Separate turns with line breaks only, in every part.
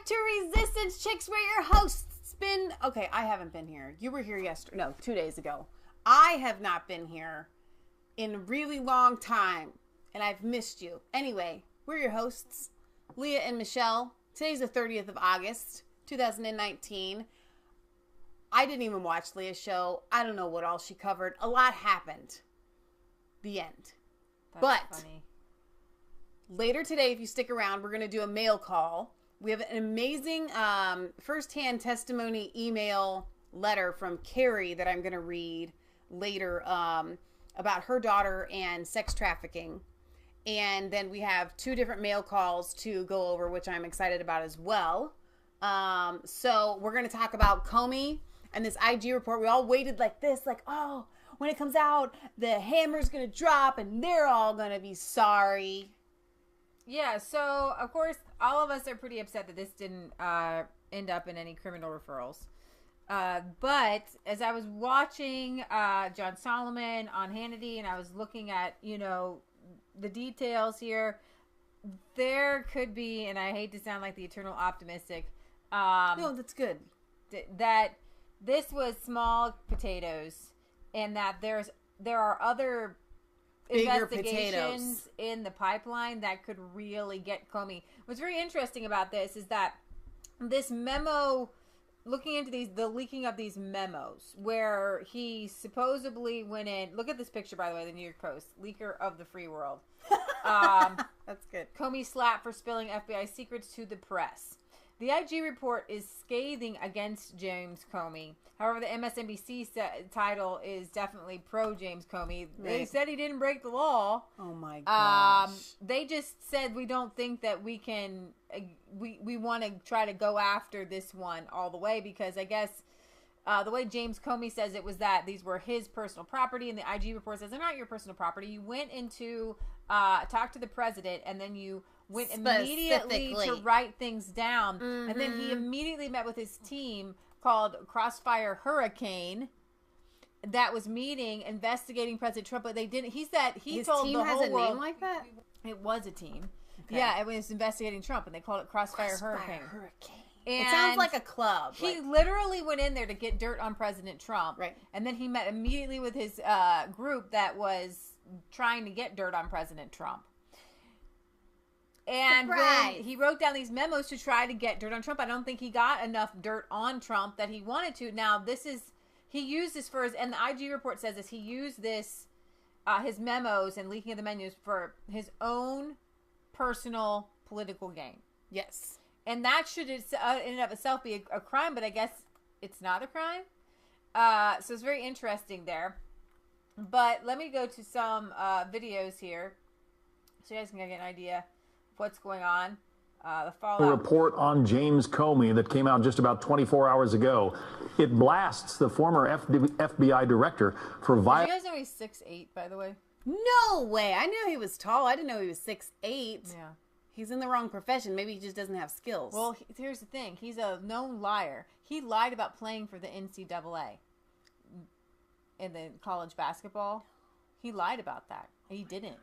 back to Resistance Chicks, where your host's been... Okay, I haven't been here. You were here yesterday. No, 2 days ago. I have not been here in a really long time, and I've missed you. Anyway, we're your hosts, Leah and Michelle. Today's the 30th of August, 2019. I didn't even watch Leah's show. I don't know what all she covered. A lot happened. The end.
That's funny.
Later today, if you stick around, we're going to do a mail call. We have an amazing firsthand testimony email letter from Carrie that I'm going to read later about her daughter and sex trafficking. And then we have 2 different mail calls to go over, which I'm excited about as well. So we're going to talk about Comey and this IG report. We all waited like this, like, oh, when it comes out, the hammer's going to drop and they're all going to be sorry.
Yeah, so, of course, all of us are pretty upset that this didn't end up in any criminal referrals. But as I was watching John Solomon on Hannity and I was looking at, the details here, there could be, and I hate to sound like the eternal optimistic.
No, that's good.
That this was small potatoes and that there are other
bigger
investigations
potatoes
in the pipeline that could really get Comey. What's very interesting about this is that this memo, looking into the leaking of these memos, where he supposedly went in. Look at this picture, by the way, the New York Post, leaker of the free world.
That's good.
Comey slapped for spilling FBI secrets to the press. The IG report is scathing against James Comey. However, the MSNBC title is definitely pro James Comey. They
Right.
said he didn't break the law.
Oh my gosh.
They just said we don't think that we can. We want to try to go after this one all the way because I guess the way James Comey says it was that these were his personal property, and the IG report says they're not your personal property. You went into talk to the president, and then you went immediately to write things down, and then he immediately met with his team called Crossfire Hurricane that was meeting, investigating President Trump, but they didn't. He said
His
told
team
the
has
whole
a
world
name like that?
it was a team.
Okay.
Yeah, it was investigating Trump, and they called it Crossfire Hurricane.
It sounds like a club.
He literally went in there to get dirt on President Trump,
Right.
And then he met immediately with his group that was trying to get dirt on President Trump. And then he wrote down these memos to try to get dirt on Trump. I don't think he got enough dirt on Trump that he wanted to. Now, he used this for and the IG report says this, he used this, his memos and leaking of the menus for his own personal political gain.
Yes.
And that should in and of itself be a crime, but I guess it's not a crime. So it's very interesting there. But let me go to some videos here so you guys can get an idea of what's going on. The fallout.
A report on James Comey that came out just about 24 hours ago. It blasts the former FBI director for
Did you guys know he's 6'8", by the way?
No way. I knew he was tall. I didn't know he was 6'8".
Yeah.
He's in the wrong profession. Maybe he just doesn't have skills.
Well, here's the thing. He's a known liar. He lied about playing for the NCAA in the college basketball. He lied about that. He didn't.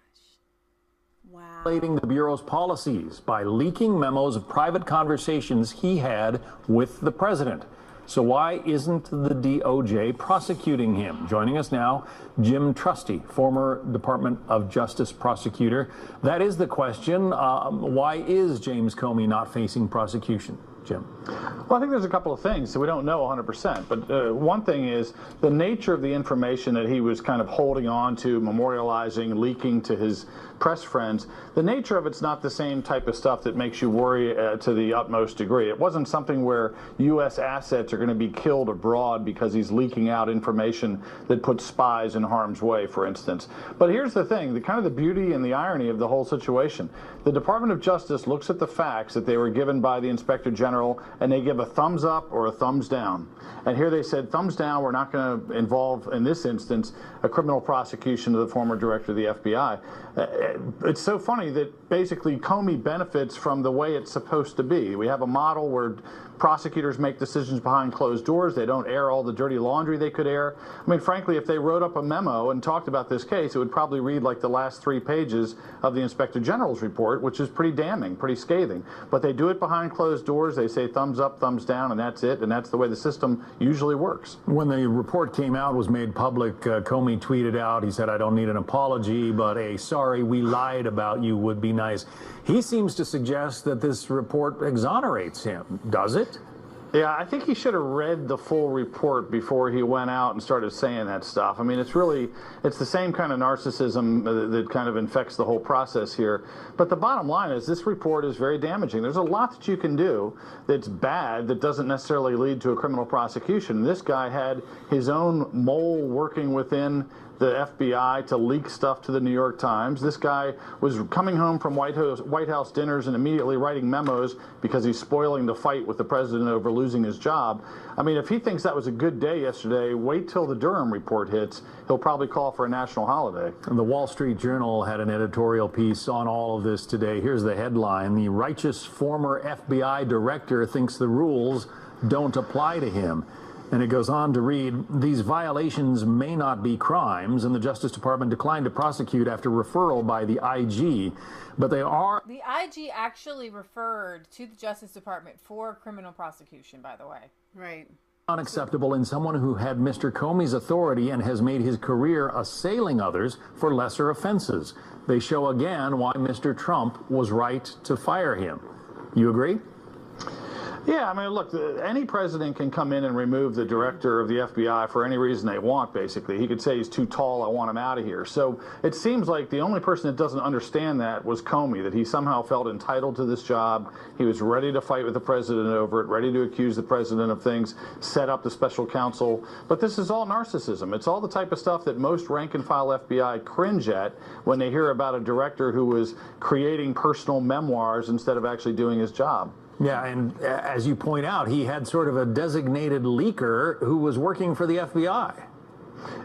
Wow.
Violating the Bureau's policies by leaking memos of private conversations he had with the president. So why isn't the DOJ prosecuting him? Joining us now, Jim Trusty, former Department of Justice prosecutor. That is the question. Why is James Comey not facing prosecution? Jim?
Well, I think there's a couple of things. So we don't know 100%. But one thing is the nature of the information that he was kind of holding on to, memorializing, leaking to his press friends. The nature of it's not the same type of stuff that makes you worry to the utmost degree. It wasn't something where U.S. assets are going to be killed abroad because he's leaking out information that puts spies in harm's way, for instance. But here's the thing, the kind of the beauty and the irony of the whole situation. The Department of Justice looks at the facts that they were given by the Inspector General and they give a thumbs up or a thumbs down. And here they said, thumbs down, we're not going to involve, in this instance, a criminal prosecution of the former director of the FBI. It's so funny that basically Comey benefits from the way it's supposed to be. We have a model where prosecutors make decisions behind closed doors. They don't air all the dirty laundry they could air. I mean, frankly, if they wrote up a memo and talked about this case, it would probably read like the last 3 pages of the Inspector General's report, which is pretty damning, pretty scathing. But they do it behind closed doors. They say thumbs up, thumbs down, and that's it. And that's the way the system usually works.
When the report came out, was made public, Comey tweeted out, he said, I don't need an apology, but a sorry, we lied about you would be nice. He seems to suggest that this report exonerates him. Does it?
Yeah, I think he should have read the full report before he went out and started saying that stuff. I mean, it's the same kind of narcissism that kind of infects the whole process here. But the bottom line is this report is very damaging. There's a lot that you can do that's bad that doesn't necessarily lead to a criminal prosecution. This guy had his own mole working within the FBI to leak stuff to the New York Times. This guy was coming home from White House dinners and immediately writing memos because he's spoiling the fight with the president over losing his job. I mean, if he thinks that was a good day yesterday, wait till the Durham report hits. He'll probably call for a national holiday.
And the Wall Street Journal had an editorial piece on all of this today. Here's the headline. The righteous former FBI director thinks the rules don't apply to him. And it goes on to read, these violations may not be crimes, and the Justice Department declined to prosecute after referral by the IG, but they are...
The IG actually referred to the Justice Department for criminal prosecution, by the way.
Right.
Unacceptable in someone who had Mr. Comey's authority and has made his career assailing others for lesser offenses. They show again why Mr. Trump was right to fire him. You agree?
Yeah, I mean, look, any president can come in and remove the director of the FBI for any reason they want, basically. He could say he's too tall, I want him out of here. So it seems like the only person that doesn't understand that was Comey, that he somehow felt entitled to this job. He was ready to fight with the president over it, ready to accuse the president of things, set up the special counsel. But this is all narcissism. It's all the type of stuff that most rank-and-file FBI cringe at when they hear about a director who was creating personal memoirs instead of actually doing his job.
Yeah, and as you point out, he had sort of a designated leaker who was working for the FBI.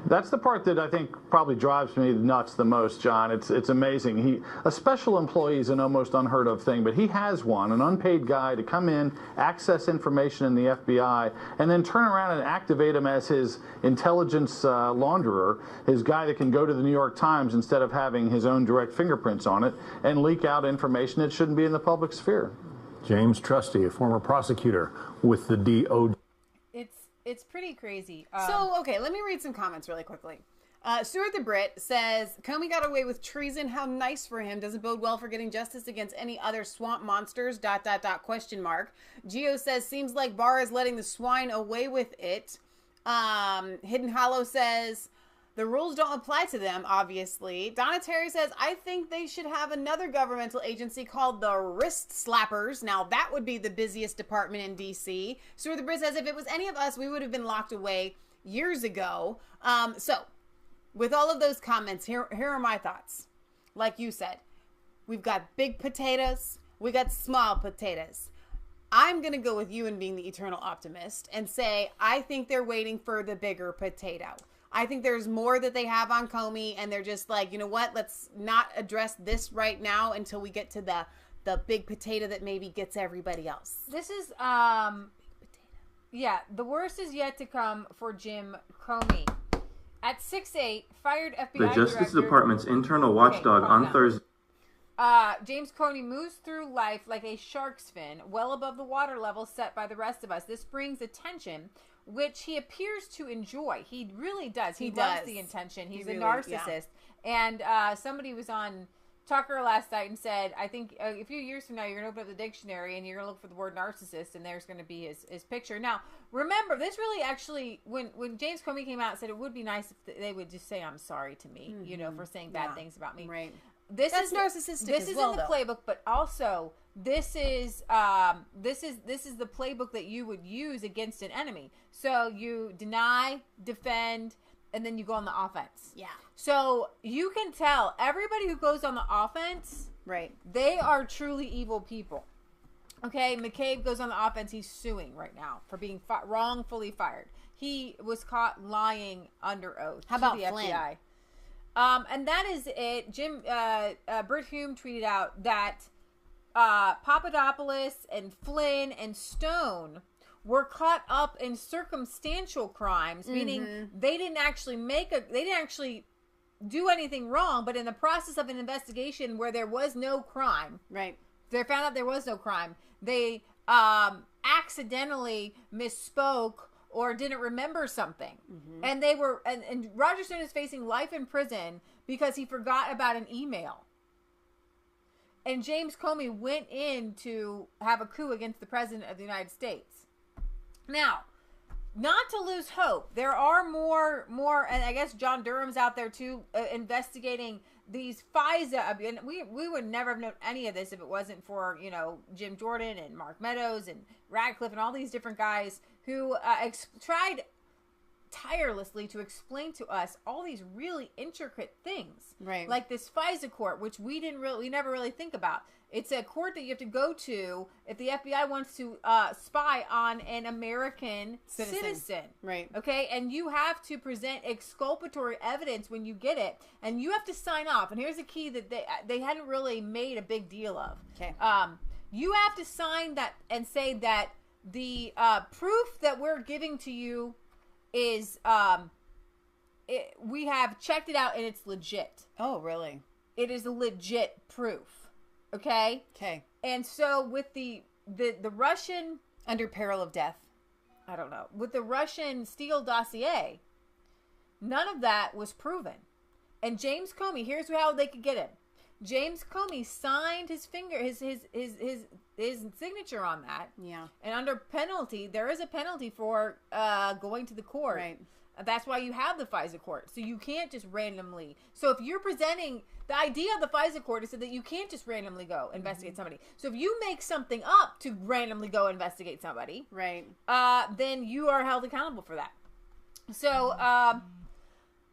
That's the part that I think probably drives me nuts the most, John. It's amazing. A special employee is an almost unheard of thing, but he has one, an unpaid guy to come in, access information in the FBI, and then turn around and activate him as his intelligence launderer, his guy that can go to the New York Times instead of having his own direct fingerprints on it and leak out information that shouldn't be in the public sphere.
James Trusty, a former prosecutor with the DOJ.
It's pretty crazy.
Okay, let me read some comments really quickly. Stuart the Brit says, Comey got away with treason. How nice for him. Doesn't bode well for getting justice against any other swamp monsters, ... Gio says, seems like Barr is letting the swine away with it. Hidden Hollow says, the rules don't apply to them, obviously. Donna Terry says, I think they should have another governmental agency called the Wrist Slappers. Now, that would be the busiest department in D.C. Stuart the Brit says, if it was any of us, we would have been locked away years ago. So, with all of those comments, here are my thoughts. Like you said, we've got big potatoes. We got small potatoes. I'm going to go with you and being the eternal optimist and say, I think they're waiting for the bigger potato. I think there's more that they have on Comey, and they're just like, you know what? Let's not address this right now until we get to the big potato that maybe gets everybody else.
This is, yeah, the worst is yet to come for Jim Comey. At 6'8", fired FBI
The Justice Department's internal watchdog on Thursday.
James Comey moves through life like a shark's fin, well above the water level set by the rest of us. This brings attention, which he appears to enjoy. He really does. He loves the attention. He's really, a narcissist. Yeah. And somebody was on Tucker last night and said, I think a few years from now, you're going to open up the dictionary and you're going to look for the word narcissist, and there's going to be his picture. Now, remember, this really actually, when James Comey came out and said it would be nice if they would just say, I'm sorry to me, for saying bad things about me.
Right.
That's
narcissistic.
This is
well,
in the playbook, but also this is the playbook that you would use against an enemy. So you deny, defend, and then you go on the offense.
Yeah.
So you can tell everybody who goes on the offense,
right?
They are truly evil people. Okay, McCabe goes on the offense. He's suing right now for being wrongfully fired. He was caught lying under oath.
How about
to the
Flynn?
FBI. And that is it. Bert Hume tweeted out that Papadopoulos and Flynn and Stone were caught up in circumstantial crimes, meaning they didn't actually do anything wrong, but in the process of an investigation where there was no crime,
Right.
they found out there was no crime. They accidentally misspoke or didn't remember something, and they were and Roger Stone is facing life in prison because he forgot about an email. And James Comey went in to have a coup against the president of the United States. Now, not to lose hope, there are more, and I guess John Durham's out there too, investigating these FISA. And we would never have known any of this if it wasn't for, Jim Jordan and Mark Meadows and Radcliffe and all these different guys who tried tirelessly to explain to us all these really intricate things,
Right.
like this FISA court, which we never really think about. It's a court that you have to go to if the FBI wants to spy on an American citizen.
Right.
Okay, and you have to present exculpatory evidence when you get it, and you have to sign off. And here's the key that they hadn't really made a big deal of.
Okay.
You have to sign that and say that the proof that we're giving to you is we have checked it out and it's legit.
Oh, really?
It is a legit proof. Okay?
Okay.
And so with the Russian,
Under peril of death.
I don't know, with the Russian Steele dossier, none of that was proven. And James Comey, here's how they could get him. James Comey signed his signature on that.
Yeah.
And under penalty, there is a penalty for going to the court.
Right.
That's why you have the FISA court. So you can't just randomly. So if you're presenting, the idea of the FISA court is so that you can't just randomly go investigate somebody. So if you make something up to randomly go investigate somebody,
Right.
then you are held accountable for that. So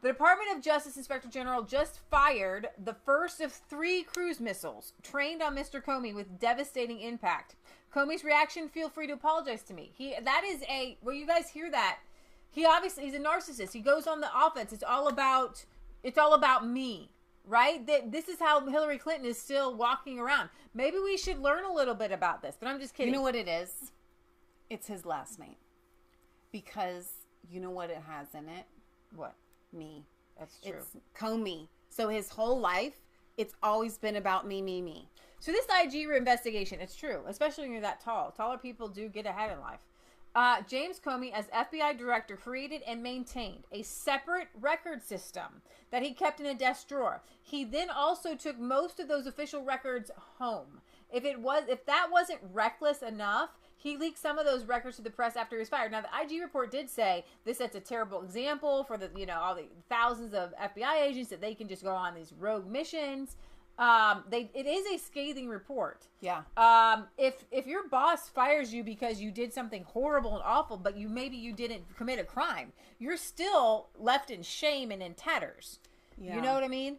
the Department of Justice Inspector General just fired the first of 3 cruise missiles trained on Mr. Comey with devastating impact. Comey's reaction, feel free to apologize to me. Well, you guys hear that. He's a narcissist. He goes on the offense. It's all about me, right? This is how Hillary Clinton is still walking around. Maybe we should learn a little bit about this, but I'm just kidding.
You know what it is? It's his last name. Because you know what it has in it?
What?
Me.
That's true.
It's Comey. So his whole life, it's always been about me, me, me.
So this IG investigation, it's true, especially when you're that tall. Taller people do get ahead in life. James Comey, as FBI director, created and maintained a separate record system that he kept in a desk drawer. He then also took most of those official records home. If that wasn't reckless enough, he leaked some of those records to the press after he was fired. Now, the IG report did say this sets a terrible example for all the thousands of FBI agents that they can just go on these rogue missions. It is a scathing report.
Yeah.
If your boss fires you because you did something horrible and awful, but maybe you didn't commit a crime, you're still left in shame and in tatters.
Yeah.
You know what I mean?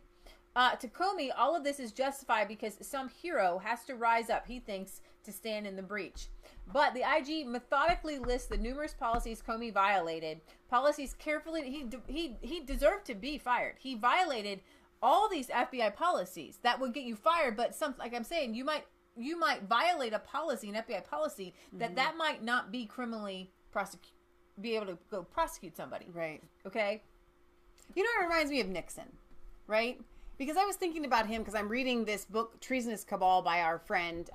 To Comey, all of this is justified because some hero has to rise up, he thinks, to stand in the breach. But the IG methodically lists the numerous policies Comey violated. Policies carefully, he deserved to be fired. He violated all these FBI policies that would get you fired, but like I'm saying, you might violate a policy, an FBI policy, that might not be criminally be able to go prosecute somebody.
Right.
Okay?
You know, it reminds me of Nixon, right? Because I was thinking about him because I'm reading this book, Treasonous Cabal, by our friend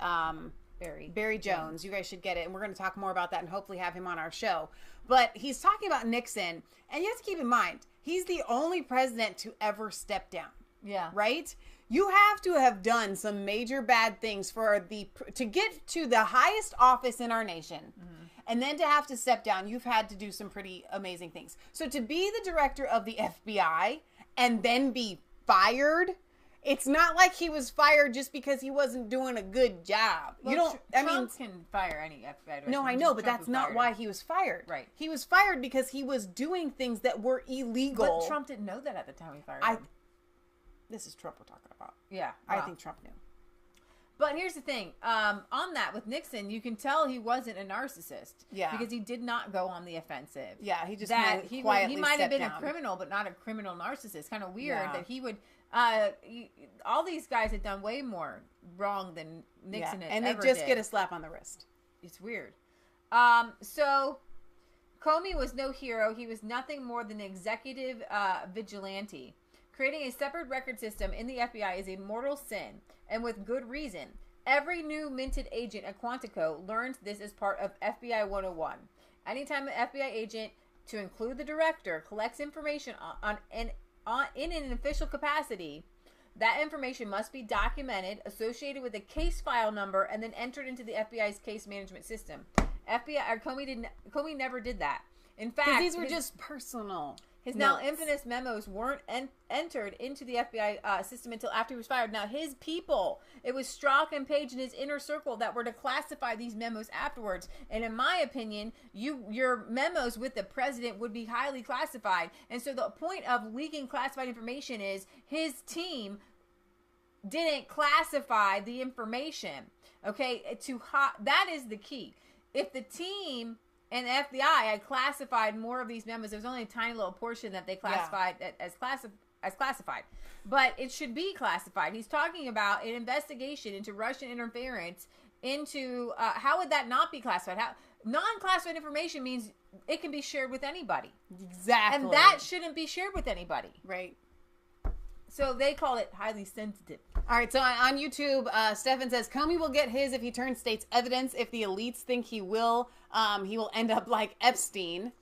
Barry Jones. You guys should get it, and we're going to talk more about that and hopefully have him on our show. But he's talking about Nixon, and you have to keep in mind, he's the only president to ever step down.
Yeah.
Right? You have to have done some major bad things to get to the highest office in our nation. Mm-hmm. And then to have to step down, you've had to do some pretty amazing things. So to be the director of the FBI and then be fired, it's not like he was fired just because he wasn't doing a good job.
Well, Trump can fire any FBI director.
No, I know, but that's not why he was fired.
Right.
He was fired because he was doing things that were illegal.
But Trump didn't know that at the time he fired him.
This is Trump we're talking about.
Yeah.
I think Trump knew.
But here's the thing. On that, with Nixon, you can tell he wasn't a narcissist.
Yeah.
Because he did not go on the offensive.
Yeah, he just
that
he
might have been
down.
a criminal, but not a criminal narcissist. Kind of weird
Yeah.
that he would. All these guys had done way more wrong than Nixon had
and they
ever
just
did.
get a slap on the wrist.
It's weird. So Comey was no hero. He was nothing more than an executive vigilante. Creating a separate record system in the FBI is a mortal sin, and with good reason. Every new minted agent at Quantico learns this as part of FBI 101. Anytime an FBI agent, to include the director, collects information in an official capacity, that information must be documented, associated with a case file number, and then entered into the FBI's case management system. Comey never did that. In fact,
these were just personal.
His
notes.
now infamous memos weren't entered into the FBI system until after he was fired. Now, his people, it was Strzok and Page and his inner circle that were to classify these memos afterwards. And in my opinion, your memos with the president would be highly classified. And so the point of leaking classified information is his team didn't classify the information. Okay, that is the key. If the team and the FBI had classified more of these memos, there was only a tiny little portion that they classified as classified. But it should be classified. He's talking about an investigation into Russian interference into, how would that not be classified? Non-classified information means it can be shared with anybody.
Exactly.
And that shouldn't be shared with anybody.
Right.
So they call it highly sensitive.
All right, so on YouTube, Stefan says, Comey will get his if he turns state's evidence. If the elites think he will end up like Epstein.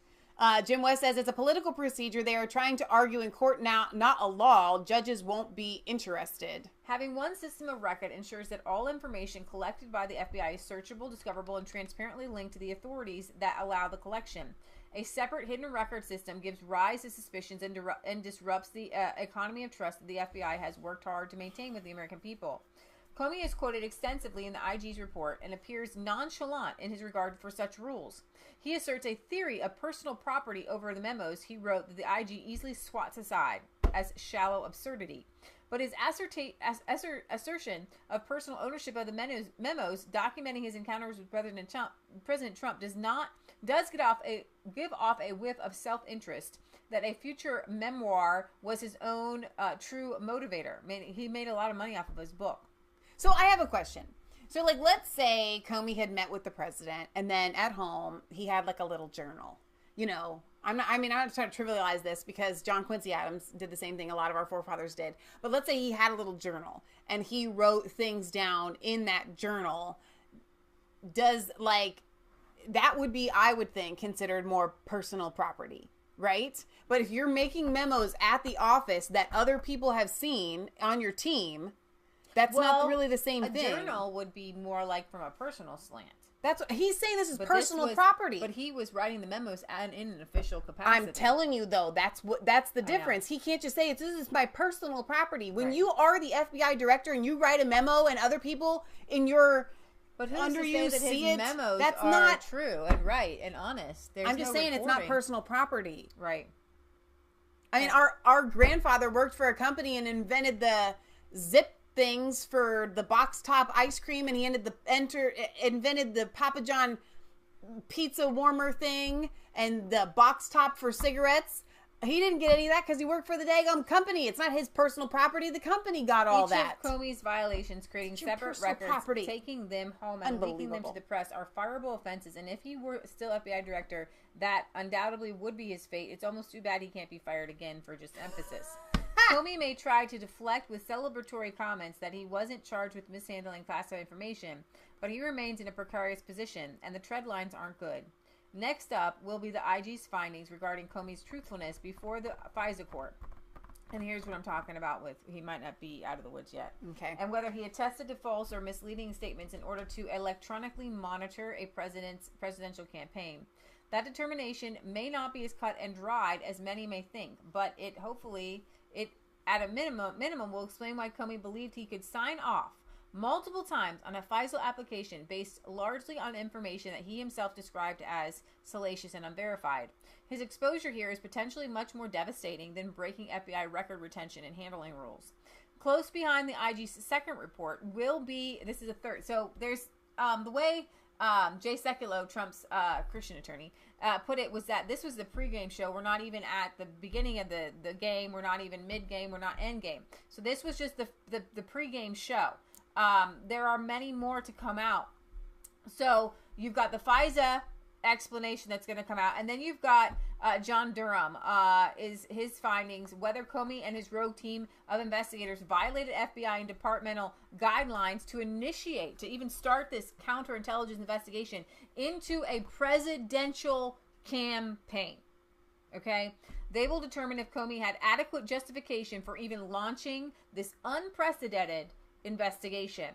Jim West says, it's a political procedure. They are trying to argue in court now, not a law. Judges won't be interested.
Having one system of record ensures that all information collected by the FBI is searchable, discoverable, and transparently linked to the authorities that allow the collection. A separate hidden record system gives rise to suspicions and disrupts the economy of trust that the FBI has worked hard to maintain with the American people. Comey is quoted extensively in the IG's report and appears nonchalant in his regard for such rules. He asserts a theory of personal property over the memos he wrote that the IG easily swats aside as shallow absurdity. But his assertion of personal ownership of the memos documenting his encounters with President Trump does give off a whiff of self-interest that a future memoir was his own true motivator. He made a lot of money off of his book.
So I have a question. So, like, let's say Comey had met with the president, and then at home he had like a little journal. You know, I'm not trying to trivialize this because John Quincy Adams did the same thing. A lot of our forefathers did. But let's say he had a little journal and he wrote things down in that journal. That would be, I would think, considered more personal property, right? But if you're making memos at the office that other people have seen on your team, that's not really the same thing.
A journal would be more like from a personal slant.
That's what he's saying. This is personal property.
But he was writing the memos in an official capacity.
I'm telling you, though, that's the difference. He can't just say this is my personal property. When you are the FBI director and you write a memo and other people in your under you see it,
memos
that's
are
not
true and right and honest.
I'm just saying it's not personal property.
Right.
I mean, our grandfather worked for a company and invented the zip things for the box top ice cream, and he invented the Papa John pizza warmer thing and the box top for cigarettes. He didn't get any of that because he worked for the daggum company. It's not his personal property. The company got all that.
Each of Comey's violations, creating separate records, taking them home, and leaking them to the press are fireable offenses. And if he were still FBI director, that undoubtedly would be his fate. It's almost too bad he can't be fired again for just emphasis. Comey may try to deflect with celebratory comments that he wasn't charged with mishandling classified information, but he remains in a precarious position, and the tread lines aren't good. Next up will be the IG's findings regarding Comey's truthfulness before the FISA court. And here's what I'm talking about with he might not be out of the woods yet.
Okay.
And whether he attested to false or misleading statements in order to electronically monitor a presidential campaign. That determination may not be as cut and dried as many may think, but it at a minimum will explain why Comey believed he could sign off multiple times on a FISA application based largely on information that he himself described as salacious and unverified. His exposure here is potentially much more devastating than breaking FBI record retention and handling rules. Close behind the IG's second report will be, this is a third. So there's the way Jay Sekulow, Trump's Christian attorney, put it was that this was the pregame show. We're not even at the beginning of the game. We're not even mid-game. We're not end-game. So this was just the pregame show. There are many more to come out. So you've got the FISA explanation that's going to come out, and then you've got John Durham is his findings, whether Comey and his rogue team of investigators violated FBI and departmental guidelines to even start this counterintelligence investigation into a presidential campaign. Okay, they will determine if Comey had adequate justification for even launching this unprecedented investigation.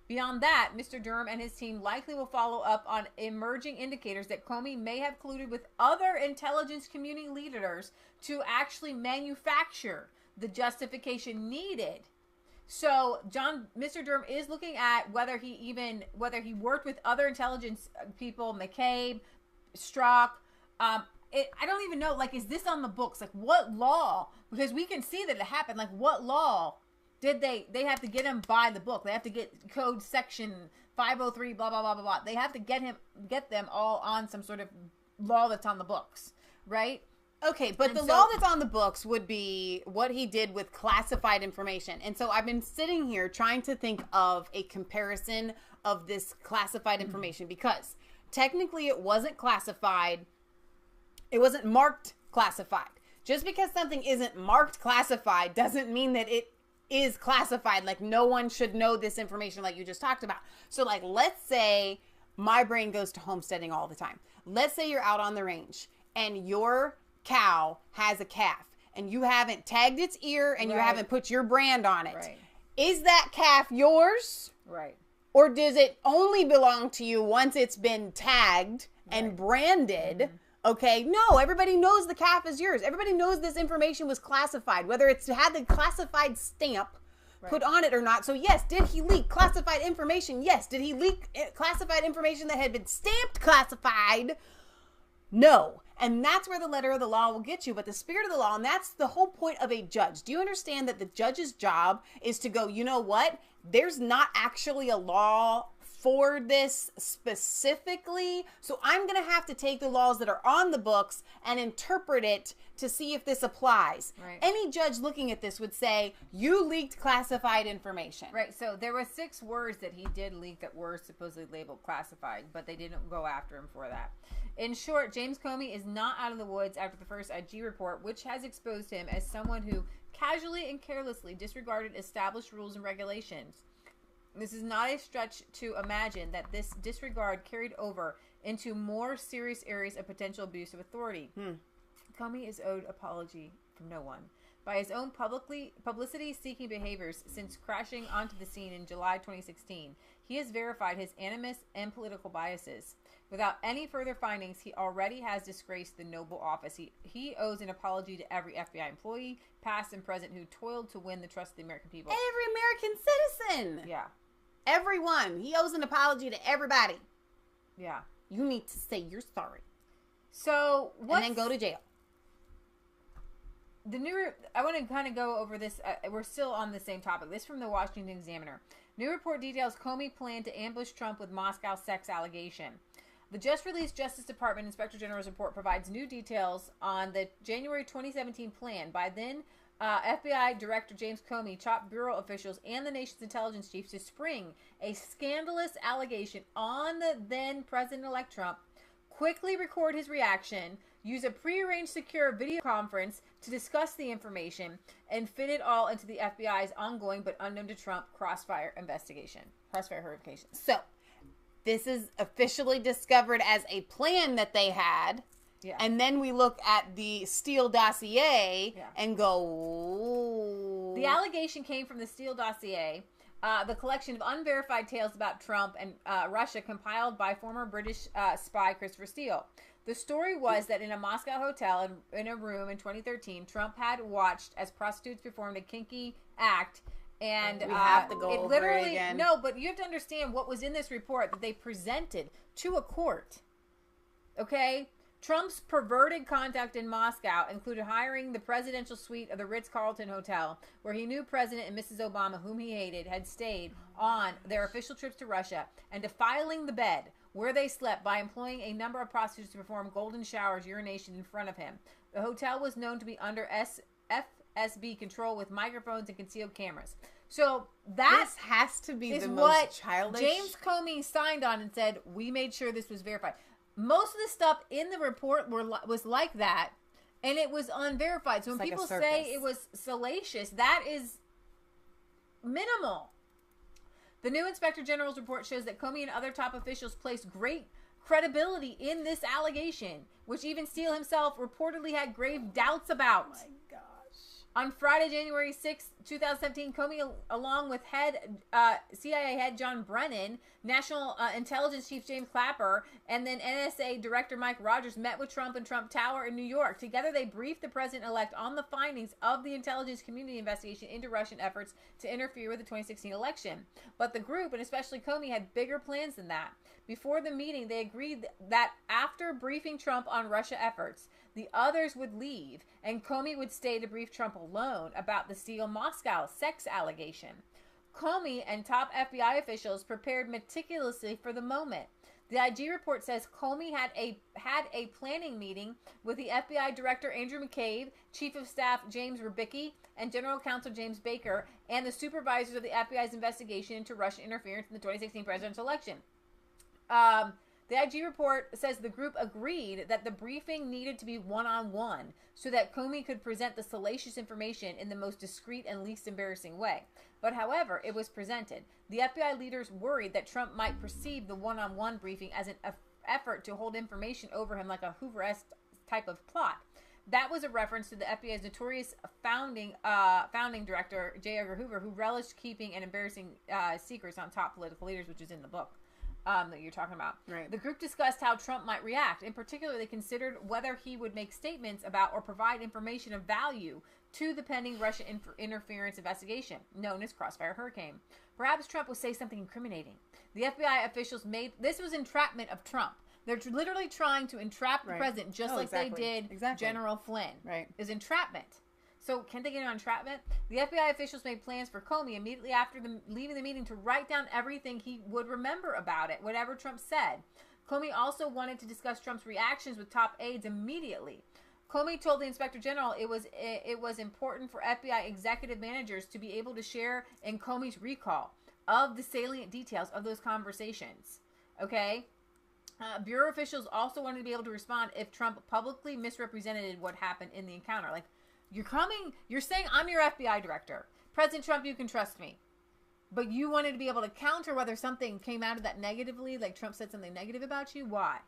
Beyond that, Mr. Durham and his team likely will follow up on emerging indicators that Comey may have colluded with other intelligence community leaders to actually manufacture the justification needed. So, Mr. Durham is looking at whether he worked with other intelligence people, McCabe, Strzok. I don't even know, like, is this on the books? Like, what law? Because we can see that it happened. Like, what law? Did they have to get him by the book? They have to get code section 503, blah, blah, blah, blah, blah. They have to get them all on some sort of law that's on the books, right?
Okay, but the law that's on the books would be what he did with classified information. And so I've been sitting here trying to think of a comparison of this classified information because technically it wasn't classified. It wasn't marked classified. Just because something isn't marked classified doesn't mean that it is classified. Like, no one should know this information like you just talked about. So, like, let's say my brain goes to homesteading all the time. Let's say you're out on the range and your cow has a calf and you haven't tagged its ear and you haven't put your brand on it.
Right.
Is that calf yours?
Right.
Or does it only belong to you once it's been tagged and branded? Mm-hmm. Okay, no, everybody knows the calf is yours. Everybody knows this information was classified, whether it's had the classified stamp put on it or not. So yes, did he leak classified information? Yes. Did he leak classified information that had been stamped classified? No. And that's where the letter of the law will get you, but the spirit of the law, and that's the whole point of a judge. Do you understand that the judge's job is to go, you know what? There's not actually a law for this specifically, so I'm going to have to take the laws that are on the books and interpret it to see if this applies.
Right.
Any judge looking at this would say, you leaked classified information.
Right, so there were 6 words that he did leak that were supposedly labeled classified, but they didn't go after him for that. In short, James Comey is not out of the woods after the first IG report, which has exposed him as someone who casually and carelessly disregarded established rules and regulations. This is not a stretch to imagine that this disregard carried over into more serious areas of potential abuse of authority. Comey is owed apology from no one. By his own publicity-seeking behaviors since crashing onto the scene in July 2016, he has verified his animus and political biases. Without any further findings, he already has disgraced the noble office. He owes an apology to every FBI employee, past and present, who toiled to win the trust of the American people.
Every American citizen.
Yeah.
Everyone. He owes an apology to everybody.
Yeah.
You need to say you're sorry.
So,
and then go to jail.
I want to kind of go over this. We're still on the same topic. This from the Washington Examiner. New report details Comey planned to ambush Trump with Moscow sex allegation. The just-released Justice Department Inspector General's report provides new details on the January 2017 plan by then FBI Director James Comey, top bureau officials, and the nation's intelligence chiefs to spring a scandalous allegation on the then President-elect Trump, quickly record his reaction, use a prearranged secure video conference to discuss the information, and fit it all into the FBI's ongoing but unknown to Trump crossfire verification.
So, this is officially discovered as a plan that they had.
Yeah.
And then we look at the Steele dossier and go, ooh.
The allegation came from the Steele dossier, the collection of unverified tales about Trump and Russia compiled by former British spy Christopher Steele. The story was that in a Moscow hotel in a room in 2013, Trump had watched as prostitutes performed a kinky act. And
we have to go over it again.
No, but you have to understand what was in this report that they presented to a court. Okay? Trump's perverted conduct in Moscow included hiring the presidential suite of the Ritz-Carlton Hotel, where he knew President and Mrs. Obama, whom he hated, had stayed on their official trips to Russia, and defiling the bed where they slept by employing a number of prostitutes to perform golden showers, urination in front of him. The hotel was known to be under FSB control with microphones and concealed cameras. So that
this has to be the
what
most childish.
James Comey signed on and said, we made sure this was verified. Most of the stuff in the report was like that, and it was unverified. So when
like
people
a circus.
say it was salacious, that is minimal. The new Inspector General's report shows that Comey and other top officials placed great credibility in this allegation, which even Steele himself reportedly had grave doubts about.
Oh my gosh.
On Friday, January 6, 2017, Comey, along with CIA head John Brennan, National Intelligence Chief James Clapper, and then NSA Director Mike Rodgers met with Trump in Trump Tower in New York. Together, they briefed the president-elect on the findings of the intelligence community investigation into Russian efforts to interfere with the 2016 election. But the group, and especially Comey, had bigger plans than that. Before the meeting, they agreed that after briefing Trump on Russia efforts, the others would leave, and Comey would stay to brief Trump alone about the Steele Moscow sex allegation. Comey and top FBI officials prepared meticulously for the moment. The IG report says Comey had a planning meeting with the FBI Director Andrew McCabe, Chief of Staff James Rybicki, and General Counsel James Baker, and the supervisors of the FBI's investigation into Russian interference in the 2016 presidential election. The IG report says the group agreed that the briefing needed to be one-on-one so that Comey could present the salacious information in the most discreet and least embarrassing way. But however, it was presented. The FBI leaders worried that Trump might perceive the one-on-one briefing as an effort to hold information over him like a Hoover-esque type of plot. That was a reference to the FBI's notorious founding director, J. Edgar Hoover, who relished keeping and embarrassing secrets on top political leaders, which is in the book. That you're talking about.
Right.
The group discussed how Trump might react. In particular, they considered whether he would make statements about or provide information of value to the pending Russia interference investigation, known as Crossfire Hurricane. Perhaps Trump would say something incriminating. The FBI officials this was entrapment of Trump. They're literally trying to entrap the president, just like they did General Flynn.
Right.
Is entrapment. So, can they get on entrapment? The FBI officials made plans for Comey immediately after leaving the meeting to write down everything he would remember about it, whatever Trump said. Comey also wanted to discuss Trump's reactions with top aides immediately. Comey told the Inspector General it was important for FBI executive managers to be able to share in Comey's recall of the salient details of those conversations. Okay? Bureau officials also wanted to be able to respond if Trump publicly misrepresented what happened in the encounter. Like, you're saying I'm your FBI director. President Trump, you can trust me. But you wanted to be able to counter whether something came out of that negatively, like Trump said something negative about you. Why?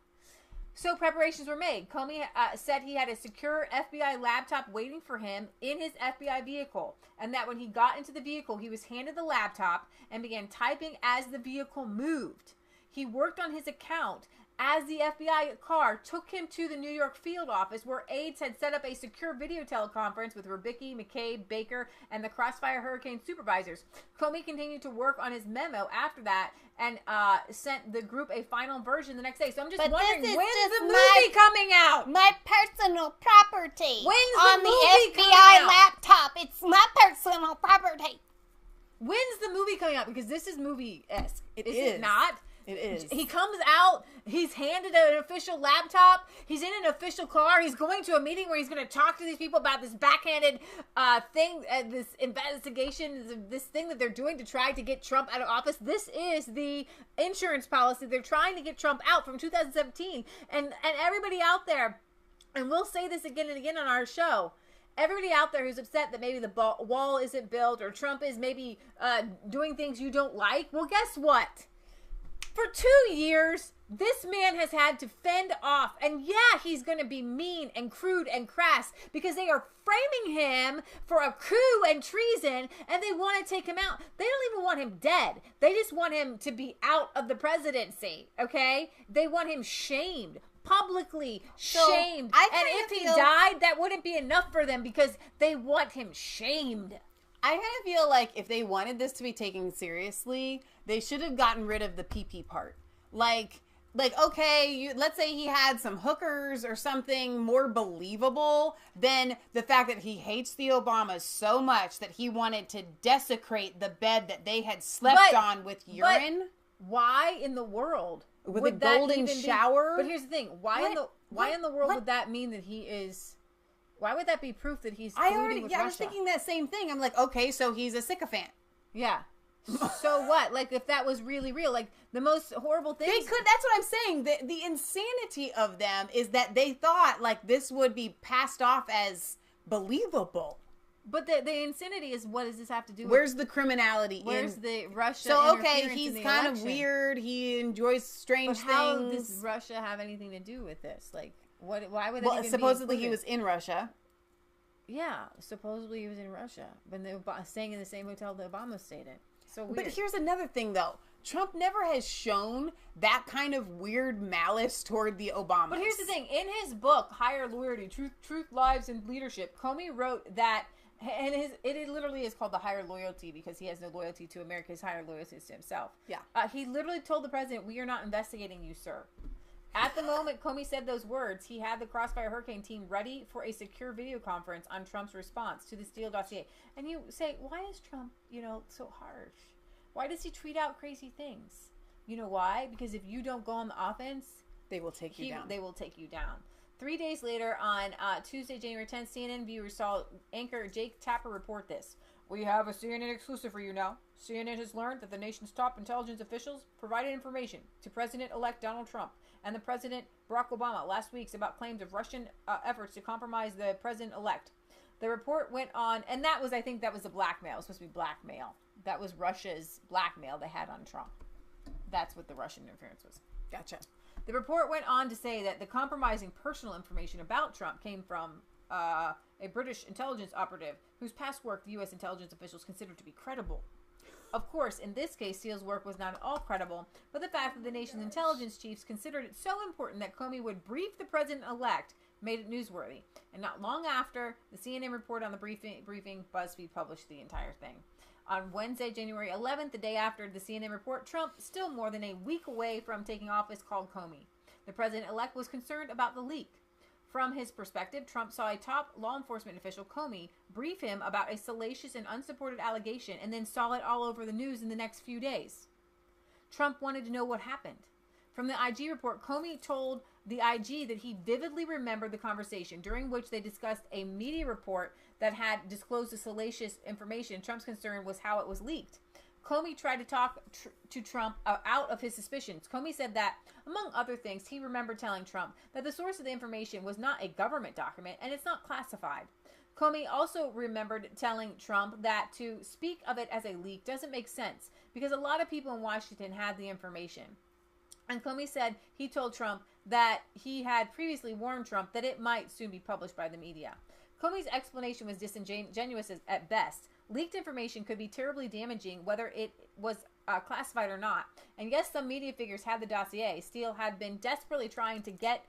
So preparations were made. Comey said he had a secure FBI laptop waiting for him in his FBI vehicle, and that when he got into the vehicle, he was handed the laptop and began typing as the vehicle moved. He worked on his account as the FBI car took him to the New York field office where aides had set up a secure video teleconference with Rybicki, McCabe, Baker, and the Crossfire Hurricane supervisors. Comey continued to work on his memo after that and sent the group a final version the next day. So I'm just wondering, when's the movie coming out?
My personal property.
When's
on
the
the
movie coming
FBI
out?
laptop? It's my personal property.
When's the movie coming out? Because this is movie-esque.
It
Is
is.
it not?
It is.
He comes out, he's handed an official laptop, he's in an official car, he's going to a meeting where he's going to talk to these people about this backhanded thing, this investigation, this thing that they're doing to try to get Trump out of office. This is the insurance policy. They're trying to get Trump out from 2017. And everybody out there, and we'll say this again and again on our show, everybody out there who's upset that maybe the wall isn't built or Trump is maybe doing things you don't like, well, guess what? For 2 years, this man has had to fend off. And yeah, he's going to be mean and crude and crass because they are framing him for a coup and treason and they want to take him out. They don't even want him dead. They just want him to be out of the presidency, okay? They want him shamed. Publicly shamed. And if he died, that wouldn't be enough for them because they want him shamed.
I kind of feel like if they wanted this to be taken seriously, they should have gotten rid of the PP part. Like, like, okay, let's say he had some hookers or something more believable than the fact that he hates the Obamas so much that he wanted to desecrate the bed that they had slept on with urine.
Why in the world
With
would
a
that
golden
even
shower?
But here's the thing: why in the world would that mean that he is? Why would that be proof that he's?
I
Russia?
was thinking that same thing. I'm like, okay, so he's a sycophant.
Yeah. So what? Like, if that was really real, like the most horrible thing.
They could. That's what I'm saying. The insanity of them is that they thought like this would be passed off as believable.
But the insanity is, what does this have to do with?
Where's the criminality?
Where's the Russia?
So okay,
interference
he's
in the
kind
election?
of weird. He enjoys strange
But how
things.
does Russia have anything to do with this? Like, what? Why would that even
supposedly
be
he was in Russia.
Yeah, supposedly he was in Russia, but they were staying in the same hotel the Obama stayed in. So weird.
But here's another thing, though. Trump never has shown that kind of weird malice toward the Obamas.
But here's the thing. In his book, Higher Loyalty, Truth, Lives, and Leadership, Comey wrote that, and it literally is called the Higher Loyalty because he has no loyalty to America. His higher loyalty is to himself.
Yeah.
He literally told the president, "We are not investigating you, sir." At the moment Comey said those words, he had the Crossfire Hurricane team ready for a secure video conference on Trump's response to the Steele dossier. And you say, why is Trump, so harsh? Why does he tweet out crazy things? You know why? Because if you don't go on the offense,
they will take you down.
They will take you down. 3 days later, on Tuesday, January 10th, CNN viewers saw anchor Jake Tapper report this. We have a CNN exclusive for you now. CNN has learned that the nation's top intelligence officials provided information to President-elect Donald Trump and the President Barack Obama last week about claims of Russian efforts to compromise the President-elect. The report went on, and I think that was the blackmail. It was supposed to be blackmail. That was Russia's blackmail they had on Trump. That's what the Russian interference was.
Gotcha.
The report went on to say that the compromising personal information about Trump came from a British intelligence operative whose past work the U.S. intelligence officials considered to be credible. Of course, in this case, Steele's work was not at all credible, but the fact that the nation's intelligence chiefs considered it so important that Comey would brief the president-elect made it newsworthy. And not long after the CNN report on the briefing, BuzzFeed published the entire thing. On Wednesday, January 11th, the day after the CNN report, Trump, still more than a week away from taking office, called Comey. The president-elect was concerned about the leak. From his perspective, Trump saw a top law enforcement official, Comey, brief him about a salacious and unsupported allegation and then saw it all over the news in the next few days. Trump wanted to know what happened. From the IG report, Comey told the IG that he vividly remembered the conversation during which they discussed a media report that had disclosed the salacious information. Trump's concern was how it was leaked. Comey tried to talk to Trump out of his suspicions. Comey said that, among other things, he remembered telling Trump that the source of the information was not a government document and it's not classified. Comey also remembered telling Trump that to speak of it as a leak doesn't make sense because a lot of people in Washington had the information. And Comey said he told Trump that he had previously warned Trump that it might soon be published by the media. Comey's explanation was disingenuous at best. Leaked information could be terribly damaging whether it was classified or not. And yes, some media figures had the dossier. Steele had been desperately trying to get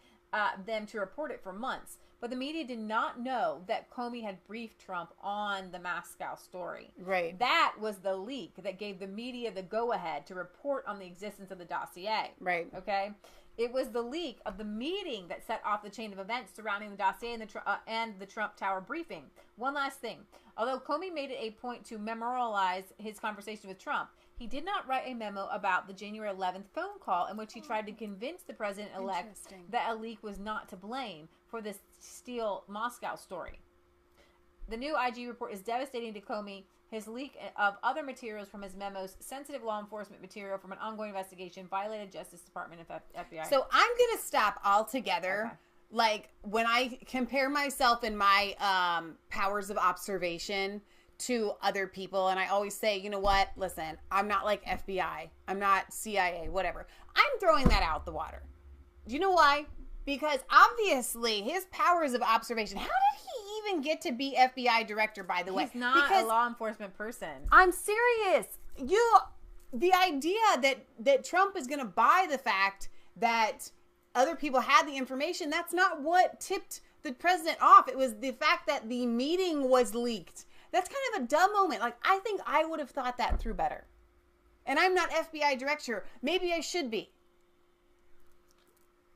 them to report it for months. But the media did not know that Comey had briefed Trump on the Moscow story.
Right.
That was the leak that gave the media the go-ahead to report on the existence of the dossier.
Right.
Okay? It was the leak of the meeting that set off the chain of events surrounding the dossier and the Trump Tower briefing. One last thing. Although Comey made it a point to memorialize his conversation with Trump, he did not write a memo about the January 11th phone call in which he tried to convince the president-elect that a leak was not to blame for the Steele Moscow story. The new IG report is devastating to Comey. His leak of other materials from his memos, sensitive law enforcement material from an ongoing investigation, violated Justice Department and FBI.
So I'm going to stop altogether. Okay. Like, when I compare myself and my powers of observation to other people, and I always say, you know what, listen, I'm not like FBI. I'm not CIA, whatever. I'm throwing that out the water. Do you know why? Because obviously his powers of observation, how did he even get to be FBI director, by the way?
He's not a law enforcement person.
I'm serious. The idea that Trump is going to buy the fact that other people had the information, that's not what tipped the president off. It was the fact that the meeting was leaked. That's kind of a dumb moment. Like, I think I would have thought that through better. And I'm not FBI director. Maybe I should be.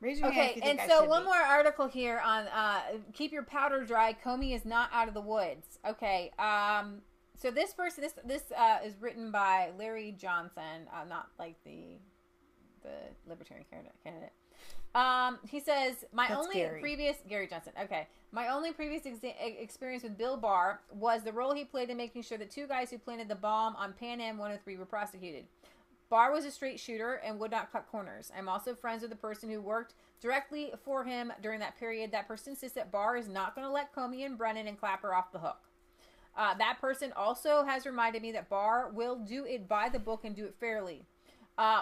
Raise your hand if
Okay,
you think
and
I
so
should
one
be.
more article here on keep your powder dry. Comey is not out of the woods. Okay, so this person, this is written by Larry Johnson, not like the Libertarian candidate. He says, Gary Johnson. Okay. My only previous experience with Bill Barr was the role he played in making sure that 2 guys who planted the bomb on Pan Am 103 were prosecuted. Barr was a straight shooter and would not cut corners. I'm also friends with the person who worked directly for him during that period. That person insists that Barr is not going to let Comey and Brennan and Clapper off the hook. That person also has reminded me that Barr will do it by the book and do it fairly.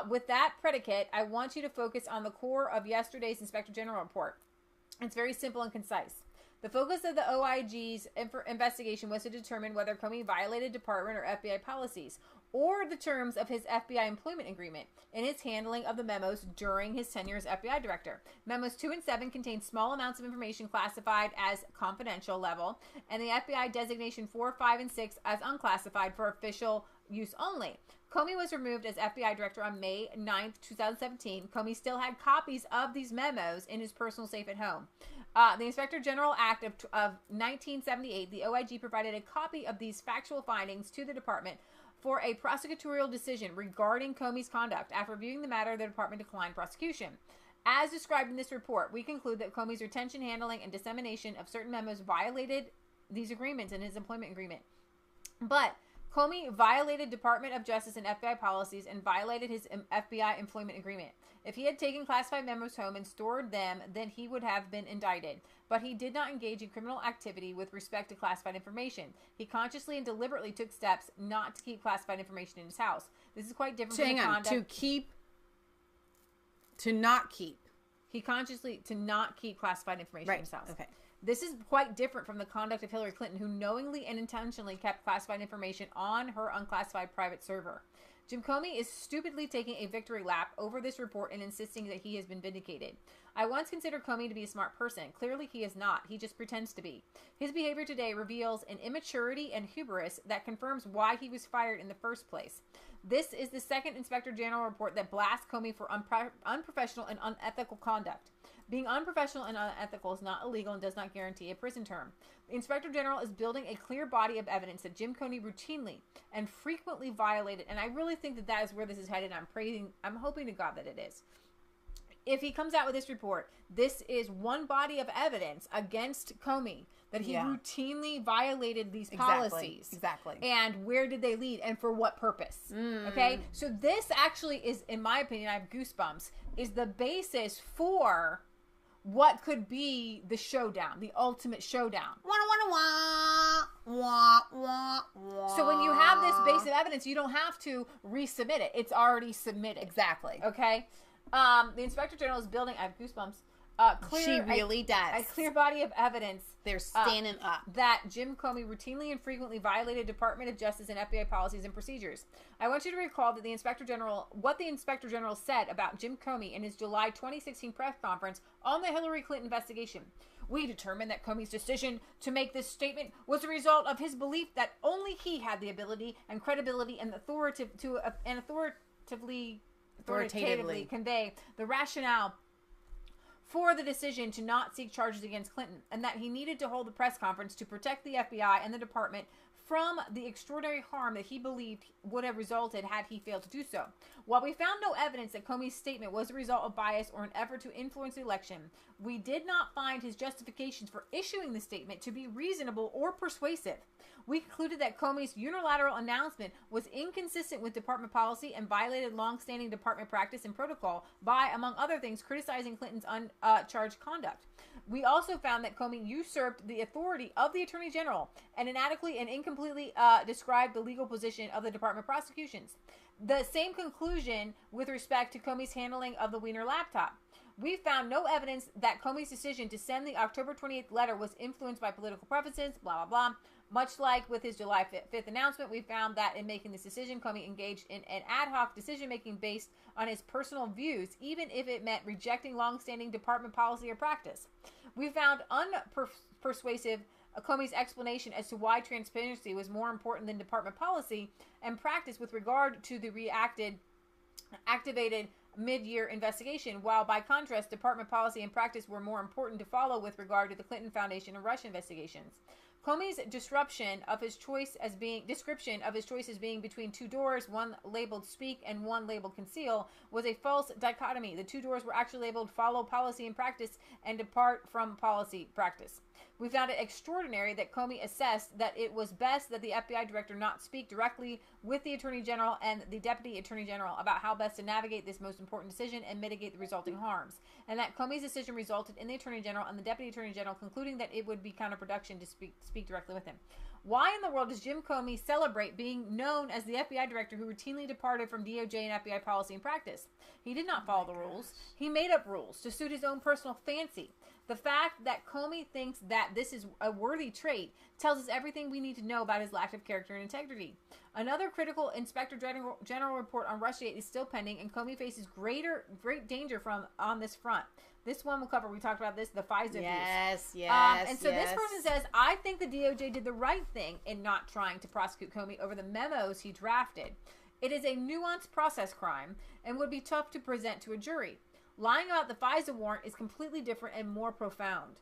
With that predicate, I want you to focus on the core of yesterday's Inspector General report. It's very simple and concise. The focus of the OIG's investigation was to determine whether Comey violated department or FBI policies or the terms of his FBI employment agreement in his handling of the memos during his tenure as FBI director. Memos 2 and 7 contain small amounts of information classified as confidential level, and the FBI designation 4, 5, and 6 as unclassified for official use only. Comey was removed as FBI director on May 9th, 2017. Comey still had copies of these memos in his personal safe at home. The Inspector General Act of 1978, the OIG provided a copy of these factual findings to the department for a prosecutorial decision regarding Comey's conduct. After reviewing the matter, the department declined prosecution. As described in this report, we conclude that Comey's retention, handling, and dissemination of certain memos violated these agreements in his employment agreement. But Comey violated Department of Justice and FBI policies and violated his FBI employment agreement. If he had taken classified memos home and stored them, then he would have been indicted. But he did not engage in criminal activity with respect to classified information. He consciously and deliberately took steps not to keep classified information in his house. This is quite different from the conduct.
To not keep.
He consciously to not keep classified information in his house.
Okay.
This is quite different from the conduct of Hillary Clinton, who knowingly and intentionally kept classified information on her unclassified private server. Jim Comey is stupidly taking a victory lap over this report and insisting that he has been vindicated. I once considered Comey to be a smart person. Clearly he is not. He just pretends to be. His behavior today reveals an immaturity and hubris that confirms why he was fired in the first place. This is the second Inspector General report that blasts Comey for unprofessional and unethical conduct. Being unprofessional and unethical is not illegal and does not guarantee a prison term. The Inspector General is building a clear body of evidence that Jim Comey routinely and frequently violated, and I really think that that is where this is headed. I'm hoping to God that it is. If he comes out with this report, this is one body of evidence against Comey that he routinely violated these policies.
Exactly.
And where did they lead and for what purpose? Okay? So this actually is, in my opinion, I have goosebumps, is the basis for what could be the showdown, the ultimate showdown. So when you have this base of evidence, you don't have to resubmit it. It's already submitted.
Exactly.
Okay? The Inspector General is building, I have goosebumps,
she really does.
A clear body of evidence.
They're standing up.
That Jim Comey routinely and frequently violated Department of Justice and FBI policies and procedures. I want you to recall that what the Inspector General said about Jim Comey in his July 2016 press conference on the Hillary Clinton investigation. We determined that Comey's decision to make this statement was a result of his belief that only he had the ability and credibility and authoritatively convey the rationale for the decision to not seek charges against Clinton, and that he needed to hold a press conference to protect the FBI and the department from the extraordinary harm that he believed would have resulted had he failed to do so. While we found no evidence that Comey's statement was a result of bias or an effort to influence the election, we did not find his justifications for issuing the statement to be reasonable or persuasive. We concluded that Comey's unilateral announcement was inconsistent with department policy and violated long-standing department practice and protocol by, among other things, criticizing Clinton's uncharged conduct. We also found that Comey usurped the authority of the Attorney General and inadequately and incompletely described the legal position of the Department of Prosecutions. The same conclusion with respect to Comey's handling of the Wiener laptop. We found no evidence that Comey's decision to send the October 28th letter was influenced by political preferences, blah, blah, blah. Much like with his July 5th announcement, we found that in making this decision, Comey engaged in an ad hoc decision-making based on his personal views, even if it meant rejecting long-standing department policy or practice. We found unpersuasive Comey's explanation as to why transparency was more important than department policy and practice with regard to the activated mid-year investigation, while by contrast, department policy and practice were more important to follow with regard to the Clinton Foundation and Russia investigations. Comey's description of his choice as being between two doors, one labeled speak and one labeled conceal, was a false dichotomy. The two doors were actually labeled follow policy and practice and depart from policy practice. We found it extraordinary that Comey assessed that it was best that the FBI director not speak directly with the Attorney General and the Deputy Attorney General about how best to navigate this most important decision and mitigate the resulting harms, and that Comey's decision resulted in the Attorney General and the Deputy Attorney General concluding that it would be counterproductive to speak directly with him. Why in the world does Jim Comey celebrate being known as the FBI director who routinely departed from DOJ and FBI policy and practice? He did not follow the rules. He made up rules to suit his own personal fancy. The fact that Comey thinks that this is a worthy trait tells us everything we need to know about his lack of character and integrity. Another critical Inspector General report on Russiagate is still pending, and Comey faces great danger on this front. This one will cover, we talked about this, the FISA abuse.
Yes.
And so this person says, I think the DOJ did the right thing in not trying to prosecute Comey over the memos he drafted. It is a nuanced process crime and would be tough to present to a jury. Lying about the FISA warrant is completely different and more profound.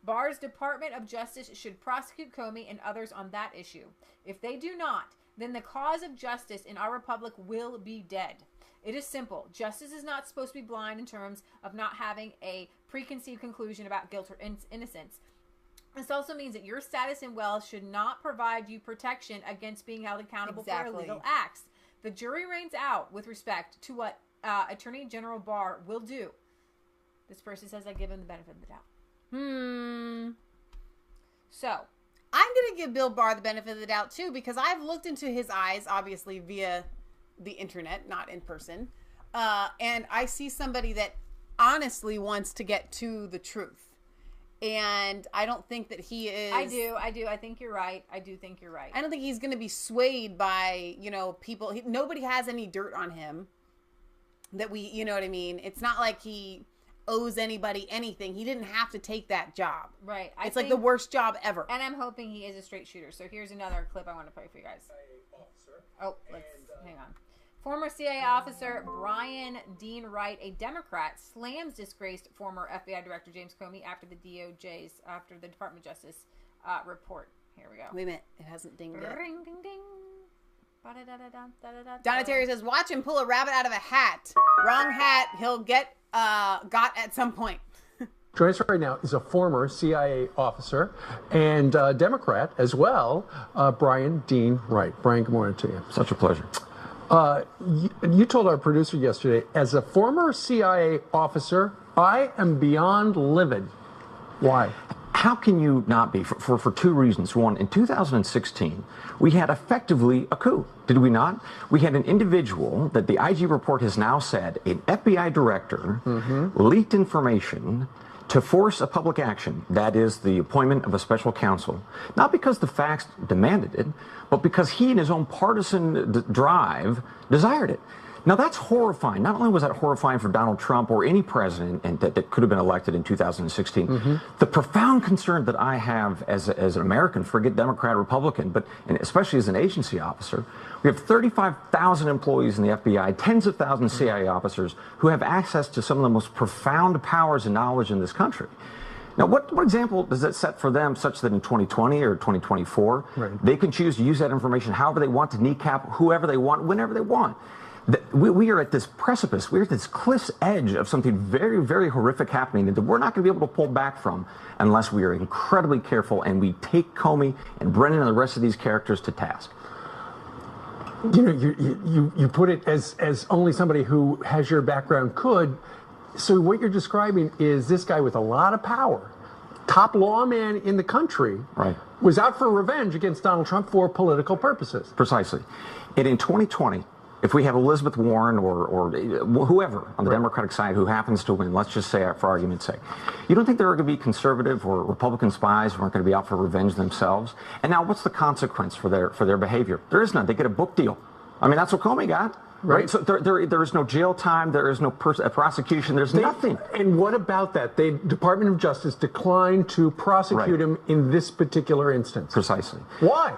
Barr's Department of Justice should prosecute Comey and others on that issue. If they do not, then the cause of justice in our republic will be dead. It is simple. Justice is not supposed to be blind in terms of not having a preconceived conclusion about guilt or innocence. This also means that your status in wealth should not provide you protection against being held accountable for illegal acts. The jury reigns out with respect to what Attorney General Barr will do. This person says I give him the benefit of the doubt. So,
I'm going to give Bill Barr the benefit of the doubt, too, because I've looked into his eyes, obviously, via the internet, not in person. And I see somebody that honestly wants to get to the truth. And I don't think that he is...
I do. I think you're right. I do think you're right.
I don't think he's going to be swayed by, people. Nobody has any dirt on him that we, you know what I mean? It's not like he owes anybody anything. He didn't have to take that job.
Right.
It's like the worst job ever.
And I'm hoping he is a straight shooter. So here's another clip I want to play for you guys. Oh, hang on. Former CIA officer Brian Dean Wright, a Democrat, slams disgraced former FBI Director James Comey after the Department of Justice report. Here we go.
Wait a minute. It hasn't dinged yet.
Ring, ding, ding.
Donna Terry says, watch him pull a rabbit out of a hat. Wrong hat. He'll get got at some point.
Joining us right now is a former CIA officer and Democrat as well, Brian Dean Wright. Brian, good morning to you.
Such a pleasure.
You told our producer yesterday, as a former CIA officer, I am beyond livid. Why?
How can you not be? For two reasons. One, in 2016, we had effectively a coup, did we not? We had an individual that the IG report has now said, an FBI director, leaked information to force a public action, that is the appointment of a special counsel, not because the facts demanded it, but because he in his own partisan drive desired it. Now that's horrifying. Not only was that horrifying for Donald Trump or any president that could have been elected in 2016, the profound concern that I have as an American, forget Democrat, Republican, but especially as an agency officer, we have 35,000 employees in the FBI, tens of thousands of CIA officers who have access to some of the most profound powers and knowledge in this country. Now, what example does that set for them such that in 2020 or 2024, they can choose to use that information however they want to kneecap whoever they want, whenever they want? We are at this precipice, we're at this cliff's edge of something very, very horrific happening that we're not going to be able to pull back from unless we are incredibly careful and we take Comey and Brennan and the rest of these characters to task.
You know, you put it as only somebody who has your background could. So what you're describing is this guy with a lot of power, top lawman in the country, was out for revenge against Donald Trump for political purposes.
Precisely. And in 2020, if we have Elizabeth Warren or whoever on the Democratic side who happens to win, let's just say for argument's sake, you don't think there are going to be conservative or Republican spies who aren't going to be out for revenge themselves? And now what's the consequence for their behavior? There is none. They get a book deal. I mean, that's what Comey got. Right. So there is no jail time. There is no prosecution. There's nothing.
And what about that? The Department of Justice declined to prosecute him in this particular instance.
Precisely.
Why?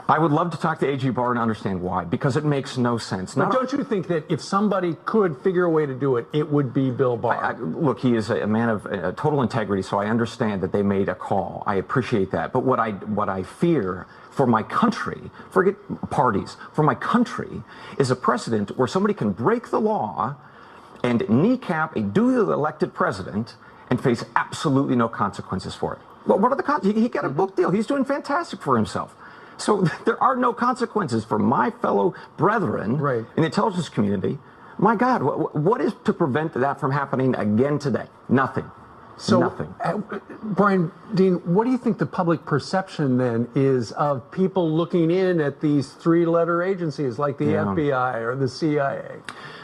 I would love to talk to A.G. Barr and understand why, because it makes no sense.
But don't you think that if somebody could figure a way to do it, it would be Bill Barr?
Look, he is a man of total integrity, so I understand that they made a call. I appreciate that. But what I fear for my country, forget parties, for my country, is a precedent where somebody can break the law and kneecap a duly elected president and face absolutely no consequences for it. Well, what are the consequences? He got a book deal. He's doing fantastic for himself. So there are no consequences for my fellow brethren in the intelligence community. My God, what is to prevent that from happening again today? Nothing.
So,
nothing.
Brian Dean, what do you think the public perception then is of people looking in at these three-letter agencies like the FBI or the CIA?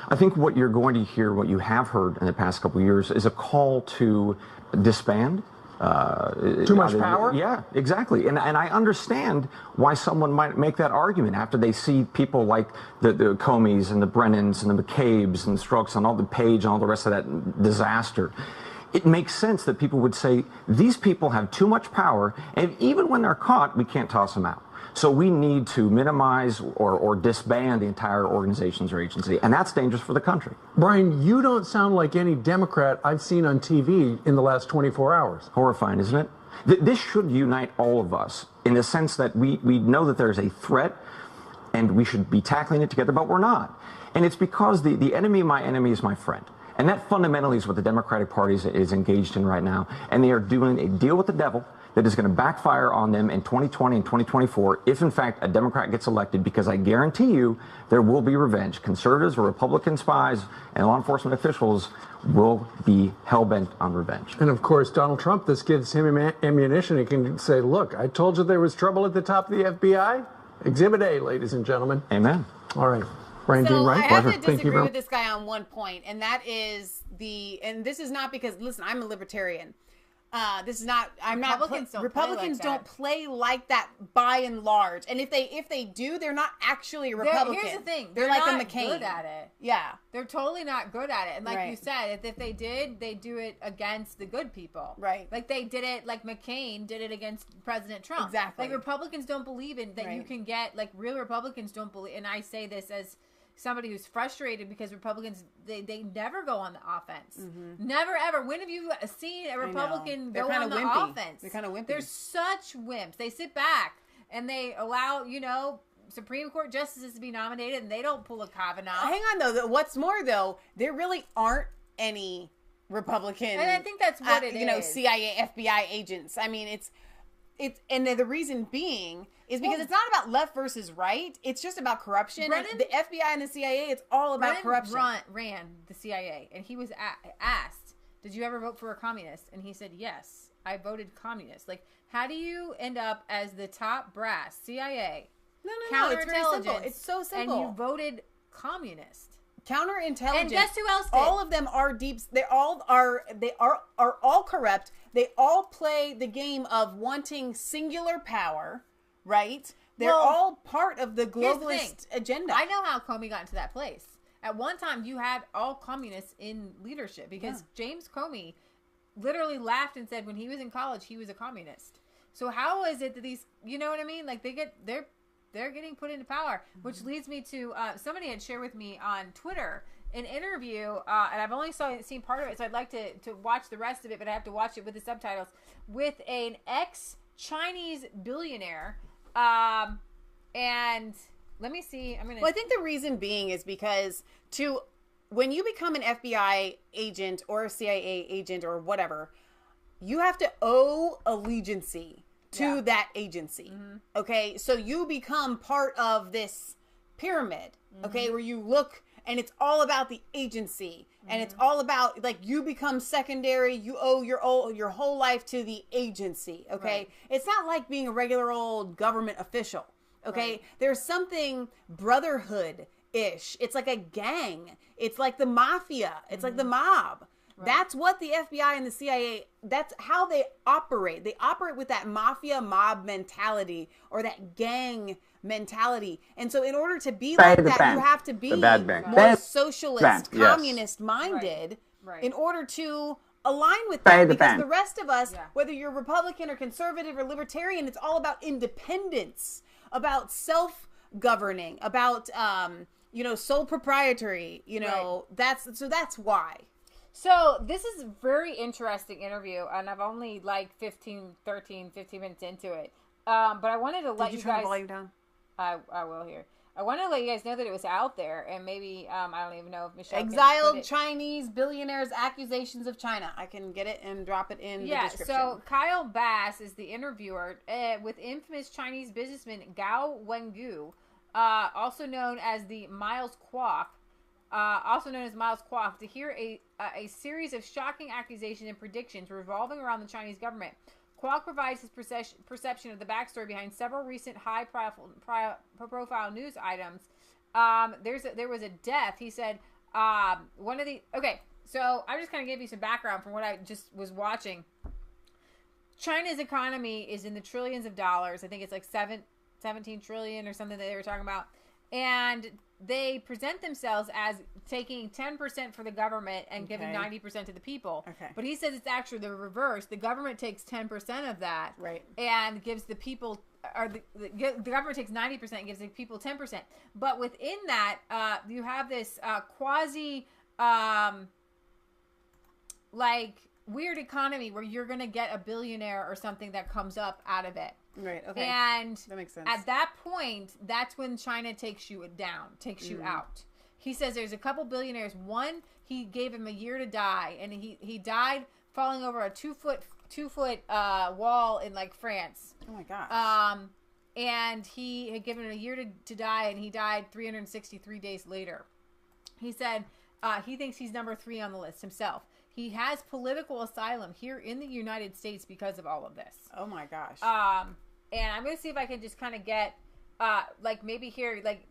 I think what you're going to hear, what you have heard in the past couple of years, is a call to disband.
Too much power?
Yeah, exactly. And I understand why someone might make that argument after they see people like the Comeys and the Brennans and the McCabe's and the Strokes and all the Page and all the rest of that disaster. It makes sense that people would say, these people have too much power, and even when they're caught, we can't toss them out. So we need to minimize or disband the entire organizations or agency, and that's dangerous for the country.
Brian, you don't sound like any Democrat I've seen on TV in the last 24 hours.
Horrifying, isn't it? This should unite all of us in the sense that we know that there's a threat, and we should be tackling it together, but we're not. And it's because the enemy, my enemy, is my friend. And that fundamentally is what the Democratic Party is engaged in right now. And they are doing a deal with the devil that is going to backfire on them in 2020 and 2024 if, in fact, a Democrat gets elected, because I guarantee you there will be revenge. Conservatives or Republican spies and law enforcement officials will be hell-bent on revenge.
And, of course, Donald Trump, this gives him ammunition. He can say, look, I told you there was trouble at the top of the FBI. Exhibit A, ladies and gentlemen.
Amen.
All right. Brian Dean, right?
I have to disagree with this guy on one point, and that is and this is not because, listen, I'm a libertarian. This is not. Republicans don't play like that by and large. And if they do, they're not actually a Republican.
Here's the thing:
they're like a McCain.
Good at it.
Yeah,
they're totally not good at it. And like you said, if they did, they do it against the good people.
Right.
Like they did it. Like McCain did it against President Trump.
Exactly.
Like Republicans don't believe in that. You can get real Republicans don't believe. And I say this as somebody who's frustrated because Republicans, they never go on the offense. Mm-hmm. Never, ever. When have you seen a Republican go on the offense?
They're kind of wimpy.
They're such wimps. They sit back and they allow, Supreme Court justices to be nominated, and they don't pull a Kavanaugh.
Hang on, though. What's more, though, there really aren't any Republican.
And I think that's what it is.
CIA, FBI agents. I mean, it's and the reason being is because it's not about left versus right. It's just about corruption. The FBI and the CIA, it's all about corruption.
Ran the CIA, and he was asked, "Did you ever vote for a communist?" And he said, "Yes, I voted communist." Like, how do you end up as the top brass CIA?
No, it's very simple. It's so simple.
And you voted communist.
Counterintelligence.
And guess who else did?
All of them are deep. They all are all corrupt. They all play the game of wanting singular power, right? They're all part of the globalist agenda.
I know how Comey got into that place. At one time, you had all communists in leadership because James Comey literally laughed and said when he was in college, he was a communist. So how is it that these, you know what I mean? Like they're getting put into power, which leads me to somebody had shared with me on Twitter an interview, and I've only seen part of it, so I'd like to watch the rest of it, but I have to watch it with the subtitles, with an ex-Chinese billionaire. And let me see.
Well, I think the reason being is because when you become an FBI agent or a CIA agent or whatever, you have to owe allegiance to that agency. Mm-hmm. Okay, so you become part of this pyramid. Okay, where you look. And it's all about the agency, and it's all about you become secondary. You owe your whole life to the agency. Okay, it's not like being a regular old government official. Okay, there's something brotherhood-ish. It's like a gang. It's like the mafia. It's like the mob. Right. That's what the FBI and the CIA, that's how they operate. They operate with that mafia mob mentality or that gang mentality. And so in order to be like that, you have to be more socialist, communist minded in order to align with that. Because the rest of us, whether you're Republican or conservative or libertarian, it's all about independence. about self-governing, about sole proprietary. That's why.
So this is a very interesting interview, and I've only like 15 minutes into it. But I wanted to let
Did you
you
turn
guys.
the volume down?
I will here. I wanted to let you guys know that it was out there, and maybe I don't even know if Michelle
Exiled
can put it.
Chinese billionaires' accusations of China. I can get it and drop it in the description.
So Kyle Bass is the interviewer with infamous Chinese businessman Gao Wengu, also known as the Miles Kwok, to hear a series of shocking accusations and predictions revolving around the Chinese government. Kwok provides his perception of the backstory behind several recent high-profile news items. There was a death. He said so I just kind of gave you some background from what I just was watching. China's economy is in the trillions of dollars. I think it's like 17 trillion or something that they were talking about. And they present themselves as taking 10% for the government and giving 90% to the people.
Okay.
But he says it's actually the reverse. The government takes 10% of that,
right, like
gives the people, or the government takes 90% and gives the people 10%. But within that, you have this quasi, weird economy where you're going to get a billionaire or something that comes up out of it.
Right. Okay.
And
that makes sense.
At that point, that's when China takes you down, takes you out. He says there's a couple billionaires. One, he gave him a year to die, and he died falling over a 2 foot wall in like France.
Oh my gosh.
And he had given him a year to die, and he died 363 days later. He said he thinks he's number 3 on the list himself. He has political asylum here in the United States because of all of this.
Oh my gosh.
And I'm going to see if I can just kind of get, maybe here, like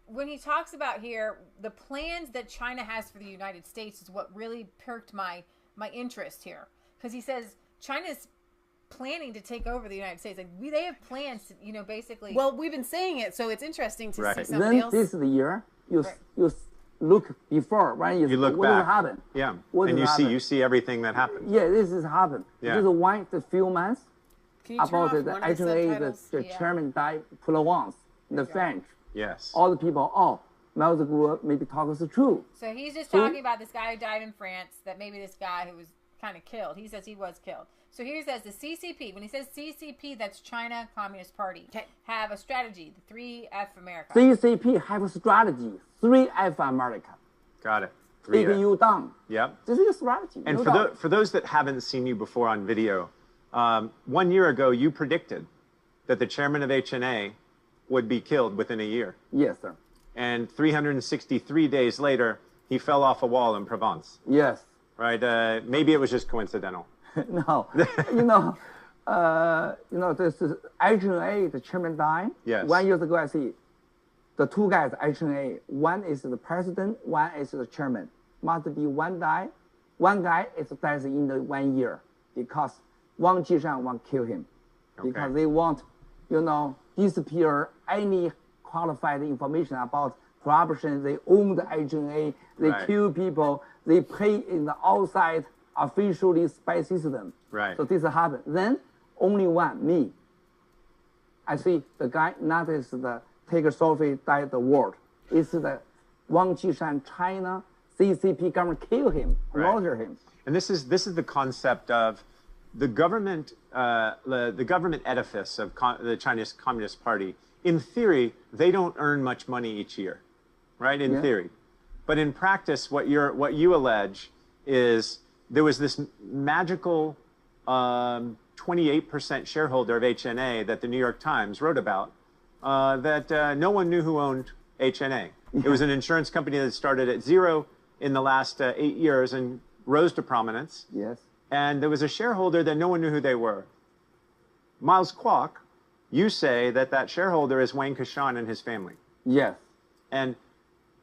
when he talks about here, the plans that China has for the United States is what really perked my interest here. Because he says China's planning to take over the United States. Like they have plans to, basically.
Well, we've been saying it, so it's interesting to see something
then
else.
This is the year. You look before when
you look
what
back.
will happen.
Yeah,
what
and
you
see everything that happened.
Yeah, this has happened.
Yeah.
This is the few months about the actually the
Yeah.
chairman died Provence, the French.
Yes.
All the people. Miles Guo maybe talk us true.
So he's just talking about this guy who died in France. That maybe this guy who was kind of killed. He says he was killed. So here he says the CCP. When he says CCP, that's China Communist Party. Have a strategy. The 3F America.
CCP have a strategy. 3F America.
Got it.
Take you down.
Yep.
This is a strategy.
And
no
for those that haven't seen you before on video, 1 year ago you predicted that the chairman of HNA would be killed within a year.
Yes, sir.
And 363 days later, he fell off a wall in Provence.
Yes.
Right? Maybe it was just coincidental.
No. this is HNA, the chairman died.
Yes.
1 year ago, I see the two guys, HNA. One is the president, one is the chairman. Must be one guy. One guy is dead in the 1 year because Wang Jishan want to kill him.
Okay.
Because they want, disappear any qualified information about corruption. They own the HNA. They kill people. They pay in the outside officially spy system.
Right.
So this happened. Then only one, me. I see the guy not is the take a selfie died the world. It's the Wang Jishan China CCP government kill him, murder him.
And this is the concept of the government edifice of the Chinese Communist Party. In theory, they don't earn much money each year, right? In theory, but in practice, what you allege is there was this magical 28% shareholder of HNA that the New York Times wrote about that no one knew who owned HNA. It was an insurance company that started at zero in the last 8 years and rose to prominence.
Yes.
And there was a shareholder that no one knew who they were. Miles Kwok, you say that shareholder is Wang Kashan and his family.
Yes.
And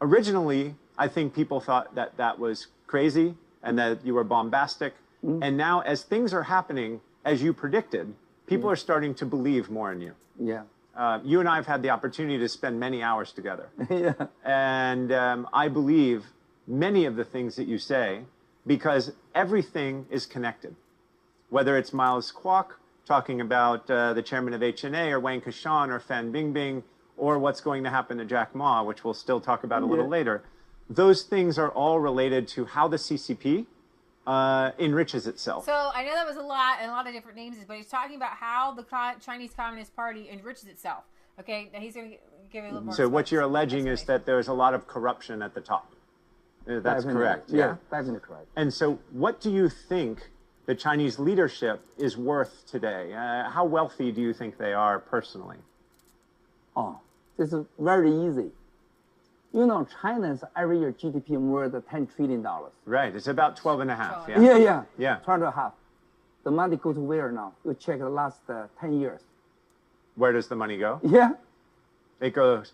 originally, I think people thought that was crazy and that you were bombastic. And now, as things are happening, as you predicted, people are starting to believe more in you.
Yeah.
You and I have had the opportunity to spend many hours together.
Yeah.
And I believe many of the things that you say because everything is connected. whether it's Miles Kwok talking about the chairman of HNA or Wang Qishan or Fan Bingbing or what's going to happen to Jack Ma, which we'll still talk about a little later. Those things are all related to how the CCP enriches itself.
So I know that was a lot and a lot of different names, but he's talking about how the Chinese Communist Party enriches itself. Okay, now he's going to give you a little more.
So what you're alleging is that there's a lot of corruption at the top. That's correct.
Yeah, definitely correct.
And so what do you think the Chinese leadership is worth today? How wealthy do you think they are personally?
Oh, this is very easy. You know, China's every year GDP more than $10 trillion.
Right, it's about 12 and a half.
Yeah. 12 and a half. The money go to where now? You check the last 10 years.
Where does the money go?
Yeah.
It goes,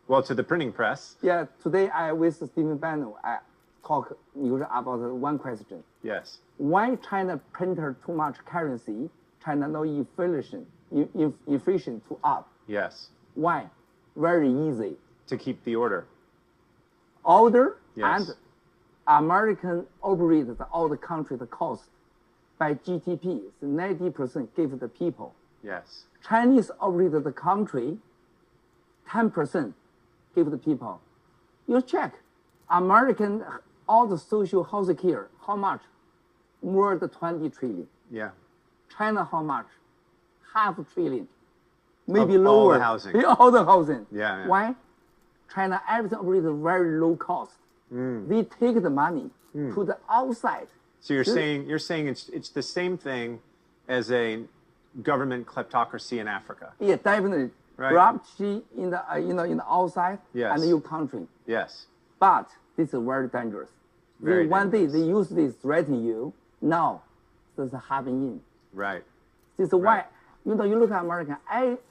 well, to the printing press.
Yeah, today I with Stephen Bannon, I talk usually about one question.
Yes.
Why China printed too much currency? China no inflation too up.
Yes.
Why? Very easy.
To keep the order.
Order
yes.
and American operated all the country the cost by GDP. 90% give the people.
Yes.
Chinese operated the country, 10% give the people. You check, American all the social health care, how much? More than 20 trillion.
Yeah.
China how much? $500 billion. Maybe
of
lower.
All the housing.
All the housing.
Yeah.
Why? China everything operates very low cost. They take the money to the outside.
So you're saying it's the same thing as a government kleptocracy in Africa.
Yeah, definitely.
Right.
Corruption in the in the outside
Yes.
and your country.
Yes.
But this is very dangerous.
Very
one
dangerous.
day they use this threaten you. Now, this is happening.
Right.
This is why you look at American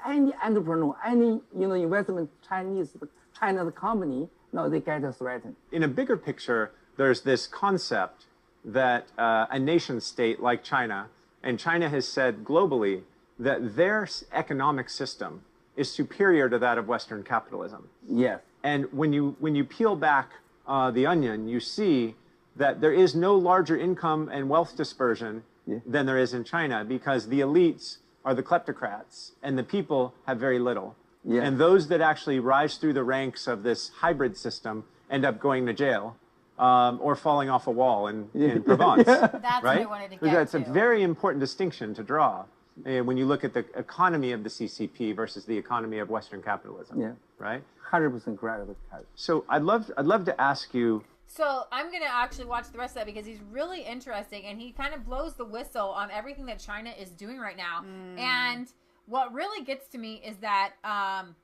any entrepreneur, any investment China's company, now they get threatened.
In a bigger picture, there's this concept that a nation state like China, and China has said globally that their economic system is superior to that of Western capitalism.
Yes.
And when you peel back the onion, you see that there is no larger income and wealth dispersion than there is in China, because the elites are the kleptocrats and the people have very little.
Yeah.
And those that actually rise through the ranks of this hybrid system end up going to jail or falling off a wall in Provence.
That's
right?
what I wanted to get
That's
to.
a very important distinction to draw when you look at the economy of the CCP versus the economy of Western capitalism.
Yeah.
Right?
100% correct.
So I'd love to ask you.
So I'm going to actually watch the rest of that because he's really interesting, and he kind of blows the whistle on everything that China is doing right now. And what really gets to me is that I'm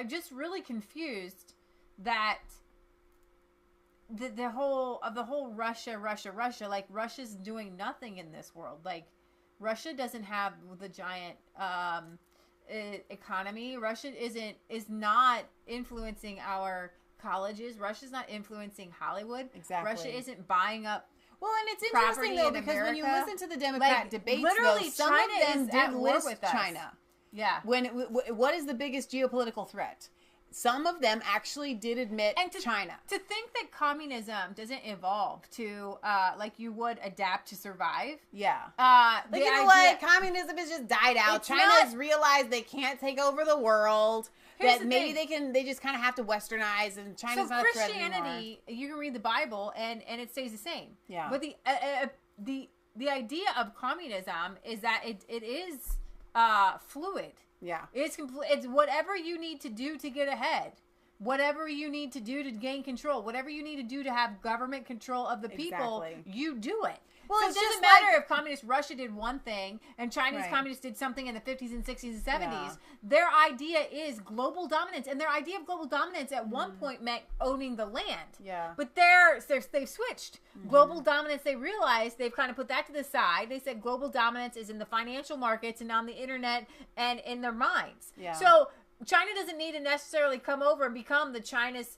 just really confused that the whole Russia, like Russia's doing nothing in this world. Like Russia doesn't have the giant economy. Russia is not influencing our colleges. Russia's not influencing Hollywood.
Exactly.
Russia isn't buying up.
Well, and it's interesting though, because when you listen to the Democrat debates,
literally,
though, some
China
of them
is
did
at war
list
with us.
China.
Yeah.
What is the biggest geopolitical threat? Some of them actually did admit China.
To think that communism doesn't evolve to like you would adapt to survive.
Yeah.
Like
what? Communism has just died out. China's realized they can't take over the world. That maybe they just kind of have to westernize, and China's not a threat anymore.
Christianity, you can read the Bible and it stays the same.
Yeah.
But the idea of communism is that it is fluid.
Yeah.
It's whatever you need to do to get ahead. Whatever you need to do to gain control. Whatever you need to do to have government control of the people, you do it.
Well,
so
it's
it doesn't
just
matter if communist Russia did one thing and Chinese communists did something in the 50s and 60s and 70s.
Yeah.
Their idea is global dominance. And their idea of global dominance at one point meant owning the land.
Yeah.
But they've switched. Global dominance, they realized they've kind of put that to the side. They said global dominance is in the financial markets and on the internet and in their minds.
Yeah.
So China doesn't need to necessarily come over and become the Chinese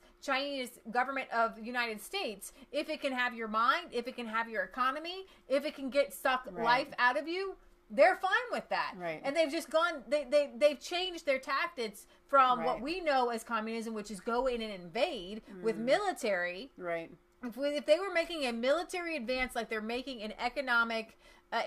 government of the United States if it can have your mind, if it can have your economy, if it can suck life out of you. They're fine with that.
Right.
And they've just gone, they've changed their tactics from what we know as communism, which is go in and invade with military.
Right.
If they were making a military advance like they're making an economic,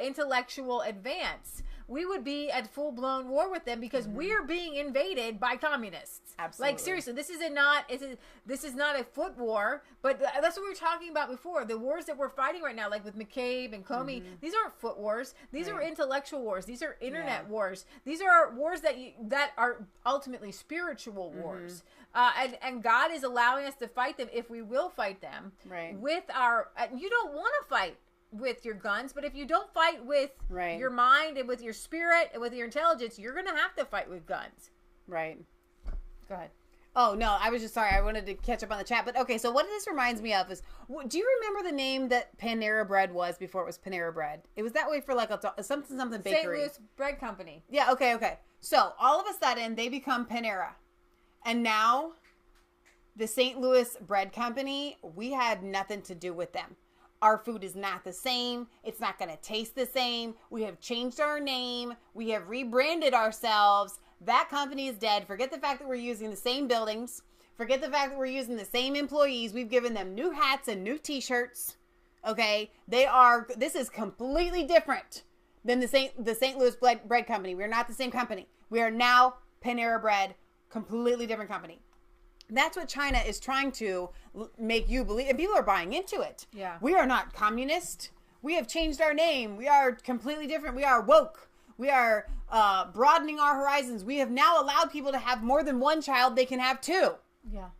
intellectual advance, we would be at full-blown war with them because we're being invaded by communists.
Absolutely.
Like, seriously, this is not a foot war, but that's what we were talking about before. The wars that we're fighting right now, like with McCabe and Comey, these aren't foot wars. These are intellectual wars. These are internet wars. These are wars that are ultimately spiritual wars. And God is allowing us to fight them if we will fight them.
Right.
With our... you don't want to fight with your guns, but if you don't fight with your mind and with your spirit and with your intelligence, you're going to have to fight with guns.
Right.
Go ahead.
Oh, no, I was just sorry. I wanted to catch up on the chat. But, okay, so what this reminds me of is, do you remember the name that Panera Bread was before it was Panera Bread? It was that way for, like, a something bakery.
St. Louis Bread Company.
Yeah, okay. So, all of a sudden, they become Panera. And now, the St. Louis Bread Company, we had nothing to do with them. Our food is not the same. It's not going to taste the same. We have changed our name. We have rebranded ourselves. That company is dead. Forget the fact that we're using the same buildings. Forget the fact that we're using the same employees. We've given them new hats and new t-shirts. Okay? This is completely different than the St. Louis Bread Company. We're not the same company. We are now Panera Bread, completely different company. That's what China is trying to make you believe, and people are buying into it.
Yeah.
We are not communist. We have changed our name. We are completely different. We are woke. We are broadening our horizons. We have now allowed people to have more than one child. They can have two.
Yeah.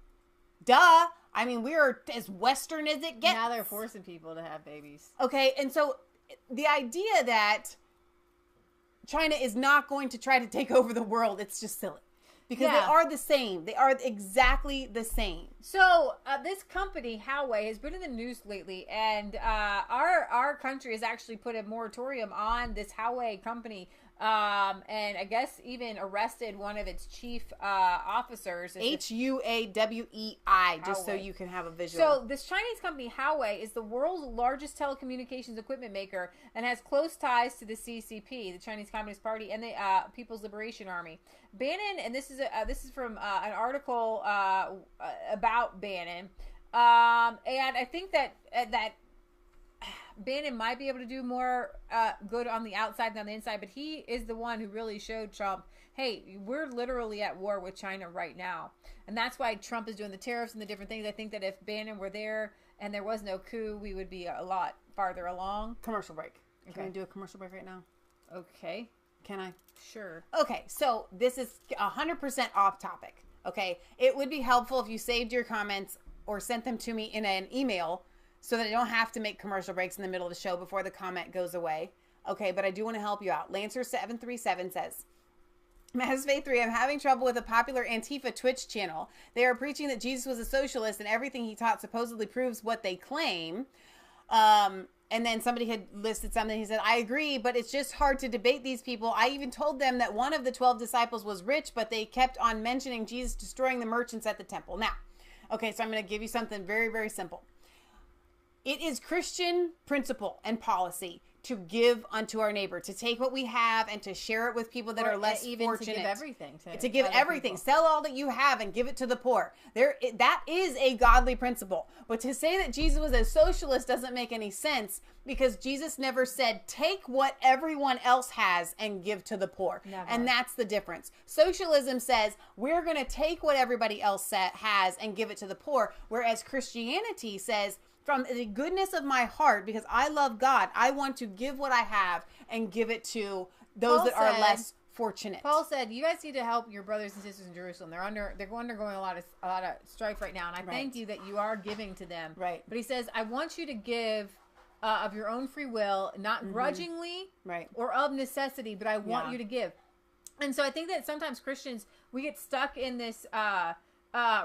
Duh. I mean, we are as Western as it gets.
Now they're forcing people to have babies.
Okay, and so the idea that China is not going to try to take over the world, it's just silly. Because they are the same. They are exactly the same.
So this company, Huawei, has been in the news lately, and our country has actually put a moratorium on this Huawei company, and I guess even arrested one of its chief officers.
Huawei, just so you can have a visual.
So this Chinese company, Huawei, is the world's largest telecommunications equipment maker and has close ties to the CCP, the Chinese Communist Party, and the People's Liberation Army. Bannon, and this is from an article about Bannon, and I think that Bannon might be able to do more good on the outside than on the inside, but he is the one who really showed Trump, hey, we're literally at war with China right now. And that's why Trump is doing the tariffs and the different things. I think that if Bannon were there and there was no coup, we would be a lot farther along.
Commercial break. Can we do a commercial break right now?
Okay.
Can I?
Sure.
Okay, so this is 100% off topic. Okay, it would be helpful if you saved your comments or sent them to me in an email so that I don't have to make commercial breaks in the middle of the show before the comment goes away. Okay, but I do want to help you out. Lancer737 says, Mass Faith 3, I'm having trouble with a popular Antifa Twitch channel. They are preaching that Jesus was a socialist and everything he taught supposedly proves what they claim. And then somebody had listed something. He said, I agree, but it's just hard to debate these people. I even told them that one of the 12 disciples was rich, but they kept on mentioning Jesus destroying the merchants at the temple. Now, okay, so I'm going to give you something very, very simple. It is Christian principle and policy to give unto our neighbor, to take what we have and to share it with people that are less fortunate.
To give everything.
To give everything. People. Sell all that you have and give it to the poor. That is a godly principle. But to say that Jesus was a socialist doesn't make any sense because Jesus never said, take what everyone else has and give to the poor.
Never.
And that's the difference. Socialism says, we're going to take what everybody else has and give it to the poor. Whereas Christianity says, from the goodness of my heart, because I love God, I want to give what I have and give it to those that are less fortunate.
Paul said, "You guys need to help your brothers and sisters in Jerusalem. They're undergoing a lot of strife right now, and I thank you that you are giving to them."
Right.
But he says, "I want you to give of your own free will, not grudgingly, or of necessity, but I want you to give." And so I think that sometimes Christians, we get stuck in this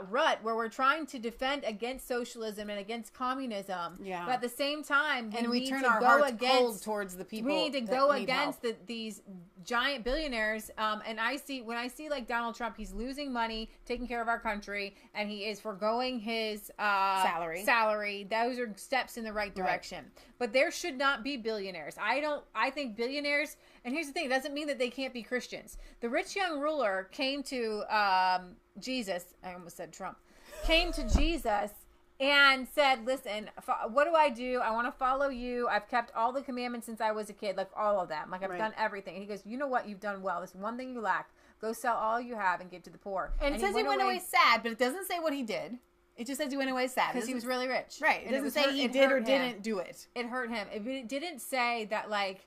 rut where we're trying to defend against socialism and against communism.
Yeah.
But at the same time,
we turn our hearts cold towards the people.
We need to go against these giant billionaires. And when I see like Donald Trump, he's losing money, taking care of our country, and he is foregoing his salary. Those are steps in the right direction. Right. But there should not be billionaires. I think billionaires, and here's the thing, it doesn't mean that they can't be Christians. The rich young ruler came to Jesus, I almost said Trump, came to Jesus and said, listen, what do? I want to follow you. I've kept all the commandments since I was a kid, like all of them. Like I've done everything. And he goes, you know what? You've done well. This one thing you lack. Go sell all you have and give to the poor.
And it says he went away sad, but it doesn't say what he did. It just says he went away sad.
Because he was really rich.
Right. It doesn't say he did or didn't do it.
It hurt him. It didn't say that, like,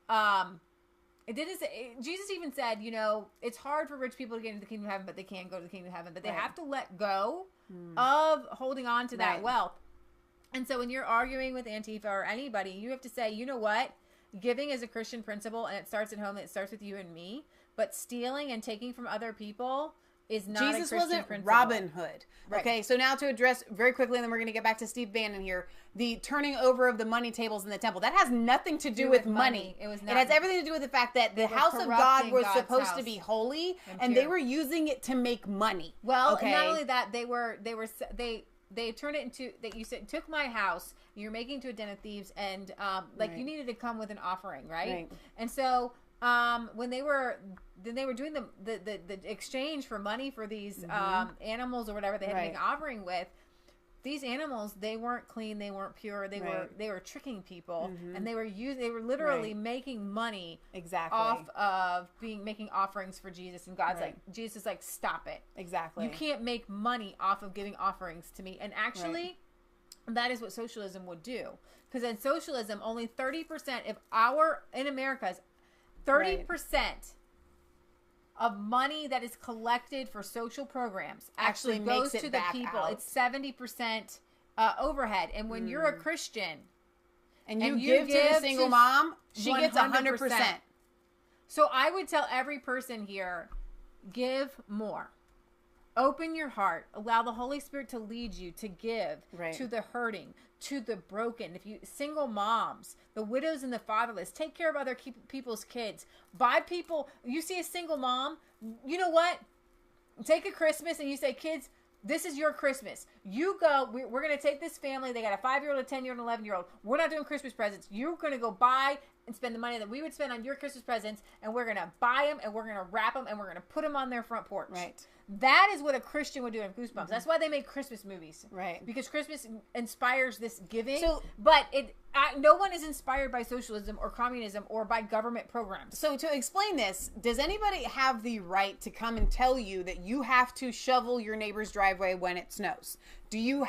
it didn't say, Jesus even said, you know, it's hard for rich people to get into the kingdom of heaven, but they can go to the kingdom of heaven. But they have to let go of holding on to that wealth. And so when you're arguing with Antifa or anybody, you have to say, you know what? Giving is a Christian principle, and it starts at home, and it starts with you and me. But stealing and taking from other people is not
Jesus
a Christian
wasn't
principle.
Robin Hood. Right. Okay, so now to address very quickly, and then we're going to get back to Steve Bannon here, the turning over of the money tables in the temple. That has nothing to do with money. It has everything to do with the fact that the house of God was supposed to be holy, and they were using it to make money.
Well, not only that, they turned it into, that you said, took my house, you're making to a den of thieves, and you needed to come with an offering, right? And so when they were doing the exchange for money for these animals or whatever they had to make an offering with, these animals, they weren't clean, they weren't pure, they were tricking people, and they were literally making money off of making offerings for Jesus. And God's like, Jesus is like, stop it. Exactly. You can't make money off of giving offerings to me. And actually, that is what socialism would do. Because in socialism, only 30% in America's 30% of money that is collected for social programs actually goes to the people. Out. It's 70% overhead. And when you're a Christian
and you give to the single mom, she gets 100%.
So I would tell every person here, give more. Open your heart. Allow the Holy Spirit to lead you to give to the hurting, to the broken. If you single moms, the widows and the fatherless, take care of other people's kids. Buy people. You see a single mom, you know what? Take a Christmas and you say, kids, this is your Christmas. You go. We're going to take this family. They got a 5-year-old, a 10-year-old, and 11-year-old. We're not doing Christmas presents. You're going to go buy and spend the money that we would spend on your Christmas presents, and we're going to buy them, and we're going to wrap them, and we're going to put them on their front porch. Right. That is what a Christian would do in Goosebumps. That's why they make Christmas movies. Right. Because Christmas inspires this giving. But no one is inspired by socialism or communism or by government programs.
So to explain this, does anybody have the right to come and tell you that you have to shovel your neighbor's driveway when it snows? Do you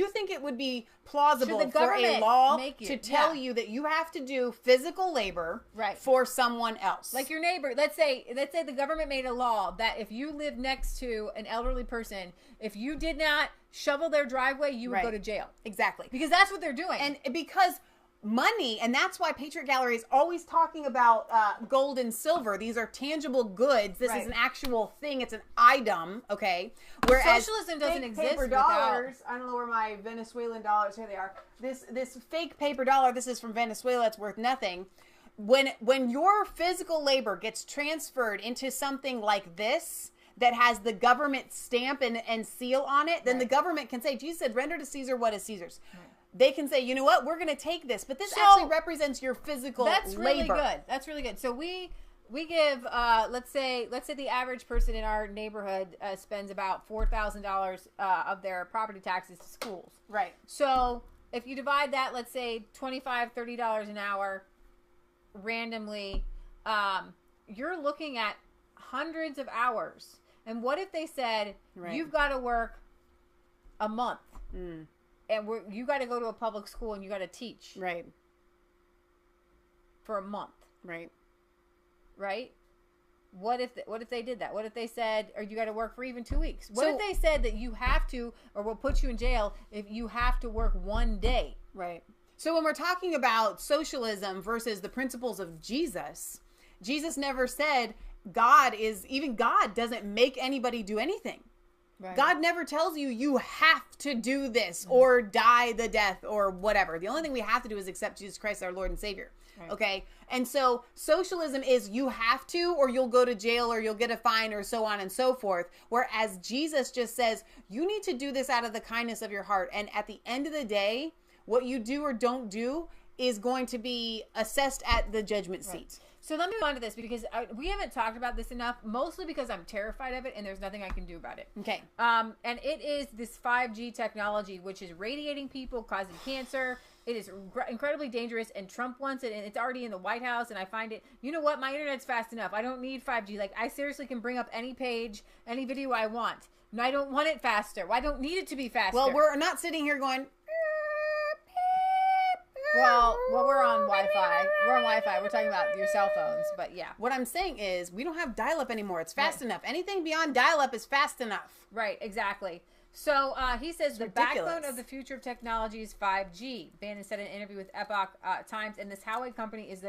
think it would be plausible for a law to tell you that you have to do physical labor for someone else?
Like your neighbor. Let's say the government made a law that if you live next to an elderly person, if you did not shovel their driveway, you would go to jail.
Exactly.
Because that's what they're doing.
And because money, and that's why Patriot Gallery is always talking about gold and silver. These are tangible goods. This is an actual thing. It's an item, okay? Whereas
socialism doesn't exist
paper dollars, I don't know where my Venezuelan dollars, here they are. This fake paper dollar, this is from Venezuela, it's worth nothing. When your physical labor gets transferred into something like this, that has the government stamp and seal on it, then the government can say, Jesus said, render to Caesar what is Caesar's. They can say, you know what, we're going to take this. But this actually represents your physical labor.
That's really good. That's really good. So we give, let's say the average person in our neighborhood spends about $4,000 of their property taxes to schools.
Right.
So if you divide that, let's say $25, $30 an hour randomly, you're looking at hundreds of hours. And what if they said, you've got to work a month and you got to go to a public school and you got to teach for a month, right? What if they did that? What if they said, or you got to work for even 2 weeks? What if they said that you have to, or we'll put you in jail if you have to work 1 day?
Right. So when we're talking about socialism versus the principles of Jesus never said God doesn't make anybody do anything. Right. God never tells you have to do this or die the death or whatever. The only thing we have to do is accept Jesus Christ, our Lord and Savior. Right. Okay. And so socialism is you have to, or you'll go to jail, or you'll get a fine, or so on and so forth. Whereas Jesus just says, you need to do this out of the kindness of your heart. And at the end of the day, what you do or don't do is going to be assessed at the judgment seat.
Right. So let me move on to this because we haven't talked about this enough, mostly because I'm terrified of it and there's nothing I can do about it.
Okay.
And it is this 5G technology, which is radiating people, causing cancer. It is incredibly dangerous, and Trump wants it, and it's already in the White House, and I find it, you know what, my internet's fast enough. I don't need 5G. Like, I seriously can bring up any page, any video I want, and I don't want it faster. I don't need it to be faster.
Well, we're not sitting here going...
Well, we're on Wi-Fi. We're on Wi-Fi. We're talking about your cell phones, but yeah.
What I'm saying is, we don't have dial-up anymore. It's fast enough. Anything beyond dial-up is fast enough.
Right, exactly. So he says
it's
the
ridiculous.
backbone of the future of technology is 5G. Bannon said in an interview with Epoch Times, and this Huawei company is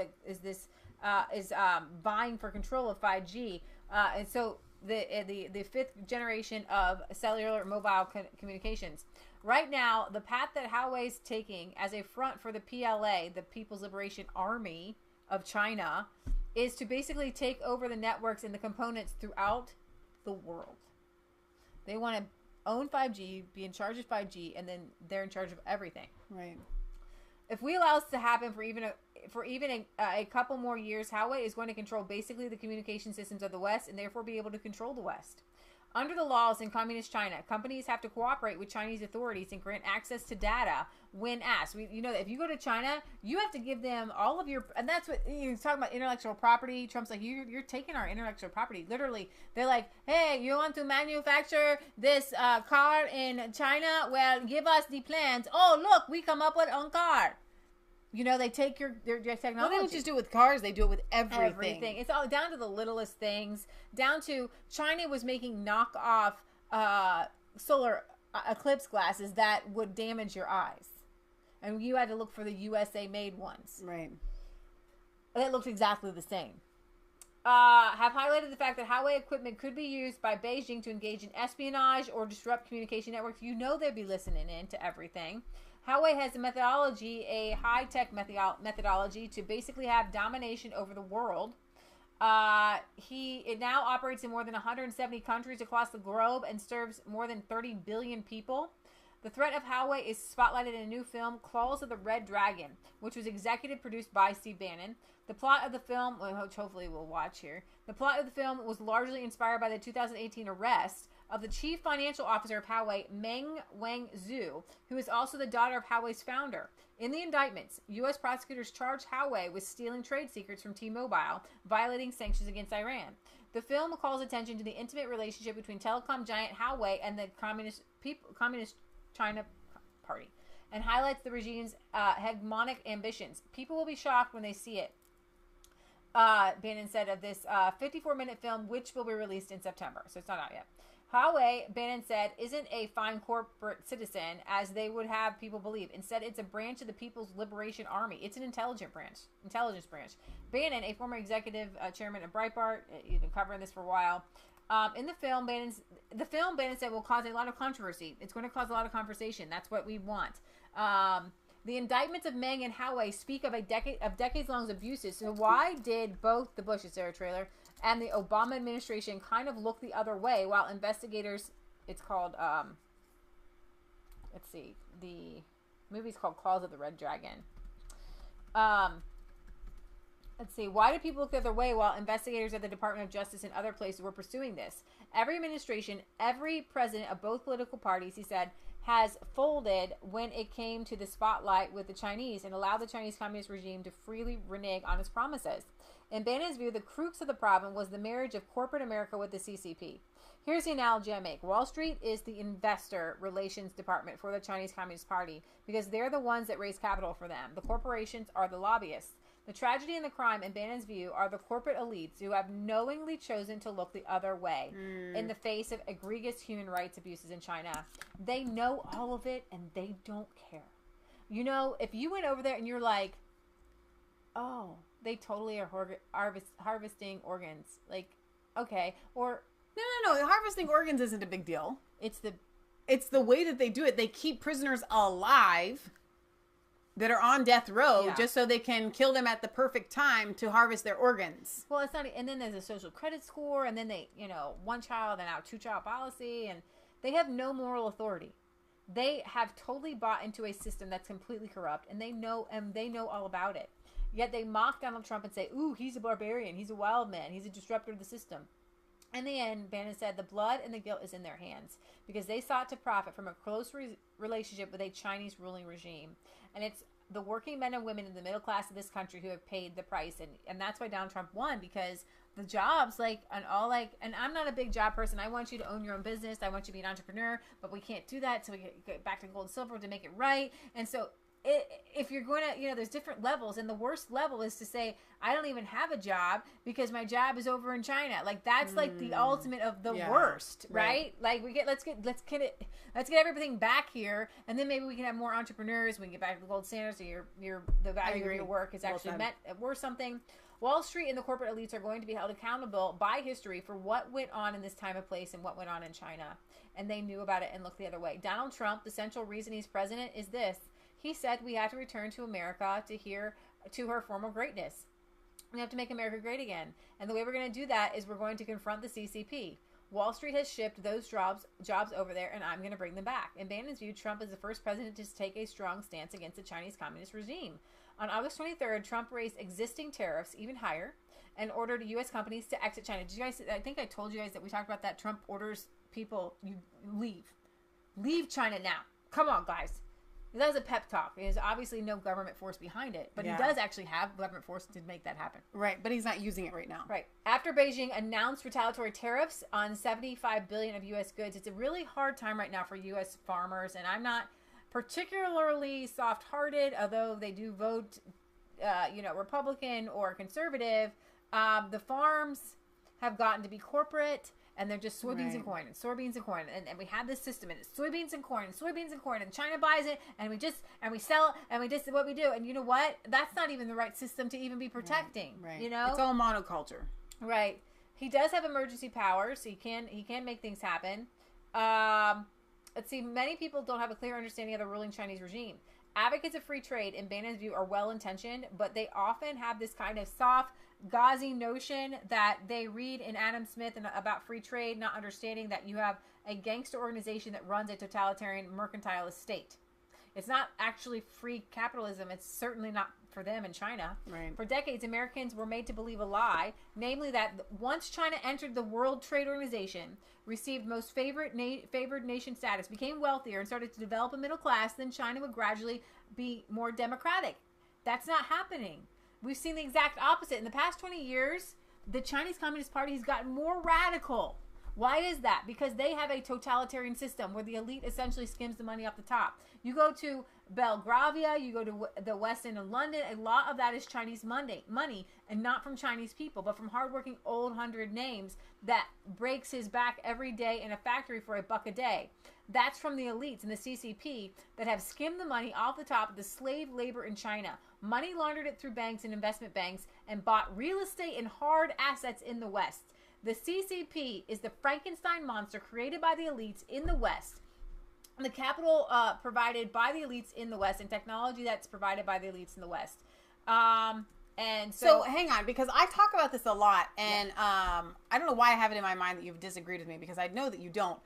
vying for control of 5G, and so the fifth generation of cellular mobile communications. Right now, the path that Huawei is taking as a front for the PLA, the People's Liberation Army of China, is to basically take over the networks and the components throughout the world. They want to own 5G, be in charge of 5G, and then they're in charge of everything.
Right.
If we allow this to happen for even a couple more years, Huawei is going to control basically the communication systems of the West and therefore be able to control the West. Under the laws in communist China, companies have to cooperate with Chinese authorities and grant access to data when asked. You know that if you go to China, you have to give them all of your, and that's what you're talking about, intellectual property. Trump's like, you're taking our intellectual property. Literally, they're like, hey, you want to manufacture this car in China? Well, give us the plans. Oh, look, we come up with our own car. You know, they take your technology.
Well, they don't just do it with cars; they do it with everything.
It's all down to the littlest things. Down to China was making knockoff solar eclipse glasses that would damage your eyes, and you had to look for the USA-made ones.
Right.
That looked exactly the same. Have highlighted the fact that Huawei equipment could be used by Beijing to engage in espionage or disrupt communication networks. You know they'd be listening in to everything. Huawei has a high-tech methodology to basically have domination over the world. It now operates in more than 170 countries across the globe and serves more than 30 billion people. The threat of Huawei is spotlighted in a new film, Claws of the Red Dragon, which was executive produced by Steve Bannon. The plot of the film, which hopefully we'll watch here, the plot of the film was largely inspired by the 2018 arrest of the chief financial officer of Huawei, Meng Wanzhou, who is also the daughter of Huawei's founder. In the indictments, U.S. prosecutors charged Huawei with stealing trade secrets from T-Mobile, violating sanctions against Iran. The film calls attention to the intimate relationship between telecom giant Huawei and the Communist China Party, and highlights the regime's hegemonic ambitions. People will be shocked when they see it, Bannon said of this 54-minute film, which will be released in September. So it's not out yet. Huawei, Bannon said, isn't a fine corporate citizen, as they would have people believe. Instead, it's a branch of the People's Liberation Army. It's an intelligence branch. Bannon, a former executive chairman of Breitbart, he's been covering this for a while. In the film, Bannon said will cause a lot of controversy. It's going to cause a lot of conversation. That's what we want. The indictments of Meng and Huawei speak of decades-long abuses. So why did both the Bush-era trailer and the Obama administration kind of look the other way while investigators? It's called. Let's see. The movie's called Claws of the Red Dragon. Let's see. Why do people look the other way while investigators at the Department of Justice and other places were pursuing this? Every administration, every president of both political parties, he said, has folded when it came to the spotlight with the Chinese and allowed the Chinese Communist regime to freely renege on its promises. In Bannon's view, the crux of the problem was the marriage of corporate America with the CCP. Here's the analogy I make. Wall Street is the investor relations department for the Chinese Communist Party because they're the ones that raise capital for them. The corporations are the lobbyists. The tragedy and the crime, in Bannon's view, are the corporate elites who have knowingly chosen to look the other way in the face of egregious human rights abuses in China. They know all of it, and they don't care. You know, if you went over there and you're like, oh, they totally are harvesting organs. Like, okay. Or,
no. Harvesting organs isn't a big deal. It's the way that they do it. They keep prisoners alive that are on death row just so they can kill them at the perfect time to harvest their organs.
Well, it's not, and then there's a social credit score, and then they, one child and now two child policy, and they have no moral authority. They have totally bought into a system that's completely corrupt, and they know all about it. Yet they mock Donald Trump and say, "Ooh, he's a barbarian. He's a wild man. He's a disruptor of the system." In the end, Bannon said the blood and the guilt is in their hands because they sought to profit from a close relationship with a Chinese ruling regime. And it's the working men and women in the middle class of this country who have paid the price. And that's why Donald Trump won, because the jobs, and I'm not a big job person. I want you to own your own business. I want you to be an entrepreneur, but we can't do that. So we get back to gold and silver to make it right. And so if you're going to, there's different levels, and the worst level is to say, I don't even have a job because my job is over in China. That's the ultimate of the worst, right? Let's get everything back here, and then maybe we can have more entrepreneurs. We can get back to the gold standards, so the value of your work is actually worth something. Wall Street and the corporate elites are going to be held accountable by history for what went on in this time and place and what went on in China. And they knew about it and looked the other way. Donald Trump, the central reason he's president is this. He said we have to return to America to her former greatness. We have to make America great again. And the way we're going to do that is we're going to confront the CCP. Wall Street has shipped those jobs over there, and I'm going to bring them back. In Bannon's view, Trump is the first president to take a strong stance against the Chinese Communist regime. On August 23rd, Trump raised existing tariffs even higher and ordered U.S. companies to exit China. Did you guys? I think I told you guys that we talked about that. Trump orders people, you leave China now. Come on, guys. That was a pep talk. There's obviously no government force behind it, but he does actually have government force to make that happen.
Right, but he's not using it right now.
Right. After Beijing announced retaliatory tariffs on $75 billion of U.S. goods, it's a really hard time right now for U.S. farmers, and I'm not particularly soft-hearted, although they do vote, Republican or conservative. The farms have gotten to be corporate, and they're just soybeans and corn, and soybeans and corn, and we have this system, and it's soybeans and corn, and China buys it, and we sell it, and we just what we do, and you know what? That's not even the right system to even be protecting.
Right.
It's
all monoculture.
Right. He does have emergency powers. So he can make things happen. Let's see. Many people don't have a clear understanding of the ruling Chinese regime. Advocates of free trade, in Bannon's view, are well-intentioned, but they often have this kind of soft, gauzy notion that they read in Adam Smith and about free trade, not understanding that you have a gangster organization that runs a totalitarian mercantilist state. It's not actually free capitalism. It's certainly not for them in China.
Right.
For decades, Americans were made to believe a lie, namely that once China entered the World Trade Organization, received most favored nation status, became wealthier, and started to develop a middle class, then China would gradually be more democratic. That's not happening. We've seen the exact opposite. In the past 20 years, the Chinese Communist Party has gotten more radical. Why is that? Because they have a totalitarian system where the elite essentially skims the money off the top. You go to Belgravia, you go to the West End of London, a lot of that is Chinese money, and not from Chinese people, but from hardworking old 100 names that breaks his back every day in a factory for $1 a day. That's from the elites and the CCP that have skimmed the money off the top of the slave labor in China, money laundered it through banks and investment banks, and bought real estate and hard assets in the West. The CCP is the Frankenstein monster created by the elites in the West. The capital provided by the elites in the West, and technology that's provided by the elites in the West. And
so hang on, because I talk about this a lot, and I don't know why I have it in my mind that you've disagreed with me, because I know that you don't.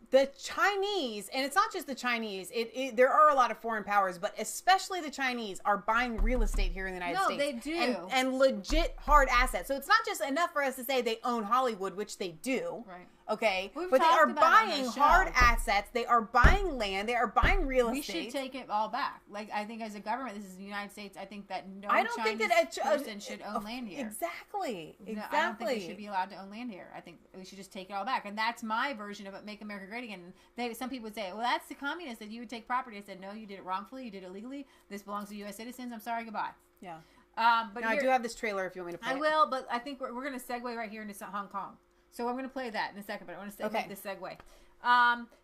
The Chinese, and it's not just the Chinese, there are a lot of foreign powers, but especially the Chinese are buying real estate here in the United States.
No, they do.
And legit hard assets. So it's not just enough for us to say they own Hollywood, which they do.
Right.
Okay?
We've
but they are
talked about it on
buying
the show.
hard assets. They are buying land. They are buying real
We
estate.
should take it all back. I think as a government, this is the United States. I think that no
I don't
Chinese
think that
person should own land here.
Exactly.
No, I don't think they should be allowed to own land here. I think we should just take it all back. And that's my version of it, Make America Great Again. Some people would say, well, that's the communists that you would take property. I said, no, you did it wrongfully. You did it illegally. This belongs to U.S. citizens. I'm sorry. Goodbye.
Yeah.
But
I do have this trailer if you want me to play
it. I will, but I think we're going to segue right here into Hong Kong. So I'm going to play that in a second, but I want to make this segue.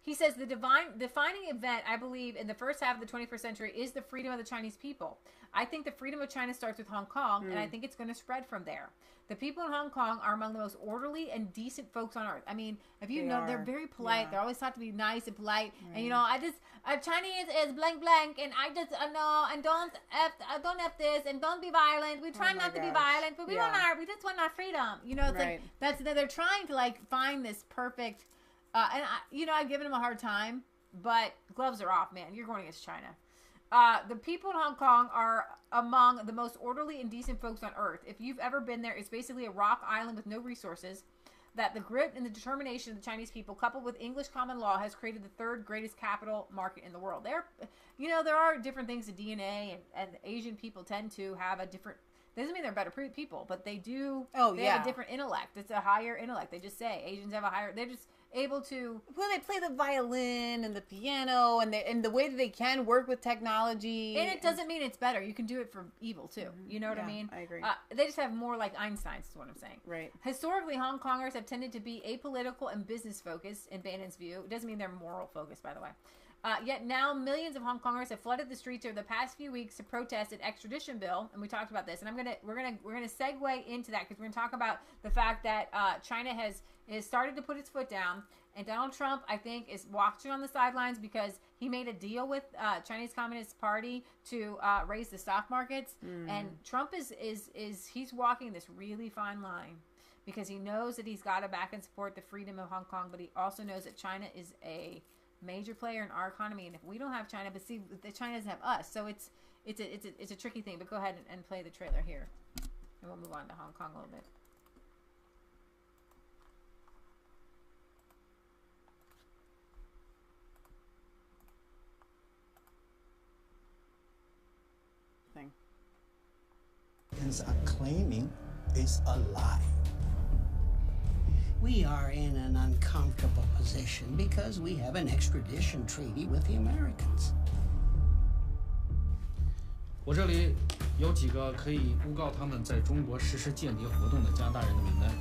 He says the defining event, I believe, in the first half of the 21st century is the freedom of the Chinese people. I think the freedom of China starts with Hong Kong, and I think it's going to spread from there. The people in Hong Kong are among the most orderly and decent folks on earth. I mean, if you know, they're very polite. Yeah. They're always taught to be nice and polite. Right. And Chinese is blank blank, and I just no, and don't F this, and don't be violent. We try not to be violent, but we just want our freedom. It's they're trying to find this perfect. And I've given them a hard time but gloves are off, man. You're going against China. The people in Hong Kong are among the most orderly and decent folks on earth. If you've ever been there, it's basically a rock island with no resources. That the grit and the determination of the Chinese people, coupled with English common law, has created the third greatest capital market in the world. There are different things to DNA, and Asian people tend to have a different. Doesn't mean they're better people, but they do. They have a different intellect. It's a higher intellect. They just say Asians have a higher. They're just able to.
Well, they play the violin and the piano, and the way that they can work with technology.
And it doesn't mean it's better. You can do it for evil too. You know what I mean?
I agree.
They just have more like Einstein's. Is what I'm saying.
Right.
Historically, Hong Kongers have tended to be apolitical and business focused. In Bannon's view, it doesn't mean they're moral focused, by the way. Yet now millions of Hong Kongers have flooded the streets over the past few weeks to protest an extradition bill, and we talked about this. And we're gonna segue into that because we're gonna talk about the fact that China has started to put its foot down, and Donald Trump, I think, is watching on the sidelines because he made a deal with Chinese Communist Party to raise the stock markets, and Trump is he's walking this really fine line because he knows that he's got to back and support the freedom of Hong Kong, but he also knows that China is a major player in our economy, and if we don't have China, but see, China doesn't have us, so it's a tricky thing. But go ahead and play the trailer here, and we'll move on to Hong Kong a little bit.
Are claiming is a lie. We are in an uncomfortable position because we have an extradition treaty with the Americans.
我这里有几个可以诬告他们在中国实施间谍活动的加拿大人的名单。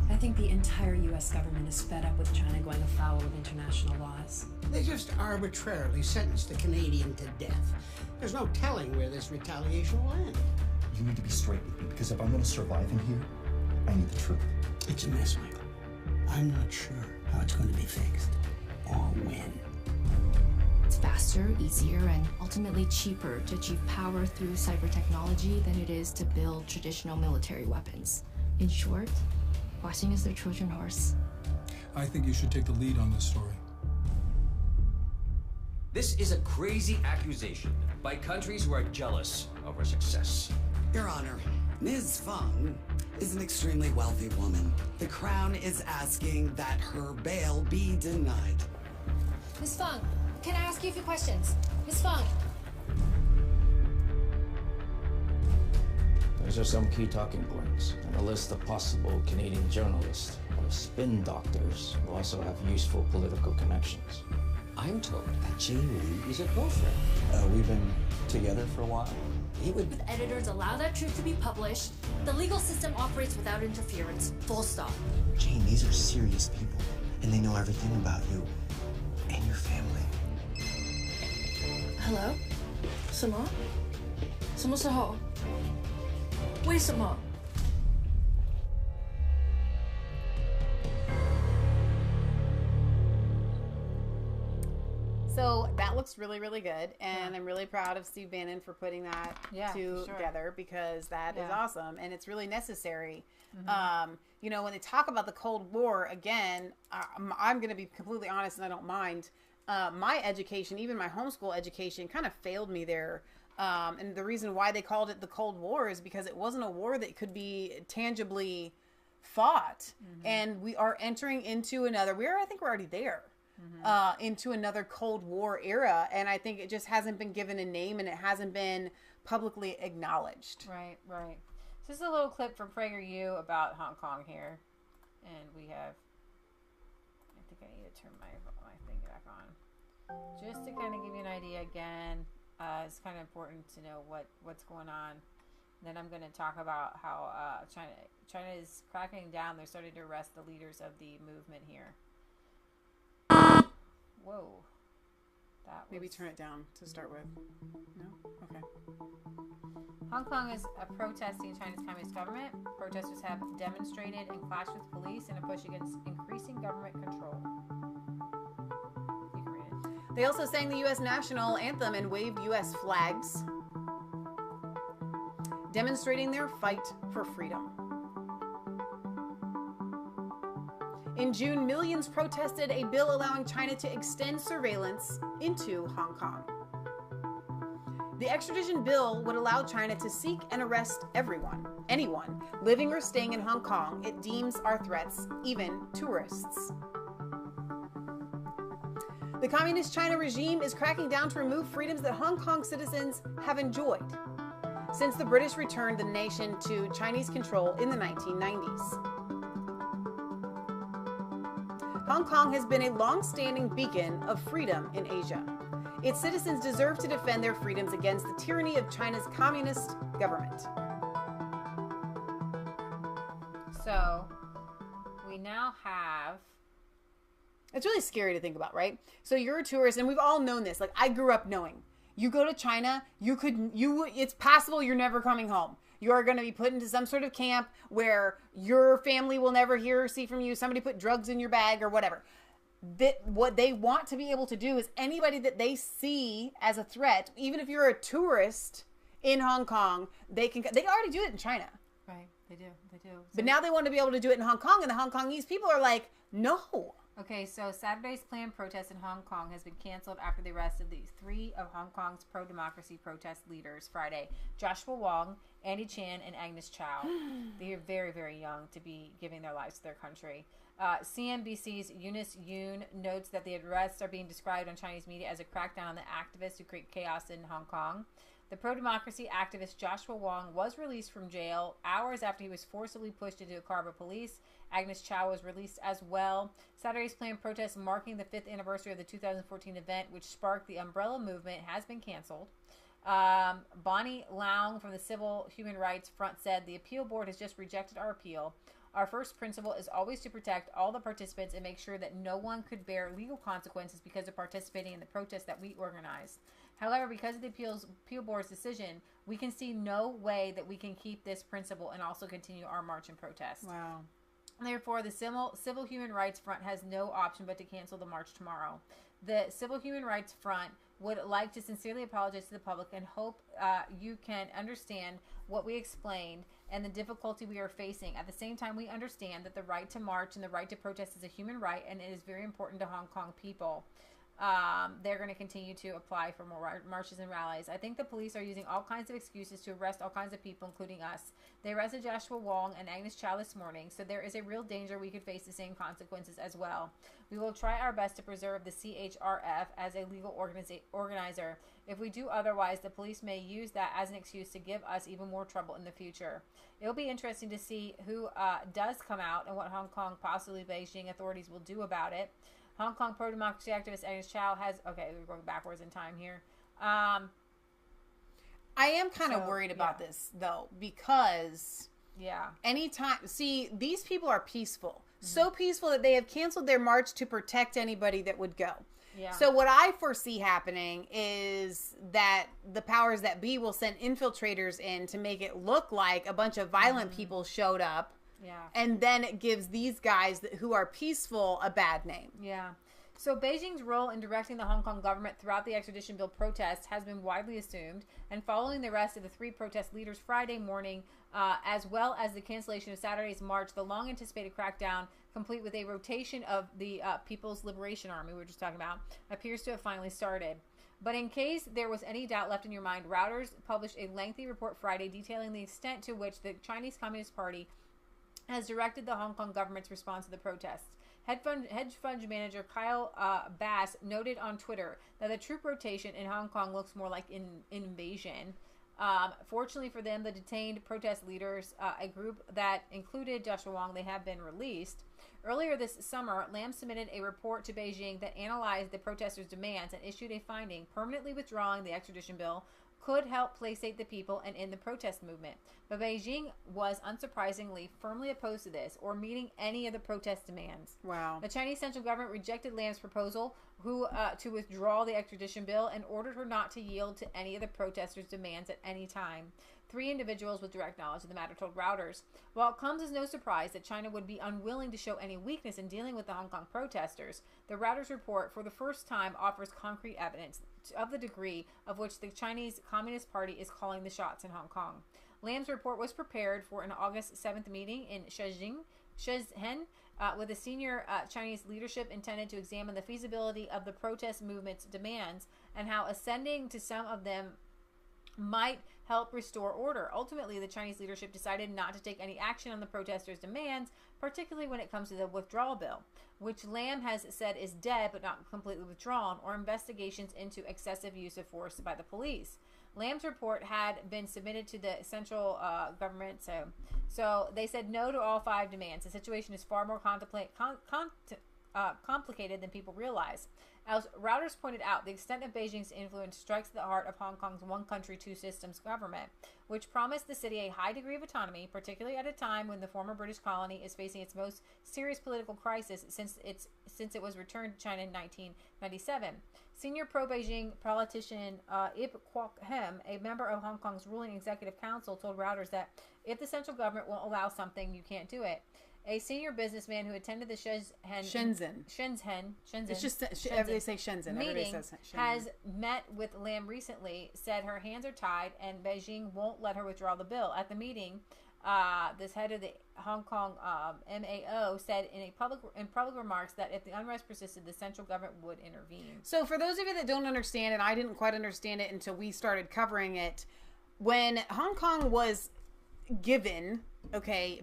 I think the entire U.S. government is fed up with China going afoul of international laws.
They just arbitrarily sentenced a Canadian to death. There's no telling where this retaliation will end.
You need to be straight with me, because if I'm going to survive in here, I need the truth.
It's a mess, Michael. I'm not sure how it's going to be fixed or when.
It's faster, easier, and ultimately cheaper to achieve power through cyber technology than it is to build traditional military weapons. In short, Washington is their Trojan horse.
I think you should take the lead on this story.
This is a crazy accusation by countries who are jealous of our success.
Your Honor, Ms. Feng is an extremely wealthy woman. The Crown is asking that her bail be denied.
Ms. Feng, can I ask you a few questions? Ms. Feng.
Those are some key talking points and a list of possible Canadian journalists or spin doctors who also have useful political connections.
I'm told that Jamie is a girlfriend.
We've been together for a while.
With editors allow that truth to be published, the legal system operates without interference. Full stop.
Jane, these are serious people, and they know everything about you and your family.
Hello? 什么？什么时候？为什么？
So that looks really, really good, and I'm really proud of Steve Bannon for putting that together because that is awesome, and it's really necessary. You know, when they talk about the Cold War, again, I'm going to be completely honest, and I don't mind. My education, even my homeschool education, kind of failed me there. And the reason why they called it the Cold War is because it wasn't a war that could be tangibly fought. And we are entering into another, I think we're already there. Into another Cold War era, and I think it just hasn't been given a name and it hasn't been publicly acknowledged.
Right. So this is a little clip from PragerU about Hong Kong here, and we have. I think I need to turn my thing back on, just to kind of give you an idea. Again, it's kind of important to know what's going on. And then I'm going to talk about how China is cracking down. They're starting to arrest the leaders of the movement here. Whoa.
Maybe turn it down to start with. No? Okay.
Hong Kong is protesting China's communist government. Protesters have demonstrated and clashed with police in a push against increasing government control. You can read it.
They also sang the U.S. national anthem and waved U.S. flags, demonstrating their fight for freedom. In June, millions protested a bill allowing China to extend surveillance into Hong Kong. The extradition bill would allow China to seek and arrest anyone living or staying in Hong Kong it deems are threats, even tourists. The Communist China regime is cracking down to remove freedoms that Hong Kong citizens have enjoyed since the British returned the nation to Chinese control in the 1990s. Hong Kong has been a long-standing beacon of freedom in Asia. Its citizens deserve to defend their freedoms against the tyranny of China's communist government.
So, we now have...
It's really scary to think about, right? So you're a tourist, and we've all known this. Like, I grew up knowing. You go to China, it's possible you're never coming home. You are going to be put into some sort of camp where your family will never hear or see from you. Somebody put drugs in your bag or whatever. What they want to be able to do is anybody that they see as a threat, even if you're a tourist in Hong Kong, they already do it in China.
Right, they do.
But now they want to be able to do it in Hong Kong, and the Hong Kongese people are like, no.
Okay, so Saturday's planned protest in Hong Kong has been canceled after the arrest of these 3 of Hong Kong's pro-democracy protest leaders Friday. Joshua Wong, Andy Chan, and Agnes Chow. They are very, very young to be giving their lives to their country. CNBC's Eunice Yoon notes that the arrests are being described on Chinese media as a crackdown on the activists who create chaos in Hong Kong. The pro-democracy activist Joshua Wong was released from jail hours after he was forcibly pushed into a car by police. Agnes Chow was released as well. Saturday's planned protest marking the 5th anniversary of the 2014 event, which sparked the Umbrella Movement, has been canceled. Bonnie Loung from the Civil Human Rights Front said, "The appeal board has just rejected our appeal. Our first principle is always to protect all the participants and make sure that no one could bear legal consequences because of participating in the protest that we organized. However, because of the appeal board's decision, we can see no way that we can keep this principle and also continue our march and protest."
Wow.
Therefore, the Civil Human Rights Front has no option but to cancel the march tomorrow. The Civil Human Rights Front would like to sincerely apologize to the public and hope you can understand what we explained and the difficulty we are facing. At the same time, we understand that the right to march and the right to protest is a human right, and it is very important to Hong Kong people. They're going to continue to apply for more marches and rallies. I think the police are using all kinds of excuses to arrest all kinds of people, including us. They arrested Joshua Wong and Agnes Chow this morning, so there is a real danger we could face the same consequences as well. We will try our best to preserve the CHRF as a legal organizer. If we do otherwise, the police may use that as an excuse to give us even more trouble in the future. It will be interesting to see who does come out and what Hong Kong, possibly Beijing authorities will do about it. Hong Kong pro-democracy activist Agnes Chow has... Okay, we're going backwards in time here.
I am kind of worried about this, though, because...
Yeah.
Anytime... See, these people are peaceful. So peaceful that they have canceled their march to protect anybody that would go.
Yeah.
So what I foresee happening is that the powers that be will send infiltrators in to make it look like a bunch of violent people showed up.
Yeah.
And then it gives these guys who are peaceful a bad name.
Yeah. So Beijing's role in directing the Hong Kong government throughout the extradition bill protests has been widely assumed. And following the arrest of the 3 protest leaders Friday morning, as well as the cancellation of Saturday's march, the long-anticipated crackdown, complete with a rotation of the People's Liberation Army we were just talking about, appears to have finally started. But in case there was any doubt left in your mind, Rodgers published a lengthy report Friday detailing the extent to which the Chinese Communist Party has directed the Hong Kong government's response to the protests. Hedge fund manager Kyle Bass noted on Twitter that the troop rotation in Hong Kong looks more like an invasion. Fortunately for them, the detained protest leaders, a group that included Joshua Wong, they have been released. Earlier this summer, Lam submitted a report to Beijing that analyzed the protesters' demands and issued a finding permanently withdrawing the extradition bill could help placate the people and end the protest movement. But Beijing was, unsurprisingly, firmly opposed to this or meeting any of the protest demands.
Wow.
The Chinese central government rejected Lam's proposal to withdraw the extradition bill and ordered her not to yield to any of the protesters' demands at any time. 3 individuals with direct knowledge of the matter told Rodgers, "While it comes as no surprise that China would be unwilling to show any weakness in dealing with the Hong Kong protesters, the Rodgers report for the first time offers concrete evidence of the degree of which the Chinese Communist Party is calling the shots in Hong Kong. Lam's report was prepared for an August 7th meeting in Shenzhen, with the senior Chinese leadership intended to examine the feasibility of the protest movement's demands and how ascending to some of them might help restore order. Ultimately, the Chinese leadership decided not to take any action on the protesters' demands, particularly when it comes to the withdrawal bill, which Lam has said is dead but not completely withdrawn, or investigations into excessive use of force by the police. Lam's report had been submitted to the central government, so they said no to all 5 demands. The situation is far more complicated than people realize. As Rodgers pointed out, the extent of Beijing's influence strikes at the heart of Hong Kong's one country, two systems government, which promised the city a high degree of autonomy, particularly at a time when the former British colony is facing its most serious political crisis since it was returned to China in 1997. Senior pro-Beijing politician Ip Kwok Hem, a member of Hong Kong's ruling executive council, told Rodgers that if the central government won't allow something, you can't do it. A senior businessman who attended the
Shenzhen. It's just they say Shenzhen.
Meeting
Says Shenzhen.
Has met with Lam recently. Said her hands are tied and Beijing won't let her withdraw the bill. At the meeting, this head of the Hong Kong MAO said in public remarks that if the unrest persisted, the central government would intervene.
So, for those of you that don't understand, and I didn't quite understand it until we started covering it, when Hong Kong was given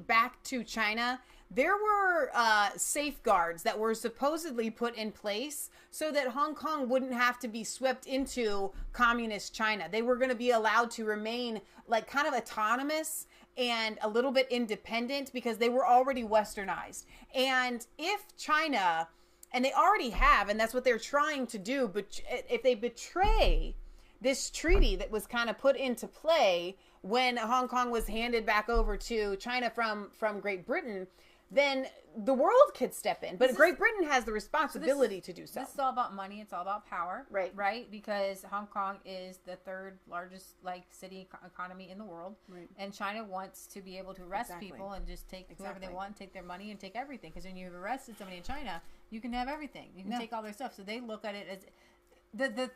back to China, there were safeguards that were supposedly put in place so that Hong Kong wouldn't have to be swept into communist China. They were going to be allowed to remain like kind of autonomous and a little bit independent because they were already westernized. And if China, and they already have, and that's what they're trying to do, but if they betray this treaty that was kind of put into play when Hong Kong was handed back over to China from Great Britain, then the world could step in. But Great Britain has the responsibility to do so.
This is all about money. It's all about power. Right? Because Hong Kong is the 3rd largest city economy in the world. Right. And China wants to be able to arrest people and just take whoever they want, take their money and take everything. Because when you've arrested somebody in China, you can have everything. You can take all their stuff. So they look at it as...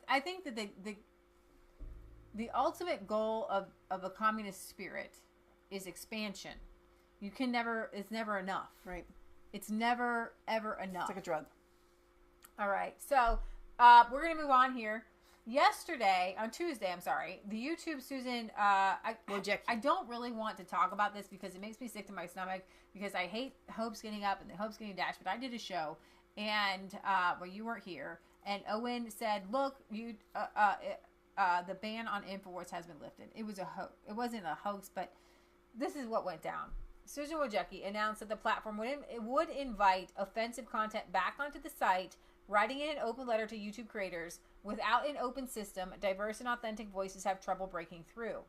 I think that the ultimate goal of a communist spirit is expansion. It's never enough. Right. It's never, ever enough.
It's like a drug.
All right. So, we're going to move on here. On Tuesday, the YouTube Susan, I don't really want to talk about this because it makes me sick to my stomach because I hate Hope's getting up and the Hope's getting dashed, but I did a show and, you weren't here, and Owen said, look, the ban on InfoWars has been lifted. It was a hoax. It wasn't a hoax, but this is what went down. Susan Wojcicki announced that the platform would invite offensive content back onto the site, writing in an open letter to YouTube creators. Without an open system, diverse and authentic voices have trouble breaking through.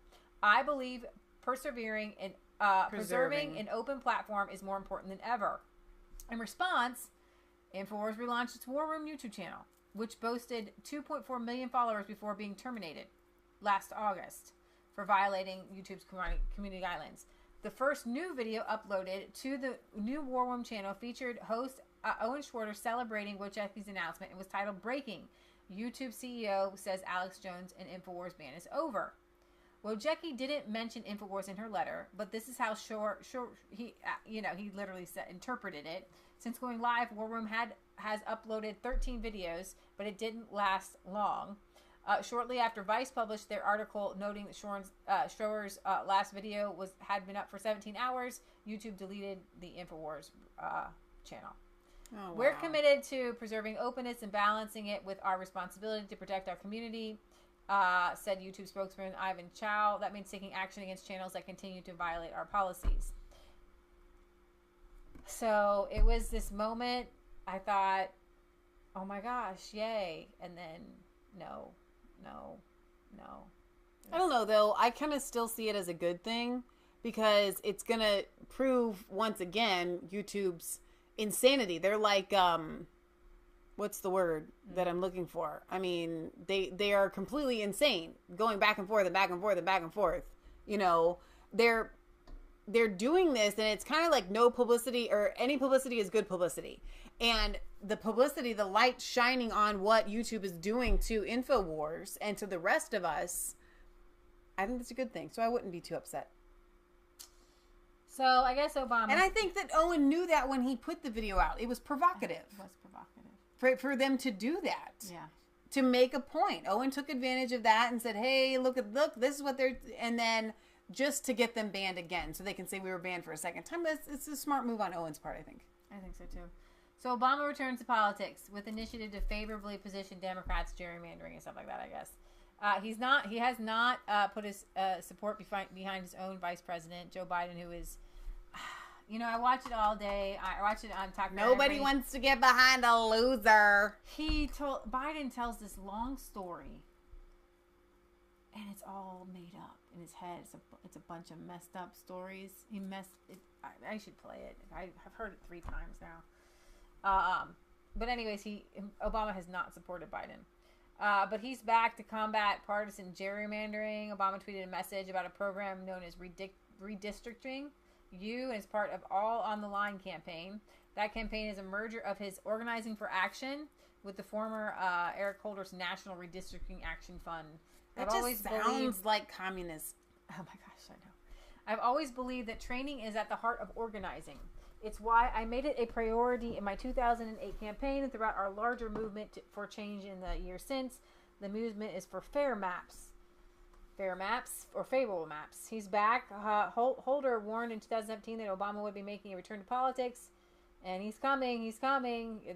I believe preserving an open platform is more important than ever. In response, InfoWars relaunched its War Room YouTube channel, which boasted 2.4 million followers before being terminated last August for violating YouTube's community guidelines. The first new video uploaded to the new War Room channel featured host Owen Schwarter celebrating Wojcicki's announcement and was titled "Breaking." YouTube CEO says Alex Jones and InfoWars ban is over. Wojcicki didn't mention InfoWars in her letter, but this is how he literally interpreted it. Since going live, War Room has uploaded 13 videos, but it didn't last long. Shortly after Vice published their article noting that Schroer's last video had been up for 17 hours, YouTube deleted the InfoWars channel. Oh, wow. We're committed to preserving openness and balancing it with our responsibility to protect our community, said YouTube spokesman Ivan Chow. That means taking action against channels that continue to violate our policies. So it was this moment, I thought, oh my gosh, yay. And then, no.
I don't know, though. I kind of still see it as a good thing because it's going to prove, once again, YouTube's insanity. They're like, what's the word that I'm looking for? I mean, they are completely insane, going back and forth and back and forth and back and forth. You know, they're doing this, and it's kind of like no publicity, or any publicity is good publicity. And the publicity, the light shining on what YouTube is doing to InfoWars and to the rest of us, I think that's a good thing. So I wouldn't be too upset.
So I guess Obama...
And I think that Owen knew that when he put the video out. It was provocative.
It was provocative.
For them to do that.
Yeah.
To make a point. Owen took advantage of that and said, hey, look, this is what they're... And then just to get them banned again so they can say we were banned for a second time. It's a smart move on Owen's part, I think.
I think so, too. So Obama returns to politics with initiative to favorably position Democrats gerrymandering and stuff like that, I guess. He has not put his support behind his own vice president, Joe Biden, who is... I watch it all day. I watch it on Talk.
Nobody wants to get behind a loser.
Biden tells this long story, and it's all made up in his head. It's a bunch of messed up stories. I should play it. I've heard it 3 times now. But anyways, Obama has not supported Biden. But he's back to combat partisan gerrymandering. Obama tweeted a message about a program known as Redistricting You as part of All on the Line campaign. That campaign is a merger of his Organizing for Action with the former Eric Holder's National Redistricting Action Fund.
That sounds like communist.
Oh my gosh, I know. I've always believed that training is at the heart of organizing. It's why I made it a priority in my 2008 campaign and throughout our larger movement for change in the years since. The movement is for fair maps or favorable maps. He's back. Holder warned in 2017 that Obama would be making a return to politics, and he's coming. And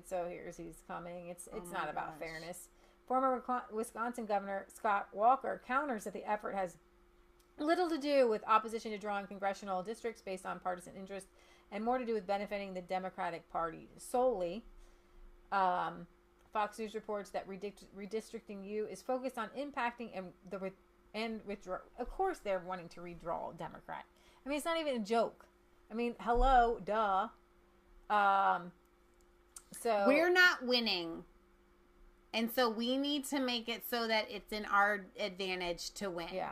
so he's coming. It's not about fairness. Former Wisconsin Governor Scott Walker counters that the effort has little to do with opposition to drawing congressional districts based on partisan interest and more to do with benefiting the Democratic Party solely. Fox News reports that Redistricting You is focused on impacting and withdraw. Of course, they're wanting to redraw Democrat. I mean, it's not even a joke. I mean, hello, duh. So
we're not winning, and so we need to make it so that it's in our advantage to win.
Yeah,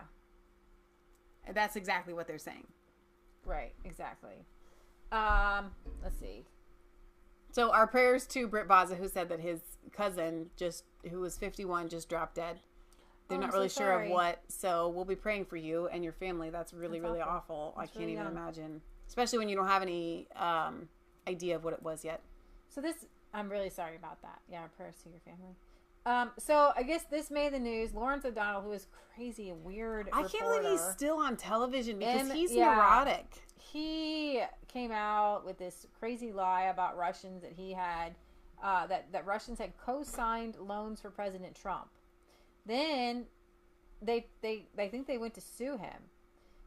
that's exactly what they're saying.
Right, exactly. Let's see.
So our prayers to Britt Baza, who said that his cousin, who was 51, just dropped dead. They're not really sure of what, so we'll be praying for you and your family. That's really awful. I can't even imagine, especially when you don't have any idea of what it was yet.
So I'm really sorry about that. Yeah, prayers to your family. So I guess this made the news. Lawrence O'Donnell, who is crazy and weird reporter.
I can't believe he's still on television because he's neurotic.
He came out with this crazy lie about Russians that he had, that Russians had co-signed loans for President Trump. Then they think they went to sue him.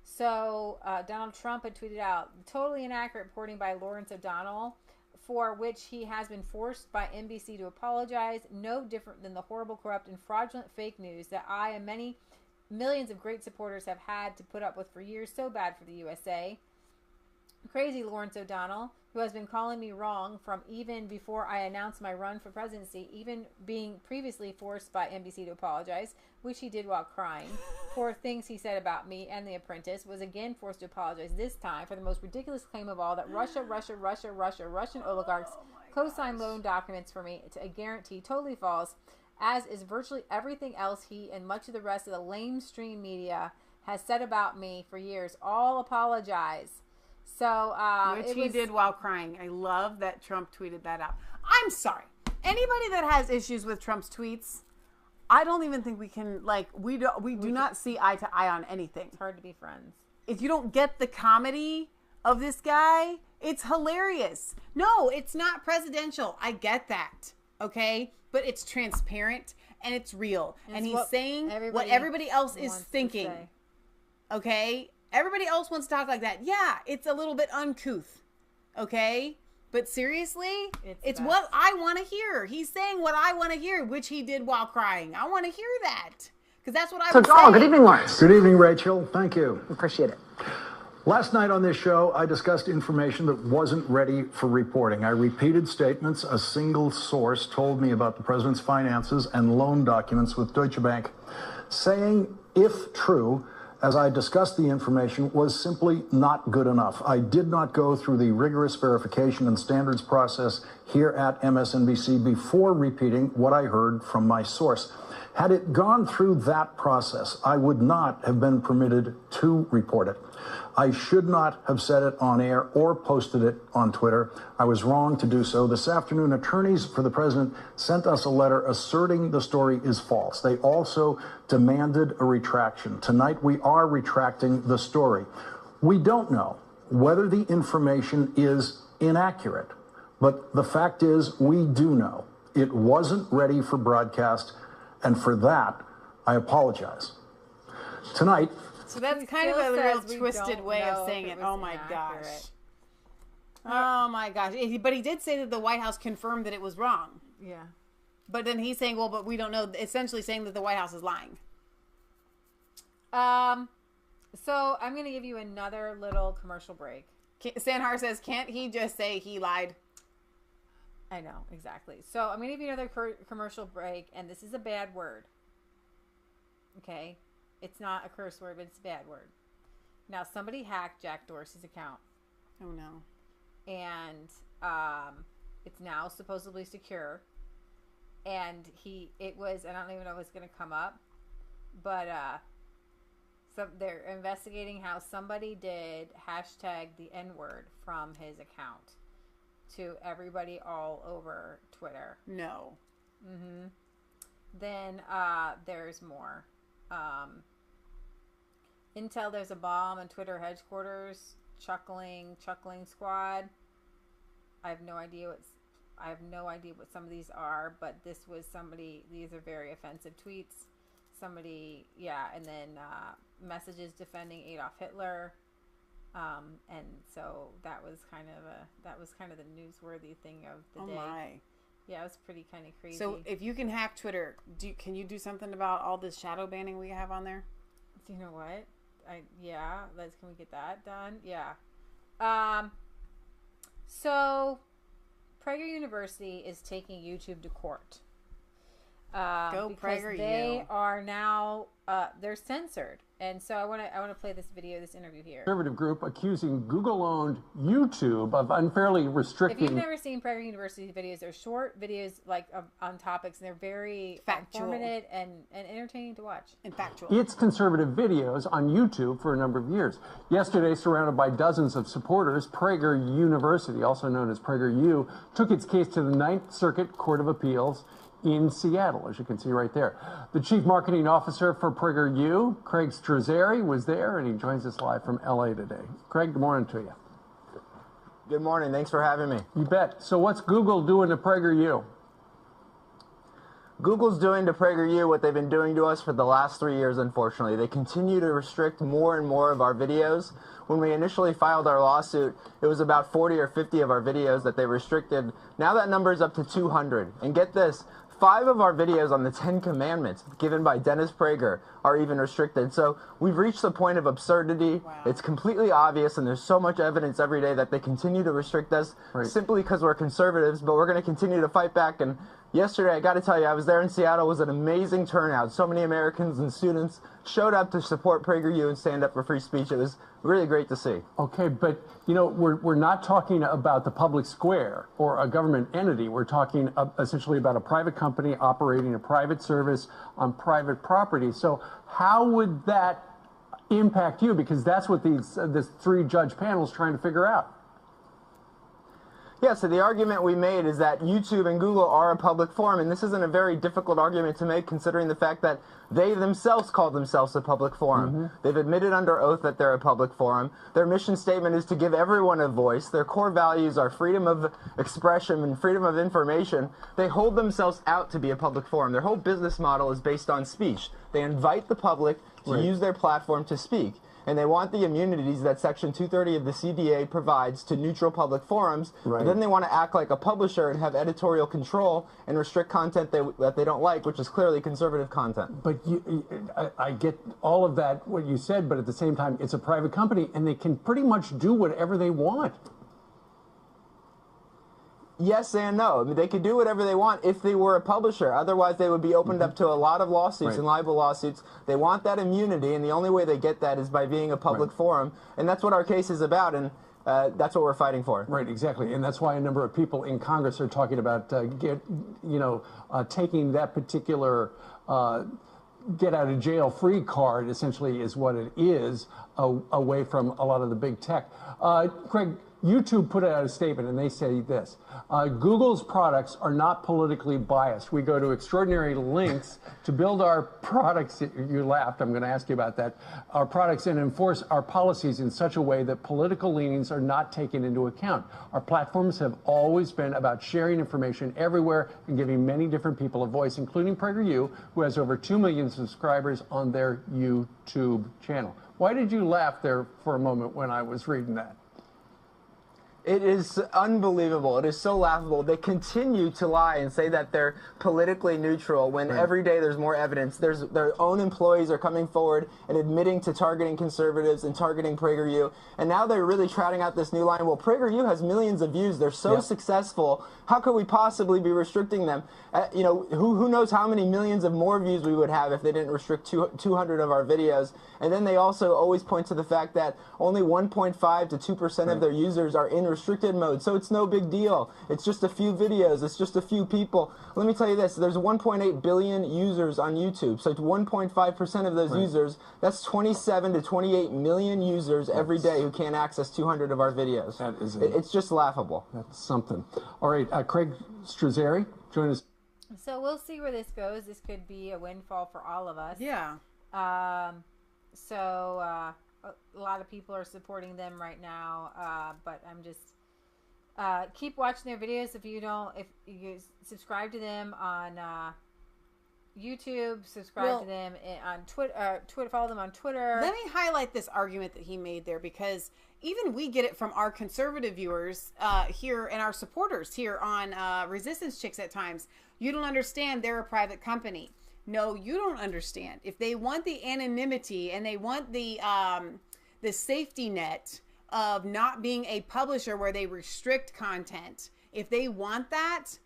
So Donald Trump had tweeted out totally inaccurate reporting by Lawrence O'Donnell, for which he has been forced by NBC to apologize, no different than the horrible, corrupt, and fraudulent fake news that I and many millions of great supporters have had to put up with for years. So bad for the USA. Crazy Lawrence O'Donnell, who has been calling me wrong from even before I announced my run for presidency, even being previously forced by NBC to apologize, which he did while crying, for things he said about me and The Apprentice, was again forced to apologize, this time for the most ridiculous claim of all, that Russian oligarchs co-signed loan documents for me to a guarantee totally false, as is virtually everything else he and much of the rest of the lamestream media has said about me for years. All apologize. So,
which he did while crying. I love that Trump tweeted that out. I'm sorry. Anybody that has issues with Trump's tweets, I don't even think we can, we do not see eye to eye on anything.
It's hard to be friends.
If you don't get the comedy of this guy, it's hilarious. No, it's not presidential. I get that. Okay? But it's transparent and it's real. And he's saying what everybody else is thinking. Okay? Everybody else wants to talk like that. Yeah, it's a little bit uncouth. Okay? But seriously, it's what I want to hear. He's saying what I want to hear, which he did while crying. I want to hear that. Because that's what I would say.
Good evening, Lawrence. Good evening, Rachel. Thank you. Appreciate it. Last night on this show, I discussed information that wasn't ready for reporting. I repeated statements a single source told me about the president's finances and loan documents with Deutsche Bank, saying, if true, as I discussed the information, was simply not good enough. I did not go through the rigorous verification and standards process here at MSNBC before repeating what I heard from my source. Had it gone through that process, I would not have been permitted to report it. I should not have said it on air or posted it on Twitter. I was wrong to do so. This afternoon, attorneys for the president sent us a letter asserting the story is false. They also demanded a retraction. Tonight, we are retracting the story. We don't know whether the information is inaccurate, but the fact is we do know it wasn't ready for broadcast, and for that, I apologize. Tonight,
so that's kind of a real twisted way of saying it. Oh my gosh. Oh my gosh. But he did say that the White House confirmed that it was wrong.
Yeah.
But then he's saying, well, but we don't know, essentially saying that the White House is lying.
So I'm going to give you another little commercial break.
Sanhar says, can't he just say he lied?
I know, exactly. So I'm going to give you another commercial break, and this is a bad word. Okay? It's not a curse word, but it's a bad word. Now, somebody hacked Jack Dorsey's account.
Oh, no.
And it's now supposedly secure. And it was, and I don't even know if it's going to come up, but so they're investigating how somebody did hashtag the N-word from his account to everybody all over Twitter.
No.
Mm-hmm. Then there's more. Intel, there's a bomb in Twitter headquarters. Chuckling squad. I have no idea what some of these are, but this was somebody. These are very offensive tweets. Somebody, yeah, and then messages defending Adolf Hitler. And so that was kind of the newsworthy thing of the day.
Oh my.
Yeah, it was pretty kind of crazy.
So if you can hack Twitter, can you do something about all this shadow banning we have on there?
Do you know what? Can we get that done? Yeah. So Prager University is taking YouTube to court.
Go
because
Prager,
they are now they're censored, and so I want to play this interview here.
Conservative group accusing Google-owned YouTube of unfairly restricting.
If you've never seen Prager University's videos, they're short videos on topics, and they're very informative and entertaining to watch.
And factual.
Its conservative videos on YouTube for a number of years. Yesterday, surrounded by dozens of supporters, Prager University, also known as PragerU, took its case to the Ninth Circuit Court of Appeals in Seattle, as you can see right there. The chief marketing officer for PragerU, Craig Strazzeri, was there, and he joins us live from LA today. Craig, good morning to you.
Good morning. Thanks for having me.
You bet. So what's Google doing to PragerU?
Google's doing to PragerU what they've been doing to us for the last 3 years, unfortunately. They continue to restrict more and more of our videos. When we initially filed our lawsuit, it was about 40 or 50 of our videos that they restricted. Now that number is up to 200. And get this, 5 of our videos on the 10 Commandments given by Dennis Prager are even restricted. So we've reached the point of absurdity. Wow. It's completely obvious, and there's so much evidence every day that they continue to restrict us simply because we're conservatives, but we're going to continue to fight back. And yesterday, I got to tell you, I was there in Seattle. It was an amazing turnout. So many Americans and students showed up to support PragerU and stand up for free speech. It was really great to see.
Okay, but you know, we're not talking about the public square or a government entity. We're talking essentially about a private company operating a private service on private property. So how would that impact you? Because that's what this 3-judge panel is trying to figure out.
Yeah, so the argument we made is that YouTube and Google are a public forum, and this isn't a very difficult argument to make considering the fact that they themselves call themselves a public forum. Mm-hmm. They've admitted under oath that they're a public forum. Their mission statement is to give everyone a voice. Their core values are freedom of expression and freedom of information. They hold themselves out to be a public forum. Their whole business model is based on speech. They invite the public to use their platform to speak. And they want the immunities that Section 230 of the CDA provides to neutral public forums. Right. But then they want to act like a publisher and have editorial control and restrict content that they don't like, which is clearly conservative content.
But I get all of that, what you said, but at the same time, it's a private company, and they can pretty much do whatever they want.
Yes and no. I mean, they could do whatever they want if they were a publisher. Otherwise, they would be opened up to a lot of lawsuits and libel lawsuits. They want that immunity, and the only way they get that is by being a public forum. And that's what our case is about. And That's what we're fighting for.
Right, exactly. And that's why a number of people in Congress are talking about taking that particular get out of jail free card, essentially is what it is, away from a lot of the big tech. Craig, YouTube put out a statement and they say this: Google's products are not politically biased. We go to extraordinary lengths to build our products. You laughed. I'm going to ask you about that. Our products and enforce our policies in such a way that political leanings are not taken into account. Our platforms have always been about sharing information everywhere and giving many different people a voice, including PragerU, who has over 2 million subscribers on their YouTube channel. Why did you laugh there for a moment when I was reading that?
It is unbelievable. It is so laughable. They continue to lie and say that they're politically neutral when every day there's more evidence. Their own employees are coming forward and admitting to targeting conservatives and targeting PragerU. And now they're really trotting out this new line. Well, PragerU has millions of views. They're so successful. How could we possibly be restricting them? Who knows how many millions of more views we would have if they didn't restrict 200 of our videos. And then they also always point to the fact that only 1.5 to 2% of their users are in restricted mode, so it's no big deal. It's just a few videos. It's just a few people. Let me tell you this. There's 1.8 billion users on YouTube, so 1.5% of those users, that's 27 to 28 million users every day who can't access 200 of our videos.
That is
it's just laughable.
That's something. All right, Craig Strazzeri, join us.
So we'll see where this goes. This could be a windfall for all of us.
Yeah.
A lot of people are supporting them right now, but I'm just keep watching their videos. If you subscribe to them on YouTube, subscribe to them on Twitter, follow them on Twitter.
Let me highlight this argument that he made there, because even we get it from our conservative viewers here and our supporters here on Resistance Chicks at times. You don't understand, they're a private company. No, you don't understand. If they want the anonymity and they want the safety net of not being a publisher where they restrict content, if they want that,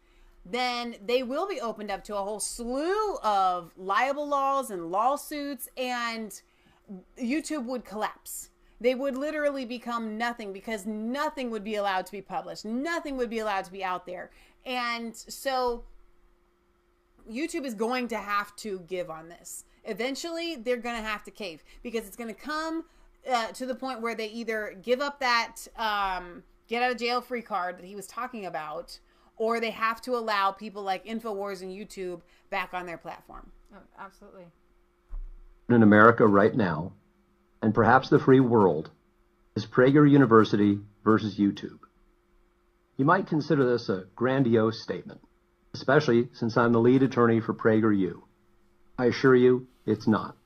then they will be opened up to a whole slew of libel laws and lawsuits, and YouTube would collapse. They would literally become nothing, because nothing would be allowed to be published. Nothing would be allowed to be out there. And so YouTube is going to have to give on this. Eventually, they're going to have to cave, because it's going to come to the point where they either give up that get out of jail free card that he was talking about, or they have to allow people like InfoWars and YouTube back on their platform.
Oh, absolutely.
In America right now, and perhaps the free world, is Prager University versus YouTube. You might consider this a grandiose statement, especially since I'm the lead attorney for PragerU. I assure you, it's not.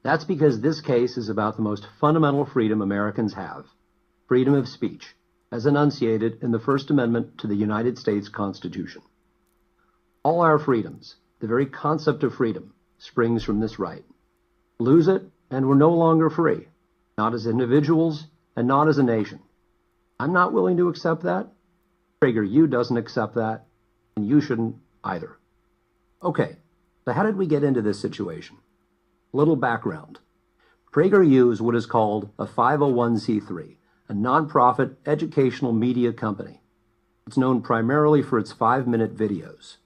That's because this case is about the most fundamental freedom Americans have, freedom of speech, as enunciated in the First Amendment to the United States Constitution. All our freedoms, the very concept of freedom, springs from this right. Lose it, and we're no longer free, not as individuals and not as a nation. I'm not willing to accept that. PragerU doesn't accept that, and you shouldn't either. Okay, so how did we get into this situation? Little background. PragerU is what is called a 501c3, a nonprofit educational media company. It's known primarily for its 5-minute videos.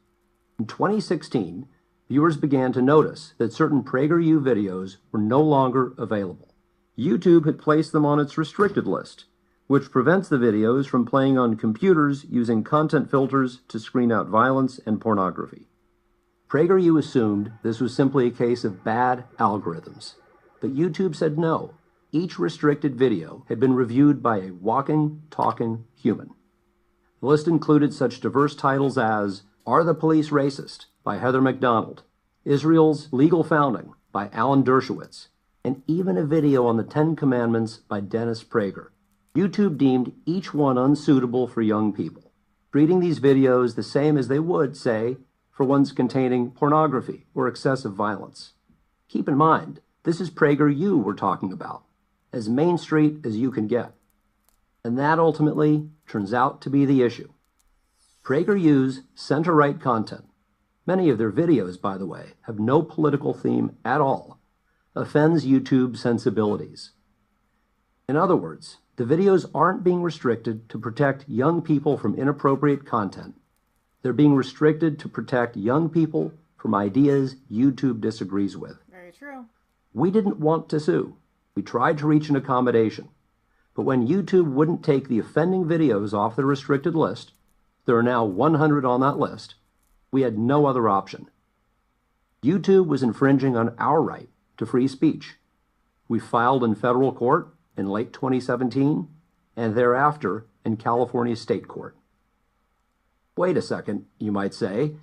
In 2016, viewers began to notice that certain PragerU videos were no longer available. YouTube had placed them on its restricted list, which prevents the videos from playing on computers using content filters to screen out violence and pornography. PragerU assumed this was simply a case of bad algorithms, but YouTube said no. Each restricted video had been reviewed by a walking, talking human. The list included such diverse titles as Are the Police Racist? By Heather McDonald, Israel's Legal Founding by Alan Dershowitz, and even a video on the 10 Commandments by Dennis Prager. YouTube deemed each one unsuitable for young people, treating these videos the same as they would, say, for ones containing pornography or excessive violence. Keep in mind, this is PragerU we're talking about, as Main Street as you can get. And that ultimately turns out to be the issue. PragerU's center-right content, many of their videos, by the way, have no political theme at all, offends YouTube's sensibilities. In other words, The videos aren't being restricted to protect young people from inappropriate content. They're being restricted to protect young people from ideas YouTube disagrees with.
Very true.
We didn't want to sue. We tried to reach an accommodation. But when YouTube wouldn't take the offending videos off the restricted list, there are now 100 on that list, we had no other option. YouTube was infringing on our right to free speech. We filed in federal court in late 2017 and thereafter in California state court. Wait a second, you might say.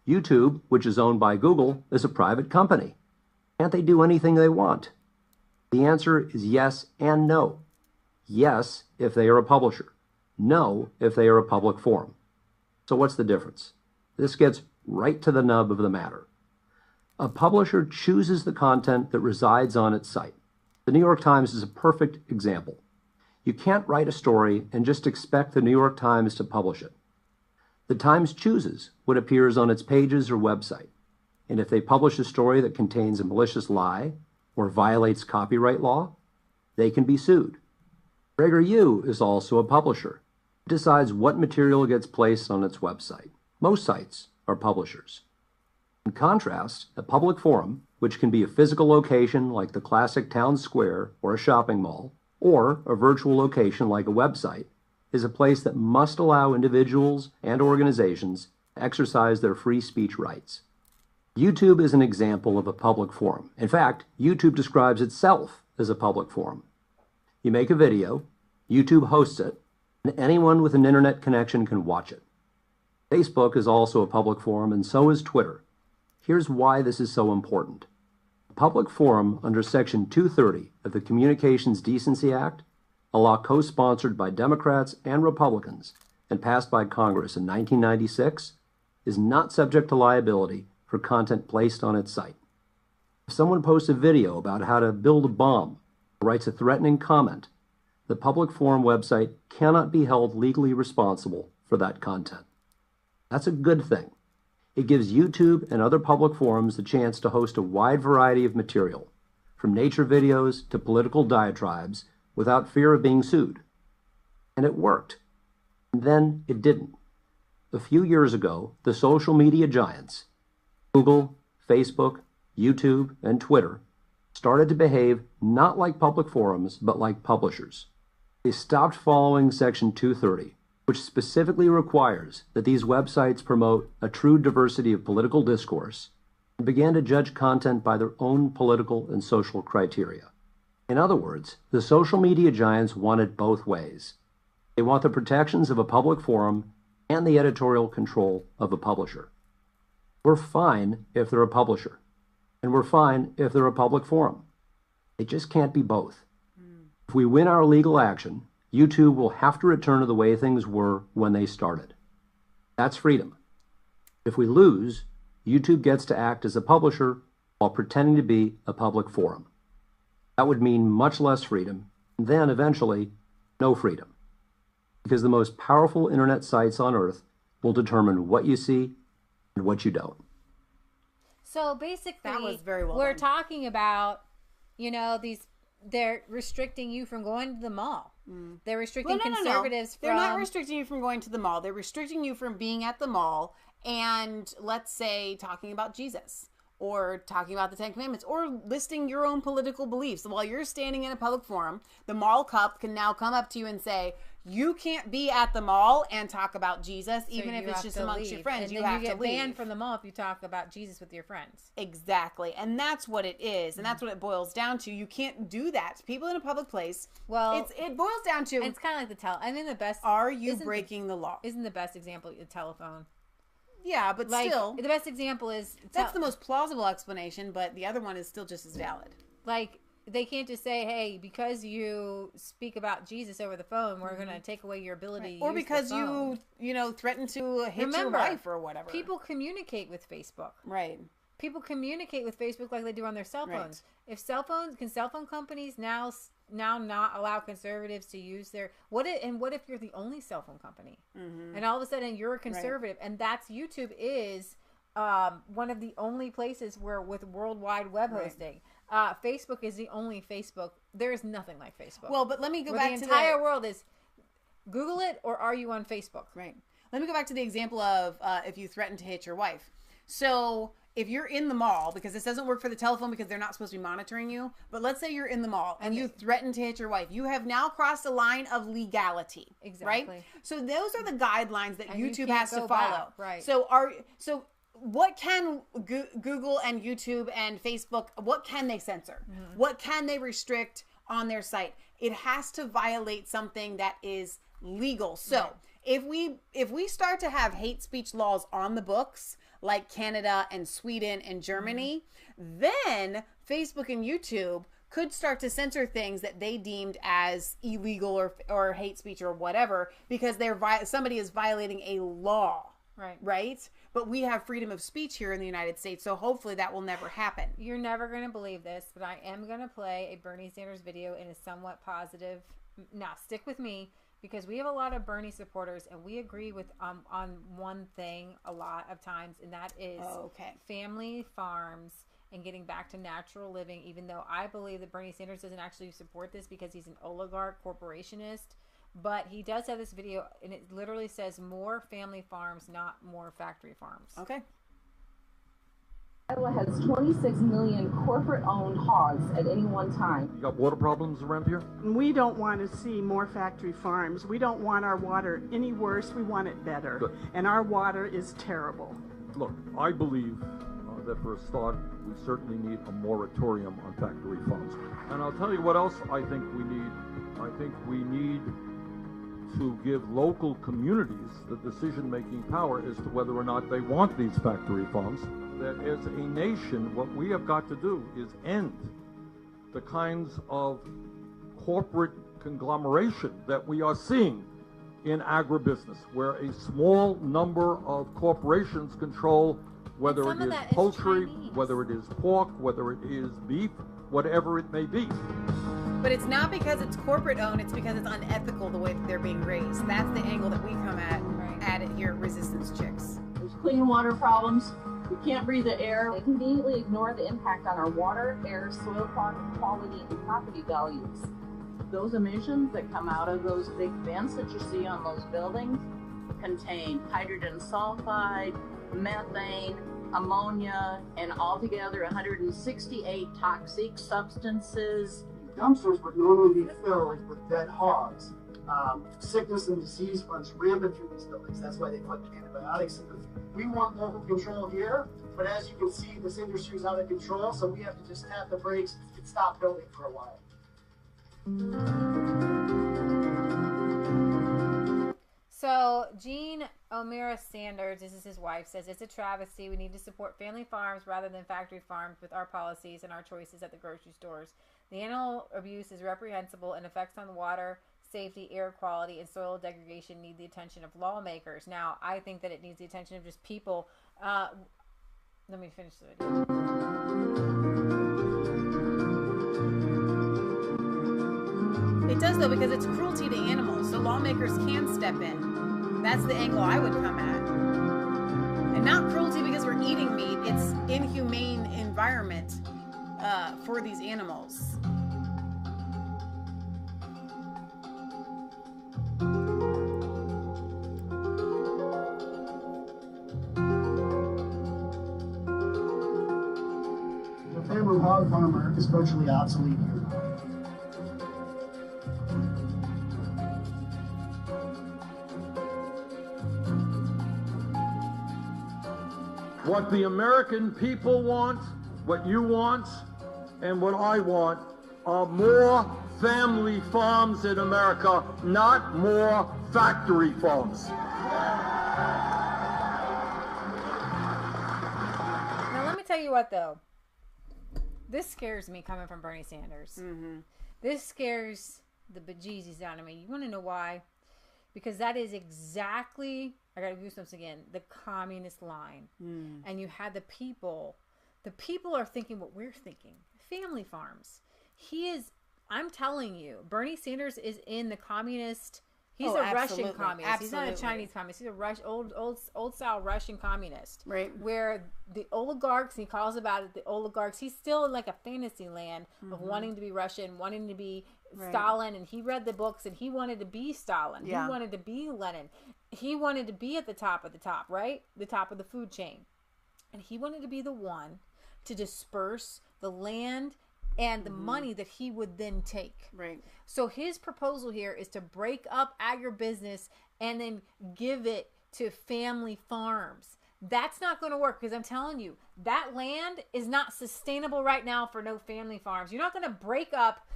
YouTube, which is owned by Google, is a private company. Can't they do anything they want? The answer is yes and no. Yes, if they are a publisher. No, if they are a public forum. So what's the difference? This gets right to the nub of the matter. A publisher chooses the content that resides on its site. The New York Times is a perfect example. You can't write a story and just expect the New York Times to publish it. The Times chooses what appears on its pages or website. And if they publish a story that contains a malicious lie or violates copyright law, they can be sued. PragerU is also a publisher. It decides what material gets placed on its website. Most sites are publishers. In contrast, a public forum, which can be a physical location like the classic town square or a shopping mall, or a virtual location like a website, is a place that must allow individuals and organizations to exercise their free speech rights. YouTube is an example of a public forum. In fact, YouTube describes itself as a public forum. You make a video, YouTube hosts it, and anyone with an internet connection can watch it. Facebook is also a public forum, and so is Twitter. Here's why this is so important. A public forum under Section 230 of the Communications Decency Act, a law co-sponsored by Democrats and Republicans and passed by Congress in 1996, is not subject to liability for content placed on its site. If someone posts a video about how to build a bomb or writes a threatening comment, the public forum website cannot be held legally responsible for that content. That's a good thing. It gives YouTube and other public forums the chance to host a wide variety of material, from nature videos to political diatribes, without fear of being sued. And it worked. And then it didn't. A few years ago, the social media giants, Google, Facebook, YouTube, and Twitter, started to behave not like public forums, but like publishers. They stopped following Section 230, which specifically requires that these websites promote a true diversity of political discourse, and began to judge content by their own political and social criteria. In other words, the social media giants want it both ways. They want the protections of a public forum and the editorial control of a publisher. We're fine if they're a publisher, and we're fine if they're a public forum. They just can't be both. If we win our legal action, YouTube will have to return to the way things were when they started. That's freedom. If we lose, YouTube gets to act as a publisher while pretending to be a public forum. That would mean much less freedom, and then eventually, no freedom. Because the most powerful internet sites on earth will determine what you see and what you don't.
So basically,
That was very well
we're
done.
talking about, they're restricting you from going to the mall. They're restricting conservatives
They're not restricting you from going to the mall. They're restricting you from being at the mall and, let's say, talking about Jesus or talking about the Ten Commandments or listing your own political beliefs. While you're standing in a public forum, the mall cop can now come up to you and say, you can't be at the mall and talk about Jesus, even if it's just amongst your friends.
And
you
then
have
you
to
get
leave.
banned from the mall if you talk about Jesus with your friends.
Exactly. And that's what it is. And that's what it boils down to. You can't do that. People in a public place. Well, it boils down to.
It's kind of like the best.
Are you breaking the law?
Isn't the best example the telephone?
Yeah, but still.
The best example is.
That's the most plausible explanation, but the other one is still just as valid.
Like, they can't just say, hey, because you speak about Jesus over the phone, we're going to take away your ability to
or
use
because
the phone.
you threaten to hit your wife or whatever.
People communicate with Facebook.
Right.
People communicate with Facebook like they do on their cell phones. Right. Can cell phone companies now not allow conservatives to use their what if you're the only cell phone company? And all of a sudden you're a conservative, and that's YouTube is one of the only places where with worldwide web hosting. Facebook is the only Facebook there is nothing like Facebook.
Well, but let me go
Where
back to
the entire world is Google it, or are you on Facebook?
Right. Let me go back to the example of if you threaten to hit your wife. So if you're in the mall, because this doesn't work for the telephone because they're not supposed to be monitoring you, but let's say you're in the mall and you threaten to hit your wife, you have now crossed a line of legality.
Exactly.
Right? So those are the guidelines that
And you
YouTube
can't
has to
go
follow.
back, right.
So what can Google and YouTube and Facebook, what can they censor?
Mm-hmm.
What can they restrict on their site? It has to violate something that is legal. So
Right.
if we start to have hate speech laws on the books, like Canada and Sweden and Germany, then Facebook and YouTube could start to censor things that they deemed as illegal or hate speech or whatever, because somebody is violating a law. Right? But we have freedom of speech here in the United States, so hopefully that will never happen.
You're never going to believe this, but I am going to play a Bernie Sanders video in a somewhat positive. Now, stick with me, because we have a lot of Bernie supporters, and we agree with on one thing a lot of times, and that is family farms and getting back to natural living, even though I believe that Bernie Sanders doesn't actually support this because he's an oligarch corporationist. But he does have this video, and it literally says more family farms, not more factory farms.
Okay.
Iowa has 26 million corporate-owned hogs at any one time.
You got water problems around here?
We don't want to see more factory farms. We don't want our water any worse. We want it better.
Good.
And our water is terrible.
Look, I believe that for a start, we certainly need a moratorium on factory farms. And I'll tell you what else I think we need. I think we need to give local communities the decision-making power as to whether or not they want these factory farms. That as a nation, what we have got to do is end the kinds of corporate conglomeration that we are seeing in agribusiness, where a small number of corporations control whether it is poultry, whether it is pork, whether it is beef, whatever it may be.
But it's not because it's corporate owned, it's because it's unethical the way that they're being raised. That's the angle that we come at it here at Resistance Chicks.
There's clean water problems. We can't breathe the air. They conveniently ignore the impact on our water, air, soil quality, and property values. Those emissions that come out of those big vents that you see on those buildings contain hydrogen sulfide, methane, ammonia, and altogether 168 toxic substances.
Dumpsters would normally be filled with dead hogs. Sickness and disease runs rampant through these buildings. That's why they put antibiotics in them. We want local control here, but as you can see, this industry is out of control, so we have to just tap the brakes and stop building for a while.
So Jean O'Meara Sanders, this is his wife, says it's a travesty. We need to support family farms rather than factory farms with our policies and our choices at the grocery stores. The animal abuse is reprehensible, and effects on water, safety, air quality, and soil degradation need the attention of lawmakers. Now, I think that it needs the attention of just people. Let me finish the video.
It does, though, because it's cruelty to animals, so lawmakers can step in. That's the angle I would come at. And not cruelty because we're eating meat, it's inhumane environment for these animals.
The family hog farmer is virtually obsolete here.
What the American people want, what you want, and what I want are more family farms in America, not more factory farms.
Now, let me tell you what, though. This scares me coming from Bernie Sanders.
Mm-hmm.
This scares the bejesus out of me. You want to know why? Because that is exactly, I got to goosebumps again, the communist line. And you had the people are thinking what we're thinking. Family farms. I'm telling you, Bernie Sanders is in the communist He's a Russian communist. He's not a
Absolutely.
Chinese communist. He's a old style Russian communist.
Right.
Where the oligarchs, he calls about it the oligarchs. He's still in like a fantasy land of wanting to be Russian, wanting to be Stalin, and he read the books and he wanted to be Stalin.
Yeah.
He wanted to be Lenin. He wanted to be at the top of the top, right? The top of the food chain. And he wanted to be the one to disperse the land and the money that he would then take.
Right.
So his proposal here is to break up agribusiness and then give it to family farms. That's not going to work because I'm telling you, that land is not sustainable right now for no family farms. You're not going to break up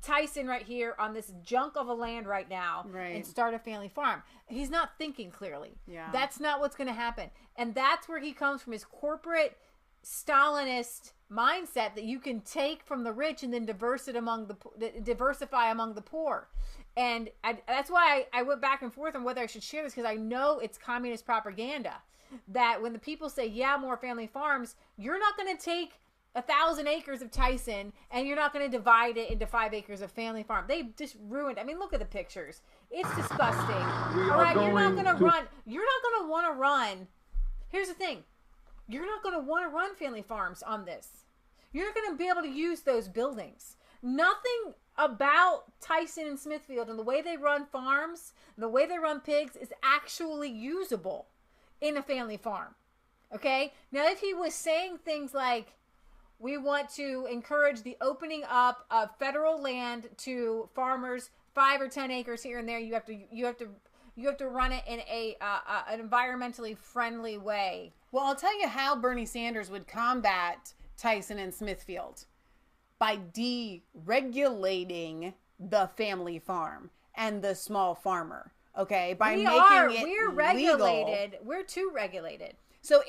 Tyson right here on this junk of a land right now and start a family farm. He's not thinking clearly.
Yeah.
That's not what's going to happen. And that's where he comes from, his corporate Stalinist mindset that you can take from the rich and then diversify among the poor. And that's why I went back and forth on whether I should share this, because I know it's communist propaganda that when the people say, yeah, more family farms, you're not going to take 1,000 acres of Tyson and you're not going to divide it into 5 acres of family farm. They just ruined. I mean, look at the pictures. It's disgusting. All right, you're not going to run. You're not going to want to run. Here's the thing. You're not going to want to run family farms on this. You're not going to be able to use those buildings. Nothing about Tyson and Smithfield and the way they run farms, and the way they run pigs is actually usable in a family farm. Okay? Now, if he was saying things like, we want to encourage the opening up of federal land to farmers, 5 or 10 acres here and there, you have to run it in an environmentally friendly way.
Well, I'll tell you how Bernie Sanders would combat Tyson and Smithfield. By deregulating the family farm and the small farmer. Okay? By
We're regulated.
Legal.
We're too regulated.
So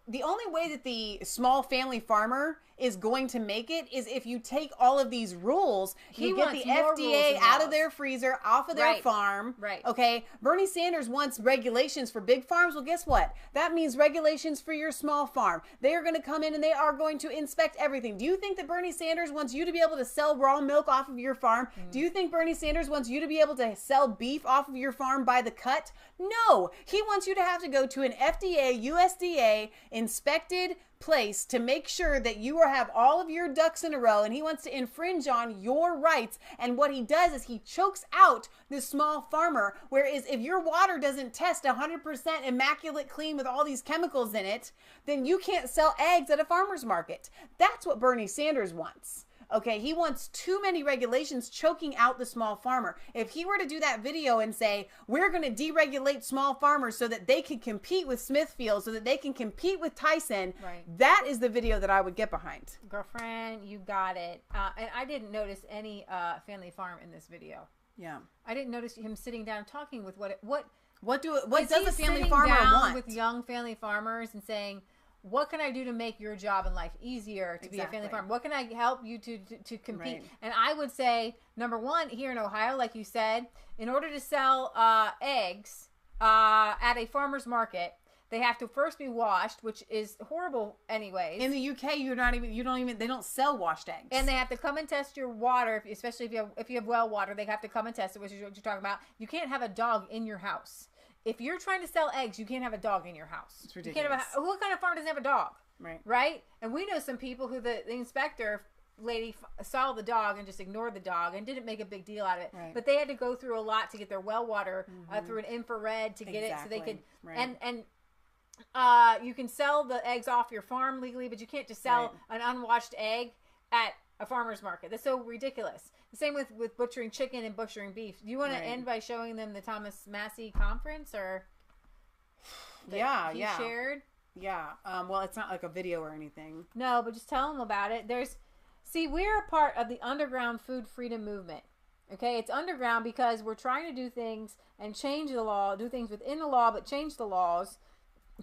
the only way that the small family farmer is going to make it is if you take all of these rules, you get the FDA out of their freezer, off of their farm.
Right.
Okay. Bernie Sanders wants regulations for big farms. Well, guess what? That means regulations for your small farm. They are going to come in and they are going to inspect everything. Do you think that Bernie Sanders wants you to be able to sell raw milk off of your farm? Do you think Bernie Sanders wants you to be able to sell beef off of your farm by the cut? No. He wants you to have to go to an FDA, USDA inspected place to make sure that you have all of your ducks in a row, and he wants to infringe on your rights. And what he does is he chokes out the small farmer, whereas if your water doesn't test 100% immaculate clean with all these chemicals in it, then you can't sell eggs at a farmer's market. That's what Bernie Sanders wants. Okay, he wants too many regulations choking out the small farmer. If he were to do that video and say, we're going to deregulate small farmers so that they can compete with Smithfield, so that they can compete with Tyson, that is the video that I would get behind.
Girlfriend, you got it. And I didn't notice any family farm in this video.
Yeah.
I didn't notice him sitting down talking with what
does a family farmer want?
With young family farmers and saying, what can I do to make your job in life easier to be a family farmer? What can I help you to compete?
Right.
And I would say, number one, here in Ohio, like you said, in order to sell eggs at a farmer's market, they have to first be washed, which is horrible anyways.
In the UK, they don't sell washed eggs.
And they have to come and test your water, especially if you have well water, they have to come and test it, which is what you're talking about. You can't have a dog in your house. If you're trying to sell eggs, you can't have a dog in your house.
It's ridiculous.
You can't have what kind of farm doesn't have a dog?
Right.
Right? And we know some people who the inspector lady saw the dog and just ignored the dog and didn't make a big deal out of it.
Right.
But they had to go through a lot to get their well water through an infrared to get it so they could.
Right.
And you can sell the eggs off your farm legally, but you can't just sell an unwashed egg at a farmer's market. That's so ridiculous. The same with butchering chicken and butchering beef. Do you want to end by showing them the Thomas Massey conference or he shared?
Yeah. Well, it's not like a video or anything.
No, but just tell them about it. We're a part of the underground food freedom movement. Okay, it's underground because we're trying to do things and change the law, do things within the law, but change the laws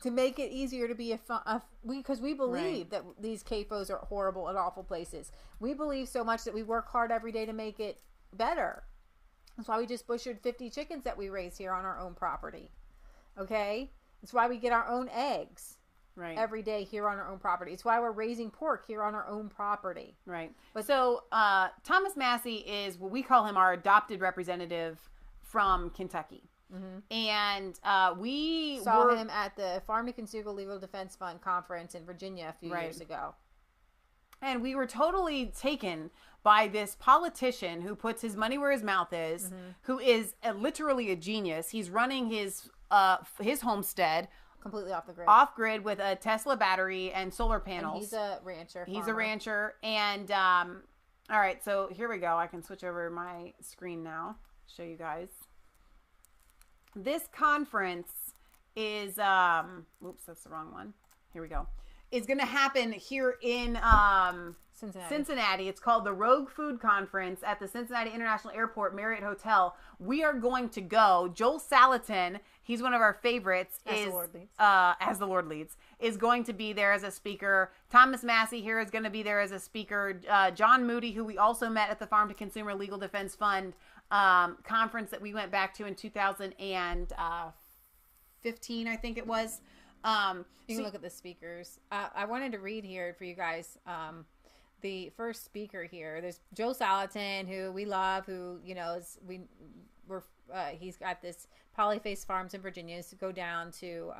to make it easier to be because we believe that these CAFOs are horrible and awful places. We believe so much that we work hard every day to make it better. That's why we just butchered 50 chickens that we raise here on our own property. Okay? That's why we get our own eggs every day here on our own property. It's why we're raising pork here on our own property.
Right. But so Thomas Massey is what we call him our adopted representative from Kentucky. And we
saw him at the Farm to Consumer Legal Defense Fund conference in Virginia a few years ago.
And we were totally taken by this politician who puts his money where his mouth is, who is literally a genius. He's running his homestead
completely off the grid,
with a Tesla battery and solar panels.
And he's a rancher.
He's a rancher. And all right, so here we go. I can switch over my screen now, show you guys. This conference is oops, that's the wrong one. Here we go. Is going to happen here in Cincinnati. It's called the Rogue Food Conference at the Cincinnati International Airport Marriott Hotel. We are going to go. Joel Salatin, he's one of our favorites, as the Lord leads, is going to be there as a speaker. Thomas Massey here is going to be there as a speaker. John Moody, who we also met at the Farm to Consumer Legal Defense Fund conference that we went back to in 2015, I think it was.
You can look at the speakers. I wanted to read here for you guys. The first speaker here, there's Joe Salatin, who we love, who, you know, he's got this Polyface Farms in Virginia. So go down to,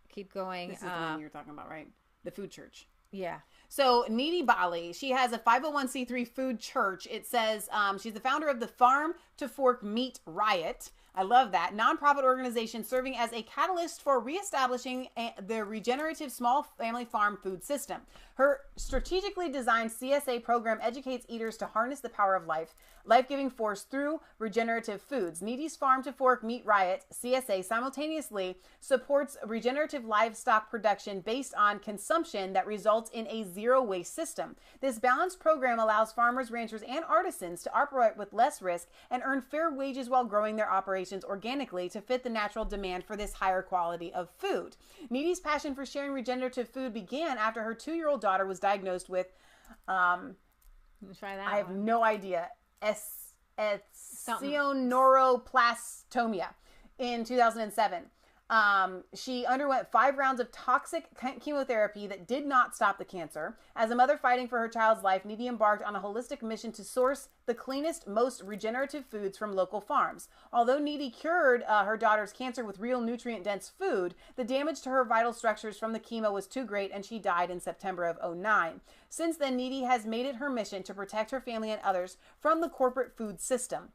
keep going.
This is the one you're talking about, right? The food church.
Yeah.
So Needy Bali, she has a 501c3 food church. It says she's the founder of the Farm to Fork Meat Riot. I love that. Nonprofit organization serving as a catalyst for reestablishing the regenerative small family farm food system. Her strategically designed CSA program educates eaters to harness the power of life-giving force through regenerative foods. Needy's Farm to Fork Meat Riot, CSA, simultaneously supports regenerative livestock production based on consumption that results in a zero-waste system. This balanced program allows farmers, ranchers, and artisans to operate with less risk and earn fair wages while growing their operations organically to fit the natural demand for this higher quality of food. Needy's passion for sharing regenerative food began after her 2-year-old daughter was diagnosed with I have no idea, esthesioneuroplastomia in 2007. She underwent 5 rounds of toxic chemotherapy that did not stop the cancer. As a mother fighting for her child's life, Needy embarked on a holistic mission to source the cleanest, most regenerative foods from local farms. Although Needy cured her daughter's cancer with real nutrient-dense food, the damage to her vital structures from the chemo was too great, and she died in September of 2009. Since then, Needy has made it her mission to protect her family and others from the corporate food system.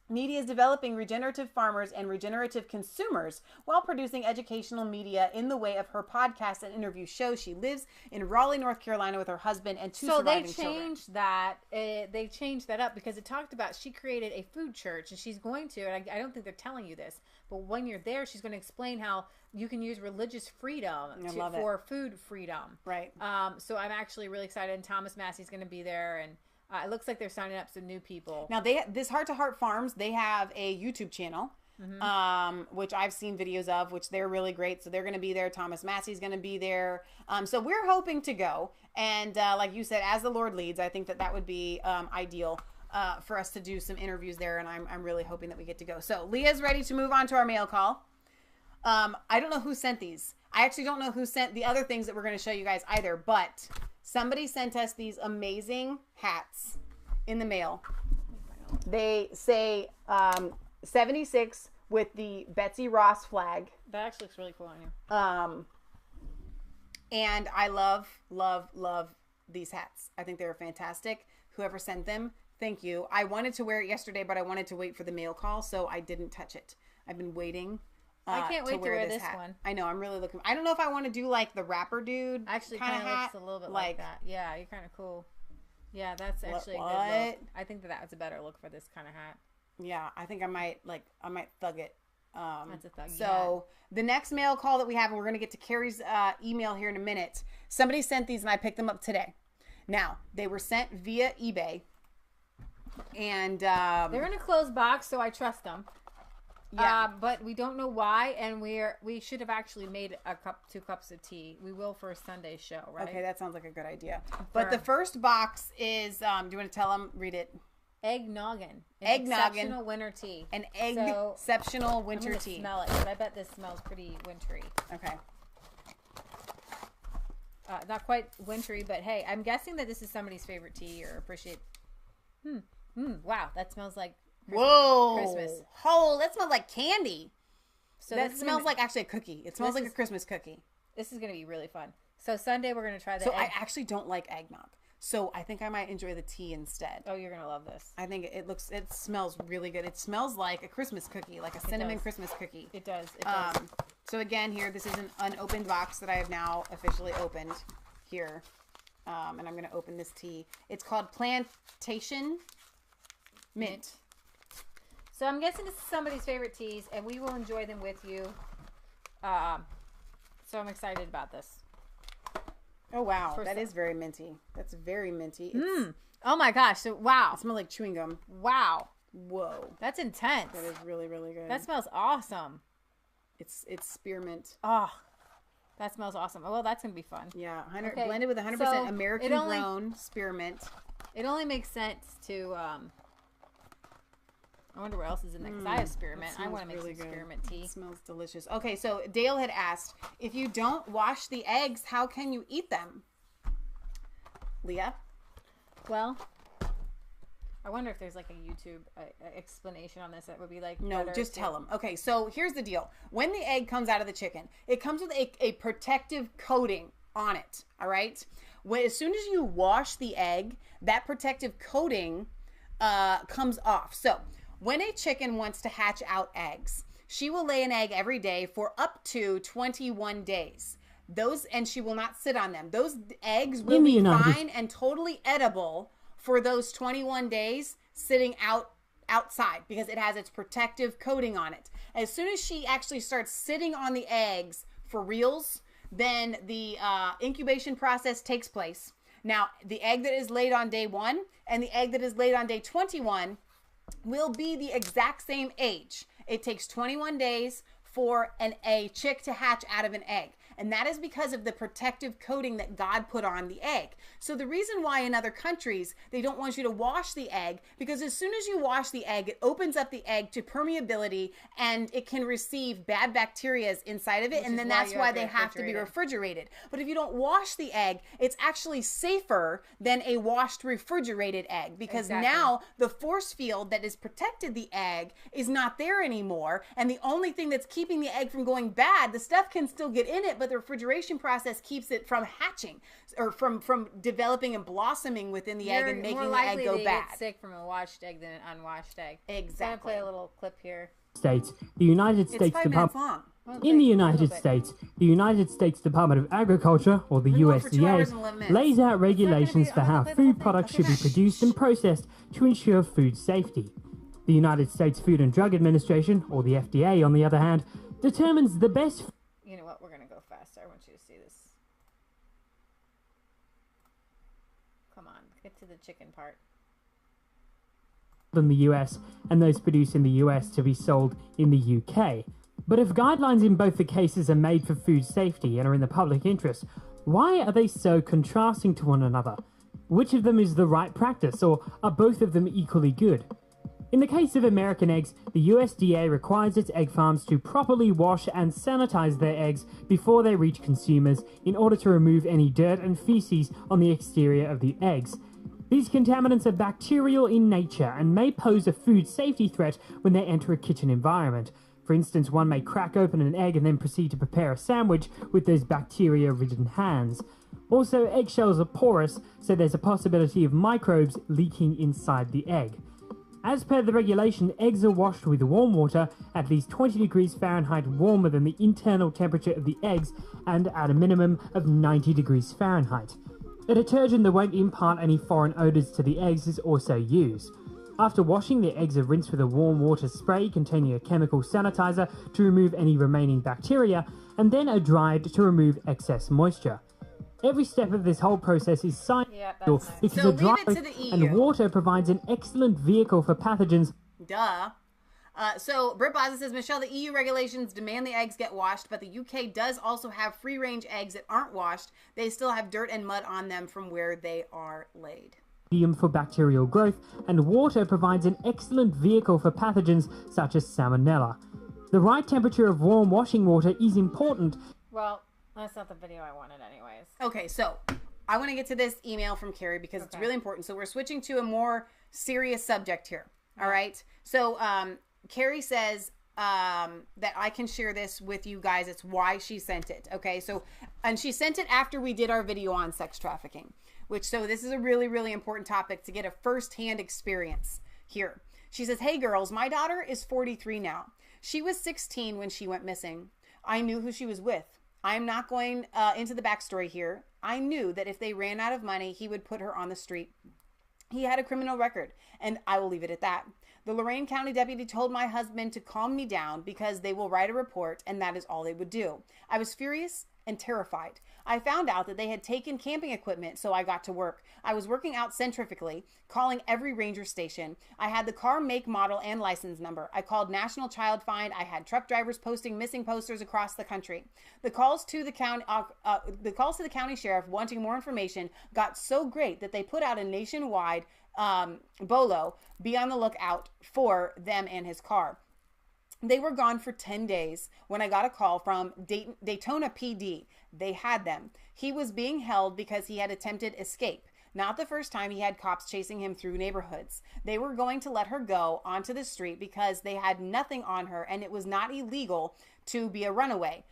Needy is developing regenerative farmers and regenerative consumers while producing educational media in the way of her podcast and interview shows. She lives in Raleigh, North Carolina with her husband and 2 surviving children.
They changed that up because it talked about she created a food church, and she's going to, and I don't think they're telling you this, but when you're there, she's going to explain how you can use religious freedom for food freedom.
Right.
So I'm actually really excited, and Thomas Massey's going to be there, and it looks like they're signing up some new people.
Now, this Heart to Heart Farms, they have a YouTube channel, which I've seen videos of, which they're really great. So they're going to be there. Thomas Massey's going to be there. So we're hoping to go. And like you said, as the Lord leads, I think that would be ideal for us to do some interviews there. And I'm really hoping that we get to go. So Leah's ready to move on to our mail call. I don't know who sent these. I actually don't know who sent the other things that we're going to show you guys either, but somebody sent us these amazing hats in the mail. They say 76 with the Betsy Ross flag.
That actually looks really cool on you.
And I love, love, love these hats. I think they're fantastic. Whoever sent them, thank you. I wanted to wear it yesterday, but I wanted to wait for the mail call, so I didn't touch it. I've been waiting.
I can't wait to wear this one.
I know. I'm really looking. I don't know if I want to do like the rapper dude.
Actually,
kind of
looks a little bit like that. Yeah, you're kind of cool. Yeah, that's actually a good look. I think that was a better look for this kind of hat.
Yeah, I think I might thug it.
That's a thug.
So the next mail call that we have, and we're gonna get to Carrie's email here in a minute. Somebody sent these, and I picked them up today. Now they were sent via eBay, and
they're in a closed box, so I trust them.
Yeah,
but we don't know why, and we should have actually made 2 cups of tea. We will for a Sunday show, right?
Okay, that sounds like a good idea. But the first box is, do you want to tell them? Read it.
Egg noggin.
Exceptional
winter tea.
An exceptional winter tea.
Smell it, because I bet this smells pretty wintry.
Okay.
Not quite wintry, but hey, I'm guessing that this is somebody's favorite tea or appreciate. Wow, that smells like
Whoa.
Christmas.
Oh, that smells like candy.
So
that smells like actually a cookie. It smells like a Christmas cookie.
This is going to be really fun. So Sunday we're going to try the
So
egg.
I actually don't like eggnog. So I think I might enjoy the tea instead.
Oh, you're going to love this.
I think it smells really good. It smells like a Christmas cookie, like a cinnamon Christmas cookie.
It does. It does.
So again, here, this is an unopened box that I have now officially opened here. And I'm going to open this tea. It's called Plantation Mint.
So I'm guessing this is somebody's favorite teas, and we will enjoy them with you. So I'm excited about this.
Oh, wow. That is very minty. That's very minty.
Oh, my gosh. So, wow.
It smells like chewing gum.
Wow.
Whoa.
That's intense.
That is really, really good.
That smells awesome.
It's spearmint.
Oh, that smells awesome. Oh, well, that's going to be fun.
Yeah.
Okay.
Blended with 100%
So,
American grown spearmint.
It only makes sense to... I wonder what else is in there, because I have spearmint. I want to make some spearmint tea.
It smells delicious. Okay, so Dale had asked, if you don't wash the eggs, how can you eat them? Leah?
Well, I wonder if there's like a YouTube explanation on this that would be like...
No, just tell them. Okay, so here's the deal. When the egg comes out of the chicken, it comes with a protective coating on it, all right? As soon as you wash the egg, that protective coating comes off. So... when a chicken wants to hatch out eggs, she will lay an egg every day for up to 21 days. And she will not sit on them. Those eggs will be fine and totally edible for those 21 days sitting outside because it has its protective coating on it. As soon as she actually starts sitting on the eggs for reals, then the incubation process takes place. Now, the egg that is laid on day 1 and the egg that is laid on day 21 will be the exact same age. It takes 21 days for a chick to hatch out of an egg. And that is because of the protective coating that God put on the egg. So the reason why in other countries they don't want you to wash the egg, because as soon as you wash the egg, it opens up the egg to permeability and it can receive bad bacteria inside of it. And then that's why they have to be refrigerated. But if you don't wash the egg, it's actually safer than a washed refrigerated egg, because now the force field that has protected the egg is not there anymore. And the only thing that's keeping the egg from going bad, the stuff can still get in it, but the refrigeration process keeps it from hatching or from developing and blossoming within the egg and making the egg go bad.
Get sick from a washed egg than an unwashed egg.
Exactly.
So I'm gonna play a little clip here.
States, the United States Department. In the United States, the United States Department of Agriculture, or the USDA, lays out regulations for how food products should be produced and processed to ensure food safety. The United States Food and Drug Administration, or the FDA, on the other hand, determines the best...
You know what? We're going to go faster. I want you to see this. Come on. Get to the chicken part.
...than the US, and those produced in the US to be sold in the UK. But if guidelines in both the cases are made for food safety and are in the public interest, why are they so contrasting to one another? Which of them is the right practice, or are both of them equally good? In the case of American eggs, the USDA requires its egg farms to properly wash and sanitize their eggs before they reach consumers in order to remove any dirt and feces on the exterior of the eggs. These contaminants are bacterial in nature and may pose a food safety threat when they enter a kitchen environment. For instance, one may crack open an egg and then proceed to prepare a sandwich with those bacteria-ridden hands. Also, eggshells are porous, so there's a possibility of microbes leaking inside the egg. As per the regulation, eggs are washed with warm water, at least 20 degrees Fahrenheit warmer than the internal temperature of the eggs, and at a minimum of 90 degrees Fahrenheit. A detergent that won't impart any foreign odours to the eggs is also used. After washing, the eggs are rinsed with a warm water spray containing a chemical sanitizer to remove any remaining bacteria, and then are dried to remove excess moisture. Every step of this whole process is scientific because
So
a dry
leave it to the EU.
and water provides an excellent vehicle for pathogens.
Duh. So Britt Baza says, Michelle, the EU regulations demand the eggs get washed, but the UK does also have free-range eggs that aren't washed. They still have dirt and mud on them from where they are laid.
For bacterial growth, and water provides an excellent vehicle for pathogens such as salmonella. The right temperature of warm washing water is important.
Well, that's not the video I wanted anyways.
Okay, so I want to get to this email from Carrie because it's really important. So we're switching to a more serious subject here. All right. So Carrie says that I can share this with you guys. It's why she sent it. Okay. So, and she sent it after we did our video on sex trafficking, so this is a really, really important topic to get a firsthand experience here. She says, "Hey girls, my daughter is 43 now. She was 16 when she went missing. I knew who she was with. I'm not going into the backstory here. I knew that if they ran out of money, he would put her on the street. He had a criminal record, and I will leave it at that. The Lorain County deputy told my husband to calm me down because they will write a report, and that is all they would do. I was furious and terrified. I found out that they had taken camping equipment, so I got to work. I was working out centrifugally, calling every ranger station. I had the car make, model, and license number. I called National Child Find. I had truck drivers posting missing posters across the country. The calls to the county sheriff wanting more information got so great that they put out a nationwide bolo, be on the lookout for them and his car. They were gone for 10 days when I got a call from Daytona PD. They had them. He was being held because he had attempted escape. Not the first time he had cops chasing him through neighborhoods. They were going to let her go onto the street because they had nothing on her and it was not illegal to be a runaway.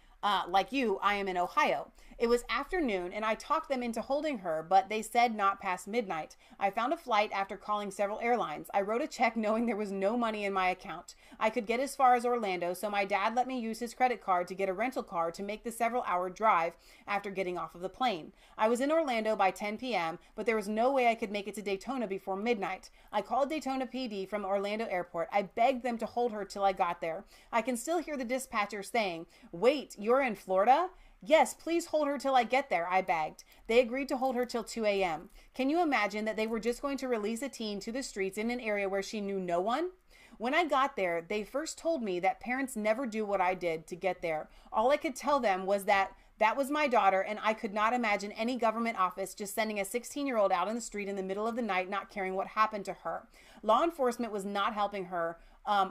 Like you, I am in Ohio. It was afternoon and I talked them into holding her, but they said not past midnight. I found a flight after calling several airlines. I wrote a check knowing there was no money in my account. I could get as far as Orlando, so my dad let me use his credit card to get a rental car to make the several-hour drive after getting off of the plane. I was in Orlando by 10 p.m., but there was no way I could make it to Daytona before midnight. I called Daytona PD from Orlando Airport. I begged them to hold her till I got there. I can still hear the dispatcher saying, "Wait, you're in Florida?" "Yes, please hold her till I get there," I begged. They agreed to hold her till 2 a.m. Can you imagine that they were just going to release a teen to the streets in an area where she knew no one? When I got there, they first told me that parents never do what I did to get there. All I could tell them was that was my daughter, and I could not imagine any government office just sending a 16-year-old out on the street in the middle of the night not caring what happened to her. Law enforcement was not helping her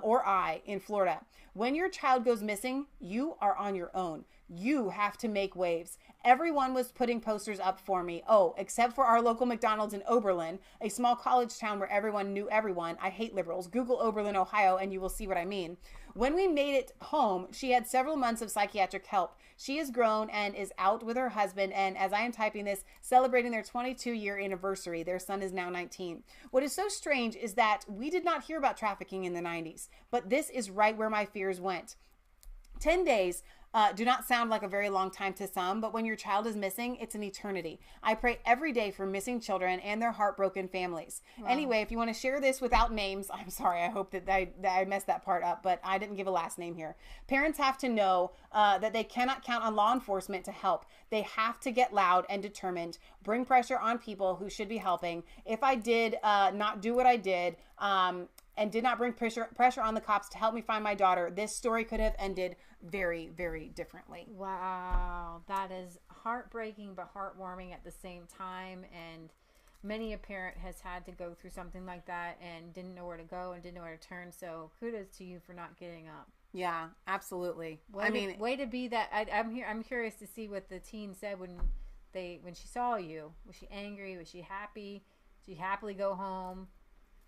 or I in Florida. When your child goes missing, you are on your own. You have to make waves. Everyone was putting posters up for me. Oh, except for our local McDonald's in Oberlin, a small college town where everyone knew everyone. I hate liberals. Google Oberlin, Ohio, and you will see what I mean. When we made it home, she had several months of psychiatric help. She is grown and is out with her husband, and as I am typing this, celebrating their 22-year anniversary. Their son is now 19. What is so strange is that we did not hear about trafficking in the 90s, but this is right where my fears went. 10 days do not sound like a very long time to some, but when your child is missing, it's an eternity. I pray every day for missing children and their heartbroken families. Wow. Anyway, if you want to share this without names, I'm sorry, I hope that I messed that part up, but I didn't give a last name here. Parents have to know that they cannot count on law enforcement to help. They have to get loud and determined, bring pressure on people who should be helping. If I did not do what I did, and did not bring pressure on the cops to help me find my daughter, this story could have ended very, very differently.
Wow. That is heartbreaking but heartwarming at the same time. And many a parent has had to go through something like that and didn't know where to go and didn't know where to turn. So kudos to you for not getting up.
Yeah, absolutely.
Way to be that. I'm curious to see what the teen said when she saw you. Was she angry? Was she happy? Did she happily go home?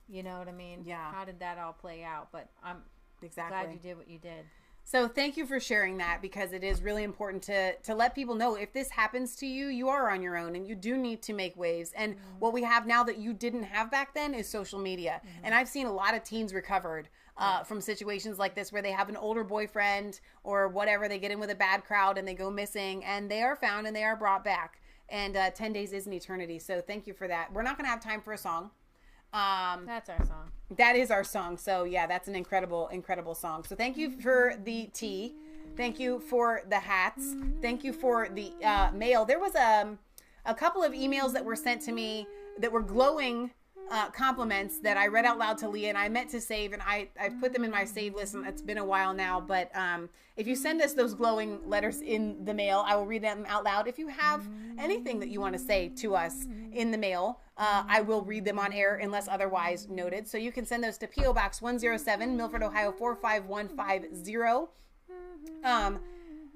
You know what I mean?
Yeah.
How did that all play out? But I'm glad you did what you did.
So thank you for sharing that, because it is really important to let people know if this happens to you, you are on your own and you do need to make waves. And what we have now that you didn't have back then is social media. And I've seen a lot of teens recovered from situations like this where they have an older boyfriend or whatever. They get in with a bad crowd and they go missing and they are found and they are brought back. And 10 days is an eternity. So thank you for that. We're not going to have time for a song.
That's our song.
That is our song. So yeah, that's an incredible, incredible song. So thank you for the tea. Thank you for the hats. Thank you for the mail. There was a couple of emails that were sent to me that were glowing compliments that I read out loud to Leah, and I meant to save, and I put them in my save list, and it's been a while now, but if you send us those glowing letters in the mail, I will read them out loud. If you have anything that you want to say to us in the mail, I will read them on air unless otherwise noted. So you can send those to P.O. Box 107, Milford, Ohio 45150.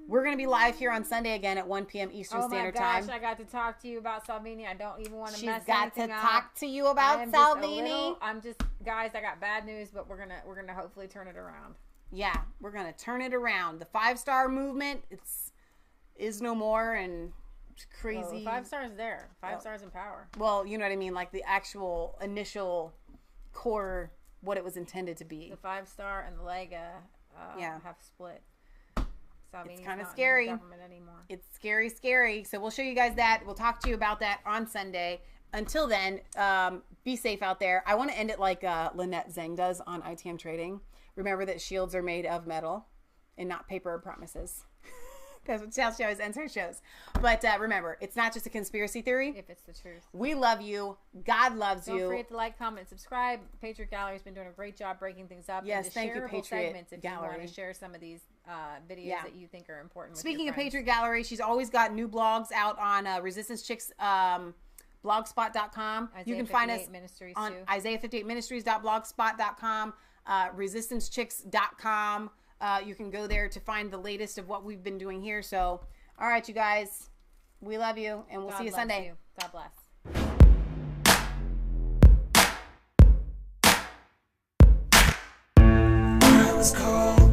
We're going to be live here on Sunday again at 1 p.m. Eastern Standard Time.
Oh my gosh, I got to talk to you about Salvini. I don't even want to mess
anything up. She's got to talk to you about Salvini.
guys, I got bad news, but we're gonna hopefully turn it around.
Yeah, we're gonna turn it around. The 5-star movement is no more, and it's crazy.
Well, 5 stars there. 5 stars in power.
Well, you know what I mean, like the actual initial core, what it was intended to be.
The 5-star and the Lega have split.
It's kind of scary.
Government anymore.
It's scary. So we'll show you guys that. We'll talk to you about that on Sunday. Until then, be safe out there. I want to end it like Lynette Zeng does on ITM Trading. Remember that shields are made of metal and not paper or promises. That's how she always ends her shows. But remember, it's not just a conspiracy theory.
If it's the truth.
We love you. God loves you.
Don't forget to like, comment, subscribe. Patriot Gallery's been doing a great job breaking things up.
Yes, thank you, Patriot
segments if
Gallery.
you want to share some of these videos that you think are important with
Speaking
your
of
friends.
Patriot Gallery, she's always got new blogs out on Resistance Chicks blogspot.com. You can find us on Isaiah58ministries.blogspot.com, resistancechicks.com. You can go there to find the latest of what we've been doing here. So, all right, you guys, we love you, and we'll see you Sunday.
God bless.
I was called